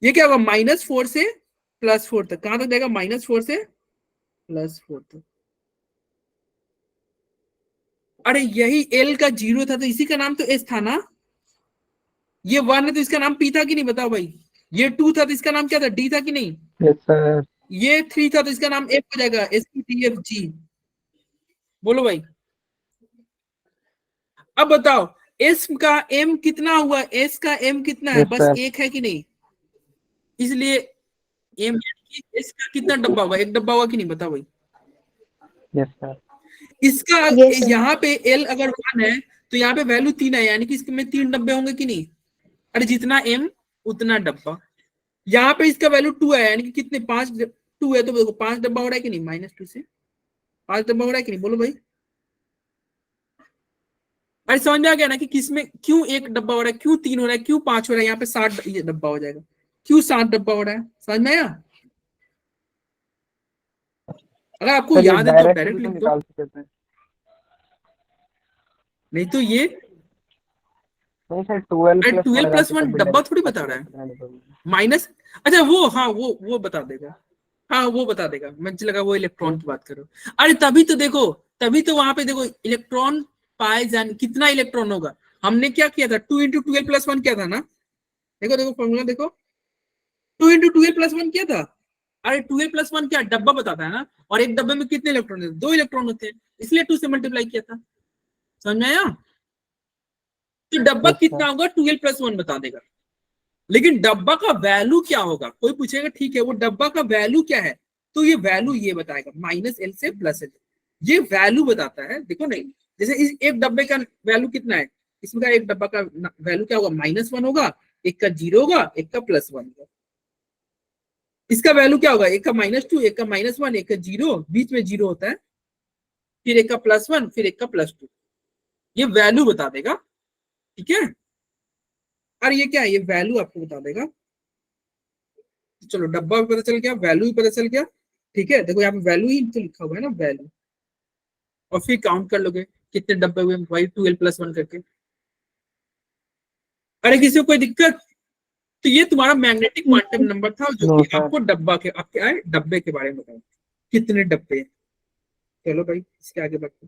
ये क्या होगा? -4 से +4 तक। कहां तक जाएगा? -4 से +4 तक। अरे यही L का 0 था तो इसी का नाम तो S था ना। ये 1 है तो इसका नाम P था कि नहीं? बताओ भाई। ये 2 था तो इसका नाम क्या था? D था कि नहीं? Yes sir. ये 3 था तो इसका नाम F हो जाएगा, SPTFG। बोलो भाई। अब बताओ S का M कितना हुआ? S का M कितना है? Yes, बस sir. 1 है कि नहीं? इसलिए M, S का कितना डब्बा होगा? 1 डब्बा होगा कि नहीं? बताओ भाई। Yes sir. इसका Yes, sir. यहाँ पे L अगर 1 है तो यहाँ पे वैल्यू 3 है, यानी कि इसके में 3 डब्बे होंगे कि नहीं? अरे जितना M उतना डब्बा। यहाँ पे इसका वैल्यू 2 है, यानी कि कितने? 5 2 है तो देखो 5 डब्बा हो रहा है कि नहीं? -2 से 5 डब्बा हो रहा है कि नहीं? बोलो भाई। अरे समझ में आ गया ना कि किसमें क्यों 1 डब्बा हो रहा है, क्यों 3 हो रहा है, क्यों 5 हो रहा है, यहाँ पे 7 डब्बा हो जाएगा, क्यों 7 डब्बा हो रहा है? समझ में आया? अगर आपको सर ये याद है तो आप डायरेक्ट भी डायरेक्ट तो लिख दो, निकाल सकते हैं। नहीं तो ये नहीं सर 12 अरे 12+1 डब्बा थोड़ी बता रहा है माइनस। अच्छा वो, हाँ वो बता देगा, हाँ वो बता देगा, मुझे लगा वो इलेक्ट्रॉन की बात करो। अरे तभी तो देखो, तभी तो वहां पे देखो इलेक्ट्रॉन पाए जाने कितना इलेक्ट्रॉन होगा। हमने क्या किया था, 2 × 12+1 किया था ना। देखो देखो फॉर्मूला देखो, 2 × 12+1 किया था। अरे 12+1 क्या डब्बा बताता है ना, और एक डब्बे में कितने इलेक्ट्रॉन होते हैं, 2 इलेक्ट्रॉन होते हैं, इसलिए 2 से मल्टीप्लाई किया था। समझ में आया? तो डब्बा कितना होगा 12+1 बता देगा। लेकिन डब्बा का वैल्यू क्या होगा, कोई पूछेगा ठीक है वो डब्बा का वैल्यू क्या है, तो ये वैल्यू ये बताएगा -L से +L, ये वैल्यू बताता है। देखो नहीं, जैसे इस एक डब्बे का वैल्यू कितना है, इसमें का एक डब्बा का वैल्यू क्या होगा, -1 होगा, एक का 0 होगा, एक का +1 होगा। इसका वैल्यू क्या होगा, एक का -2, एक का -1, एक का 0, बीच में 0 होता है, फिर एक का +1, फिर एक का +2, ये वैल्यू बता देगा। ठीक है, और ये क्या है, ये वैल्यू आपको बता देगा। चलो डब्बा भी पता चल गया, वैल्यू भी पता चल गया। ठीक है, देखो यहाँ पे वैल्यू ही तो लिखा हुआ है ना, वैल्यू, और फिर काउंट कर लोगे कितने डब्बे हुए, वही 12+1 करके। अरे किसी को कोई दिक्कत? तो ये तुम्हारा मैग्नेटिक क्वांटम नंबर था, जो कि आपको डब्बा के, आपके आए डब्बे के बारे में बताया कितने डब्बे हैं। चलो भाई इसके आगे बढ़ते।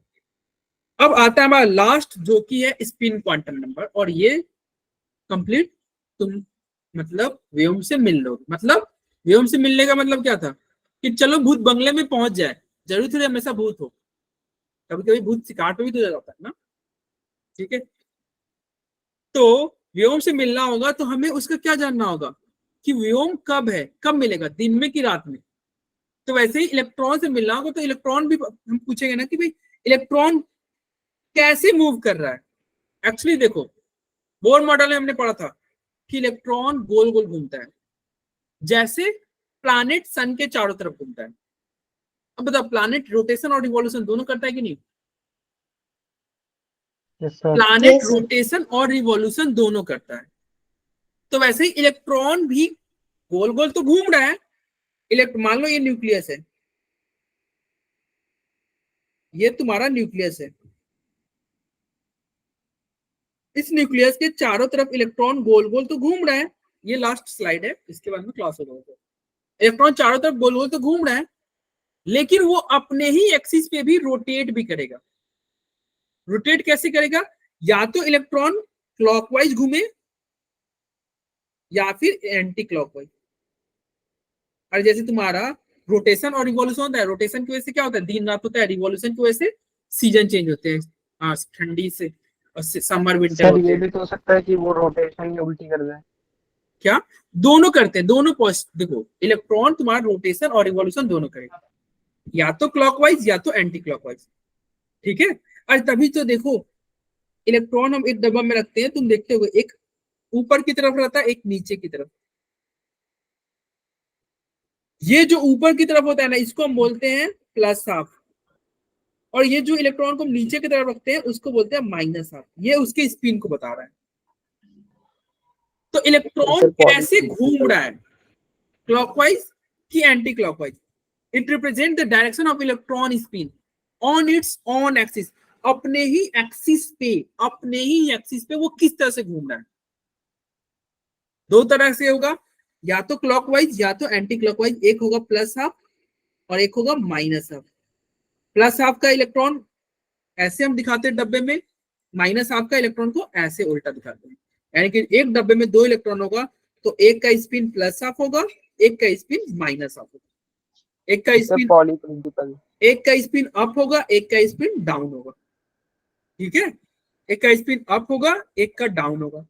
अब आता है हमारा लास्ट, जो कि है स्पिन क्वांटम नंबर, और ये कंप्लीट तुम मतलब व्योम से मिल लोगे। मतलब व्योम से मिलने का मतलब क्या था, कि चलो भूत बंगले में पहुंच जाए, जरूरी थोड़ी हमेशा भूत हो, कभी कभी भूत शिकार पे भी तो जाता है ना। ठीक है, तो व्योम से मिलना होगा तो हमें उसका क्या जानना होगा, कि व्योम कब है, कब मिलेगा, दिन में कि रात में। तो वैसे ही इलेक्ट्रॉन से मिलना होगा, तो इलेक्ट्रॉन भी हम पूछेंगे ना कि भाई इलेक्ट्रॉन कैसे मूव कर रहा है। एक्चुअली देखो बोर मॉडल में हमने पढ़ा था कि इलेक्ट्रॉन गोल गोल घूमता है, जैसे प्लैनेट सन के चारों तरफ घूमता है। अब बताओ प्लैनेट रोटेशन और रिवॉल्यूशन दोनों करता है कि नहीं? Planet Yes, sir. रोटेशन और रिवॉल्यूशन दोनों करता है। तो वैसे ही इलेक्ट्रॉन भी गोल गोल तो घूम रहा है। मान लो ये न्यूक्लियस है, ये तुम्हारा न्यूक्लियस है, इस न्यूक्लियस के चारों तरफ इलेक्ट्रॉन गोल गोल तो घूम रहा है। ये लास्ट स्लाइड है, इसके बाद में क्लास हो जाएगा। इलेक्ट्रॉन चारों तरफ गोल गोल तो घूम रहा है, लेकिन वो अपने ही एक्सिस पे भी रोटेट भी करेगा। रोटेट कैसे करेगा, या तो इलेक्ट्रॉन क्लॉकवाइज घूमे या फिर एंटी क्लॉकवाइज। और जैसे तुम्हारा रोटेशन और रिवॉल्यूशन होता है, रोटेशन की वजह से क्या होता है, दिन रात होता है, रिवॉल्यूशन की वजह से सीजन चेंज होते हैं, हाँ ठंडी से और समर विंटर सर होते ये हैं। भी तो हो सकता है कि वो रोटेशन ही उल्टी कर जाए। क्या, दोनों करते हैं, दोनों देखो इलेक्ट्रॉन तुम्हारा रोटेशन और रिवॉल्यूशन दोनों करेगा, या तो क्लॉकवाइज या तो एंटी क्लॉकवाइज। ठीक है, और तभी तो देखो इलेक्ट्रॉन हम एक डब्बा में रखते हैं, तुम देखते हो एक ऊपर की तरफ रहता है, एक नीचे की तरफ। ये जो ऊपर की तरफ होता है ना, इसको हम बोलते हैं प्लस हाफ, और ये जो इलेक्ट्रॉन को हम नीचे की तरफ रखते हैं उसको बोलते हैं माइनस हाफ। ये उसके स्पिन को बता रहा है। तो इलेक्ट्रॉन कैसे घूम रहा है, क्लॉकवाइज कि anti clockwise. It represent the direction of electron spin on it's on axis, अपने ही एक्सिस पे, अपने ही एक्सिस पे वो किस तरह से घूम रहा है। दो तरह से होगा, या तो क्लॉकवाइज या तो एंटी क्लॉकवाइज। एक होगा प्लस हाफ और एक होगा माइनस हाफ। प्लस हाफ का इलेक्ट्रॉन ऐसे हम दिखाते हैं डब्बे में, माइनस हाफ का इलेक्ट्रॉन को ऐसे उल्टा दिखाते हैं। यानी कि एक डब्बे में 2 इलेक्ट्रॉन होगा, तो एक का स्पिन प्लस हाफ होगा, एक का स्पिन माइनस हाफ होगा। एक का स्पिन पॉलीप्रिंसिपल, एक का स्पिन अप होगा, एक का स्पिन डाउन होगा। ठीक है, एक का स्पिन अप होगा, एक का डाउन होगा।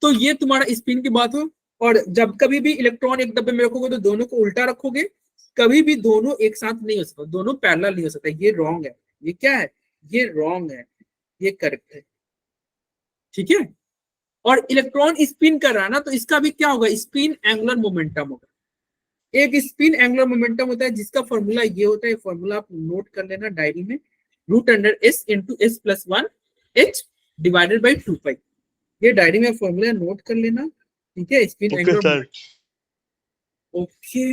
तो ये तुम्हारा स्पिन की बात हो। और जब कभी भी इलेक्ट्रॉन एक डब्बे में रखोगे तो दोनों को उल्टा रखोगे, कभी भी दोनों एक साथ नहीं हो सकता, दोनों पैरेलल नहीं हो सकता। ये रॉन्ग है, ये क्या है, ये रॉन्ग है, ये करेक्ट है। ठीक है, और इलेक्ट्रॉन स्पिन कर रहा है ना, तो इसका भी क्या होगा, स्पिन एंगुलर मोमेंटम होगा। एक स्पिन एंगुलर मोमेंटम होता है जिसका फॉर्मूला ये होता है, फॉर्मूला आप नोट कर लेना डायरी में, √S × S+1 H / 2π। ये डायरी में फॉर्मूला नोट कर लेना। ठीक है, स्पिन एंगुलर। ओके,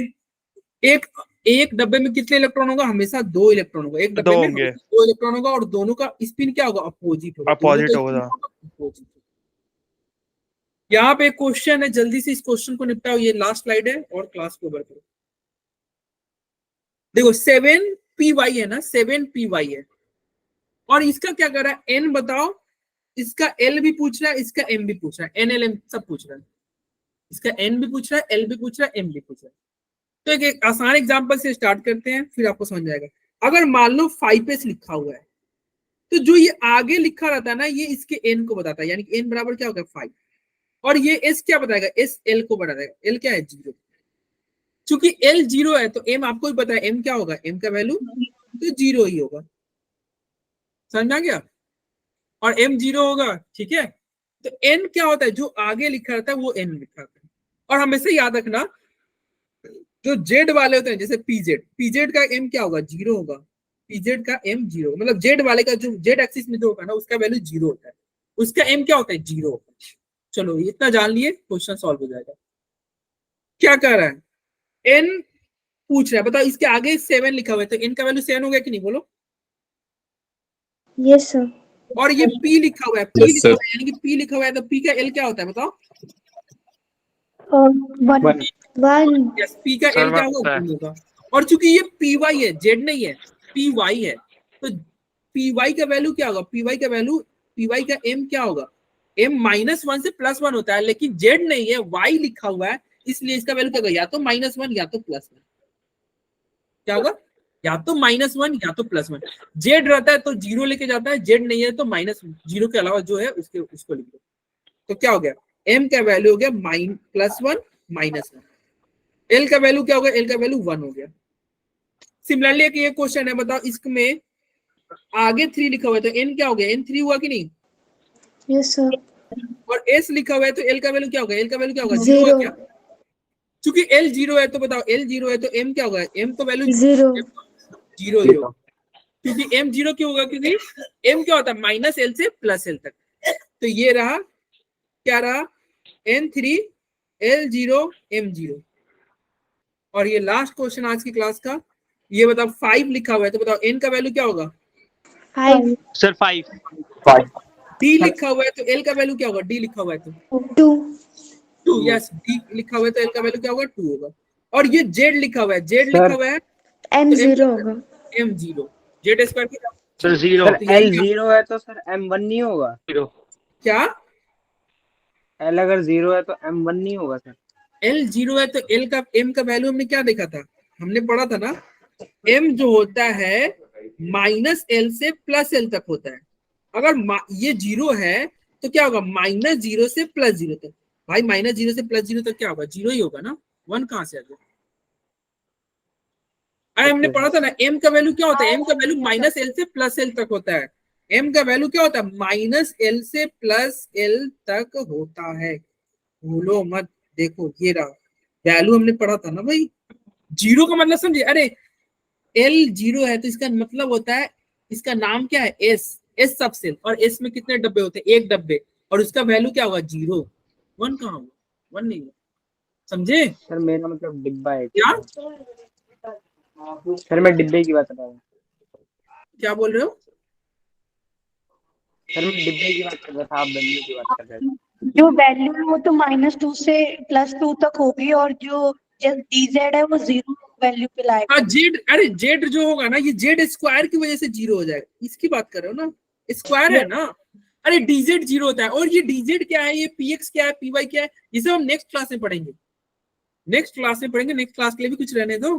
एक डब्बे में कितने इलेक्ट्रॉन होगा, हमेशा 2 इलेक्ट्रॉन होगा। एक डब्बे में हमेशा 2 इलेक्ट्रॉन होगा, और दोनों का स्पिन क्या होगा, अपोजिट होगा। यहाँ पे एक क्वेश्चन है, जल्दी से इस क्वेश्चन को निपटाओ, ये लास्ट स्लाइड है और क्लास को ओवर करो। देखो 7py है ना, 7py है और इसका क्या कर रहा है, n बताओ, इसका l भी पूछ रहा है, इसका m भी पूछ रहा है, nlm सब पूछ रहा है, इसका n भी पूछ रहा है, l भी पूछ रहा है, m भी पूछ रहा है। तो एक आसान एग्जांपल से स्टार्ट करते हैं, फिर आपको समझ जाएगा। अगर मान लो 5s लिखा हुआ है, तो जो ये आगे लिखा रहता है ना, ये इसके n को बताता है, यानी कि n बराबर क्या होगा 5, और ये s क्या बताएगा, s l को बताएगा, l क्या है 0। चूंकि l 0 है तो m आपको भी पता है m क्या होगा, m का वैल्यू तो 0 ही होगा, समझ आ गया, और m 0 होगा, ठीक है। तो n क्या होता है, जो आगे लिखा रहता है वो n लिखा रहता है। और हमेशा याद रखना, जो z वाले होते हैं जैसे pz का m क्या होगा, 0 होगा, pz का m 0, मतलब z वाले का जो z एक्सिस में जो होगा ना, उसका वैल्यू 0 होता है, उसका m क्या होता है 0। चलो इतना जान लिए, क्वेश्चन सॉल्व हो जाएगा। क्या कर रहा है, n पूछ रहा है, बताओ इसके आगे 7 लिखा हुआ है, तो n का वैल्यू 7 हो गया कि नहीं, बोलो। Yes sir. और ये p लिखा हुआ है, p Yes, लिखा sir. हुआ है, यानी कि p लिखा हुआ है, तो p का l क्या होता है बताओ। 1 1 यस, p का l क्या होगा, 1 होगा। और चूंकि ये py है, z नहीं है, py है, तो py का वैल्यू क्या होगा, py का वैल्यू, py का m क्या होगा, m -1 से +1 होता है, लेकिन z नहीं है, y लिखा हुआ है, इसलिए इसका वैल्यू क्या होगा, या तो -1 या तो +1। क्या होगा, या तो -1 या तो +1। z रहता है तो 0 लेके जाता है, z नहीं है तो -0 के अलावा जो है उसको लिख दो। तो क्या हो गया, m का वैल्यू हो गया +1 -1, l का वैल्यू क्या होगा, l का वैल्यू 1 हो गया। सिमिलरली एक ये क्वेश्चन है, बताओ इसमें आगे 3 लिखा हुआ है, तो n क्या हो गया, n 3 हुआ कि नहीं, यस सर। और s लिखा हुआ है तो l का वैल्यू क्या होगा, l का वैल्यू क्या होगा, 0 0 होगा क्या। चूंकि l 0 है तो बताओ l 0 है तो m क्या होगा, m तो वैल्यू 0 0 ही होगा, क्योंकि m 0 क्यों होगा, क्योंकि m क्या होता है -l से +l तक। तो ये रहा, क्या रहा, n3 l0 m0। और ये लास्ट क्वेश्चन आज की क्लास का, ये बताओ 5 लिखा हुआ है, तो बताओ n का वैल्यू क्या होगा, 5 सर 5 d लिखा हुआ है तो l का वैल्यू क्या होगा, d लिखा हुआ है तो 2 2, यस, d लिखा हुआ है तो l का वैल्यू क्या होगा, 2 होगा। और ये z लिखा हुआ है, z लिखा हुआ है m तो m 0 होगा। m0, z स्क्वायर की सर 0 सर L 0 है तो सर M1 नहीं होगा, क्या, L अगर 0 है तो M1 नहीं होगा सर। l 0 है तो l का m का वैल्यू हमने क्या देखा था, हमने पढ़ा था ना, m जो होता है -l से +l तक होता है। अगर ये 0 है तो क्या होगा, -0 से +0 तक, भाई -0 से +0 तक क्या होगा, 0 ही होगा ना, 1 कहां से आ गया। अरे हमने पढ़ा था ना, m का वैल्यू क्या होता है, m का वैल्यू -l से +l तक होता है, m का वैल्यू क्या होता है, -l से +l तक होता है, भूलो मत। देखो ये रहा वैल्यू, हमने पढ़ा था ना भाई, 0 का मतलब समझे, अरे l 0 है तो इसका मतलब होता है, इसका नाम क्या है, s सब सेल, और s में कितने डब्बे होते हैं, 1 डब्बे, और उसका वैल्यू क्या होगा 0, 1 कहाँ होगा, 1 नहीं होगा, समझे सर मेरा मतलब डिब्बा है क्या, सर, मैं डिब्बे की बात कर रहा हूँ, क्या बोल रहे हो, सर मैं डिब्बे की बात कर रहा था, आप वैल्यू की बात कर रहे थे। जो वैल्यू है वो तो -2 से +2 तक होगी, और जो dz है वो 0 वैल्यू पे लाएगा। हाँ जेड, अरे जेड जो होगा ना, ये जेड स्क्वायर की वजह से 0 हो जाएगा, इसकी बात कर रहे हो ना, स्क्वायर है ना। अरे डीजेड 0 होता है, और ये डीजेड क्या है, ये पीएक्स क्या है, पीवाई क्या है, ये सब हम नेक्स्ट क्लास में पढ़ेंगे, नेक्स्ट क्लास में पढ़ेंगे, नेक्स्ट क्लास के लिए भी कुछ रहने दो,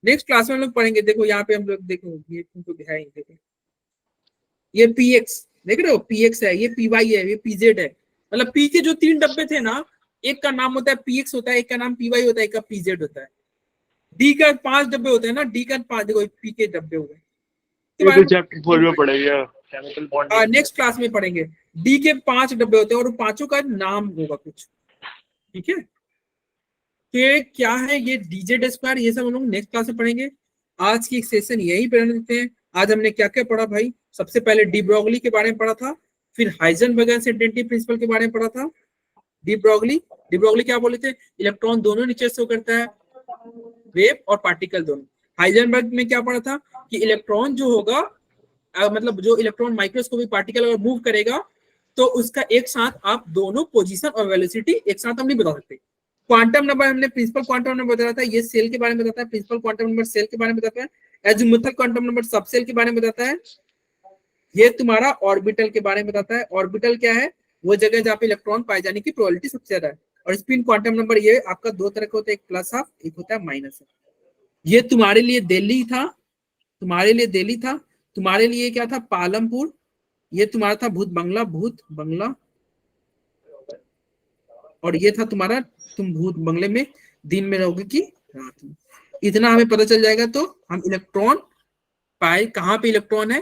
नेक्स्ट क्लास में हम लोग पढ़ेंगे। देखो यहाँ पे हम लोग, देखो ये तुमको है, देखो ये पीएक्स देख रहे हो, पीएक्स है, ये पीवाई है, ये पीजेड है, मतलब पी के जो 3 डब्बे थे ना, एक का नाम होता है पीएक्स होता है, एक का नाम पीवाई होता है, एक का पीजेड होता है। डी का 5 डब्बे होते हैं ना, डी का 5, देखो पी के डब्बे हो गए, चैप्टर 4 में पढ़ेगा, केमिकल बॉन्डिंग नेक्स्ट क्लास में पढ़ेंगे। डी के 5 डब्बे होते हैं और पांचों का नाम होगा कुछ, ठीक है। तो ये क्या है, ये डीजेड स्क्वायर, ये सब हम लोग नेक्स्ट क्लास में पढ़ेंगे। आज की सेशन यही पे रहने देते हैं। आज हमने क्या क्या पढ़ा भाई, सबसे पहले डी ब्रोगली के बारे में पढ़ा था, फिर हाइजेनबर्ग अनसर्टेनिटी प्रिंसिपल के बारे में पढ़ा था। डी ब्रोगली क्या बोले थे, इलेक्ट्रॉन दोनों नीचे शो करता है, वेव और पार्टिकल दोनों। हाइजेनबर्ग में क्या पढ़ा था कि इलेक्ट्रॉन जो होगा, मतलब जो इलेक्ट्रॉन माइक्रोस्कोपिक पार्टिकल अगर मूव करेगा तो उसका एक साथ आप दोनों पोजीशन और वेलोसिटी एक साथ हम नहीं बता सकते। क्वांटम नंबर हमने प्रिंसिपल क्वांटम नंबर बताया था, ये सेल के बारे में बताता है, प्रिंसिपल क्वांटम नंबर सेल के बारे में बताता है, एजीमुथल क्वांटम नंबर सबसेल के बारे में बताता है, ये तुम्हारा ऑर्बिटल के बारे में बताता है। ऑर्बिटल क्या है? वो जगह जहाँ पे इलेक्ट्रॉन पाए जाने की प्रोबेबिलिटी सबसे ज्यादा है। और स्पिन क्वांटम नंबर ये आपका दो तरह का होता है, एक प्लस हाफ, एक होता है माइनस हाफ। ये तुम्हारे लिए दिल्ली था, तुम्हारे लिए दिल्ली था, तुम्हारे लिए क्या था? पालमपुर। ये तुम्हारा था भूत बंगला, और ये था तुम्हारा, तुम भूत बंगले में दिन में रहोगे कि रात में। इतना हमें पता चल जाएगा तो हम इलेक्ट्रॉन पाए कहाँ पे इलेक्ट्रॉन है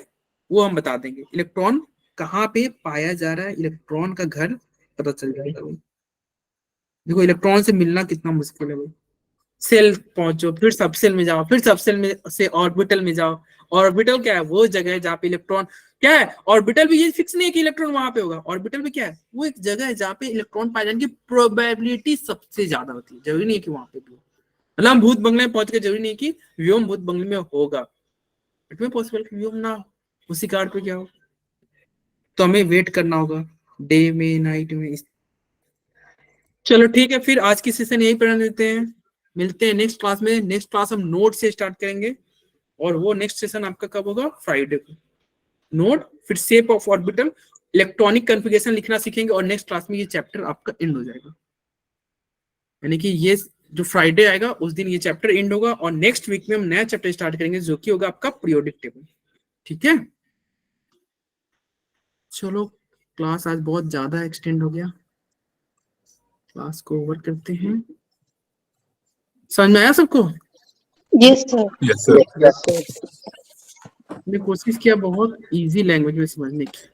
वो हम बता देंगे। इलेक्ट्रॉन कहाँ पे पाया जा रहा है, इलेक्ट्रॉन का घर पता चल जाएगा भाई। देखो इलेक्ट्रॉन से मिलना कितना मुश्किल है भाई। सेल पहुंचो, फिर सबसेल में जाओ, फिर सबसेल में से ऑर्बिटल में जाओ। ऑर्बिटल क्या है? वो जगह है जहाँ पे इलेक्ट्रॉन, क्या है ऑर्बिटल भी, ये फिक्स नहीं है कि इलेक्ट्रॉन वहां पे होगा। ऑर्बिटल भी क्या है? वो एक जगह है जहाँ पे इलेक्ट्रॉन पाए जाने की प्रोबेबिलिटी सबसे ज्यादा होती है। जरूरी नहीं है कि वहां पे भी हो। मतलब हम भूत बंगले में पहुंच के जरूरी नहीं कि व्योम भूत बंगले में होगा, इट में पॉसिबल कि व्योम ना हो, उसी कार्ड पे क्या हो। तो हमें वेट करना होगा डे में, नाइट में। चलो ठीक है, फिर आज की सेशन यही पढ़ने देते हैं। मिलते हैं नेक्स्ट क्लास में। नेक्स्ट क्लास हम नोड से स्टार्ट करेंगे, और वो नेक्स्ट सेशन आपका कब होगा? फ्राइडे को। नोड, फिर shape of orbital, electronic configuration लिखना सीखेंगे, और नेक्स्ट क्लास में ये चैप्टर आपका एंड हो जाएगा। यानी कि ये जो फ्राइडे आएगा उस दिन ये चैप्टर एंड होगा, और नेक्स्ट वीक में हम नया चैप्टर स्टार्ट करेंगे जो कि होगा आपका पीरियोडिक टेबल। ठीक है, चलो क्लास आज बहुत ज्यादा एक्सटेंड हो गया, क्लास को ओवर करते हैं। समझ में आया सबको? Yes sir. Yes sir. Yes sir. मैंने कोशिश किया बहुत इजी लैंग्वेज में समझने की।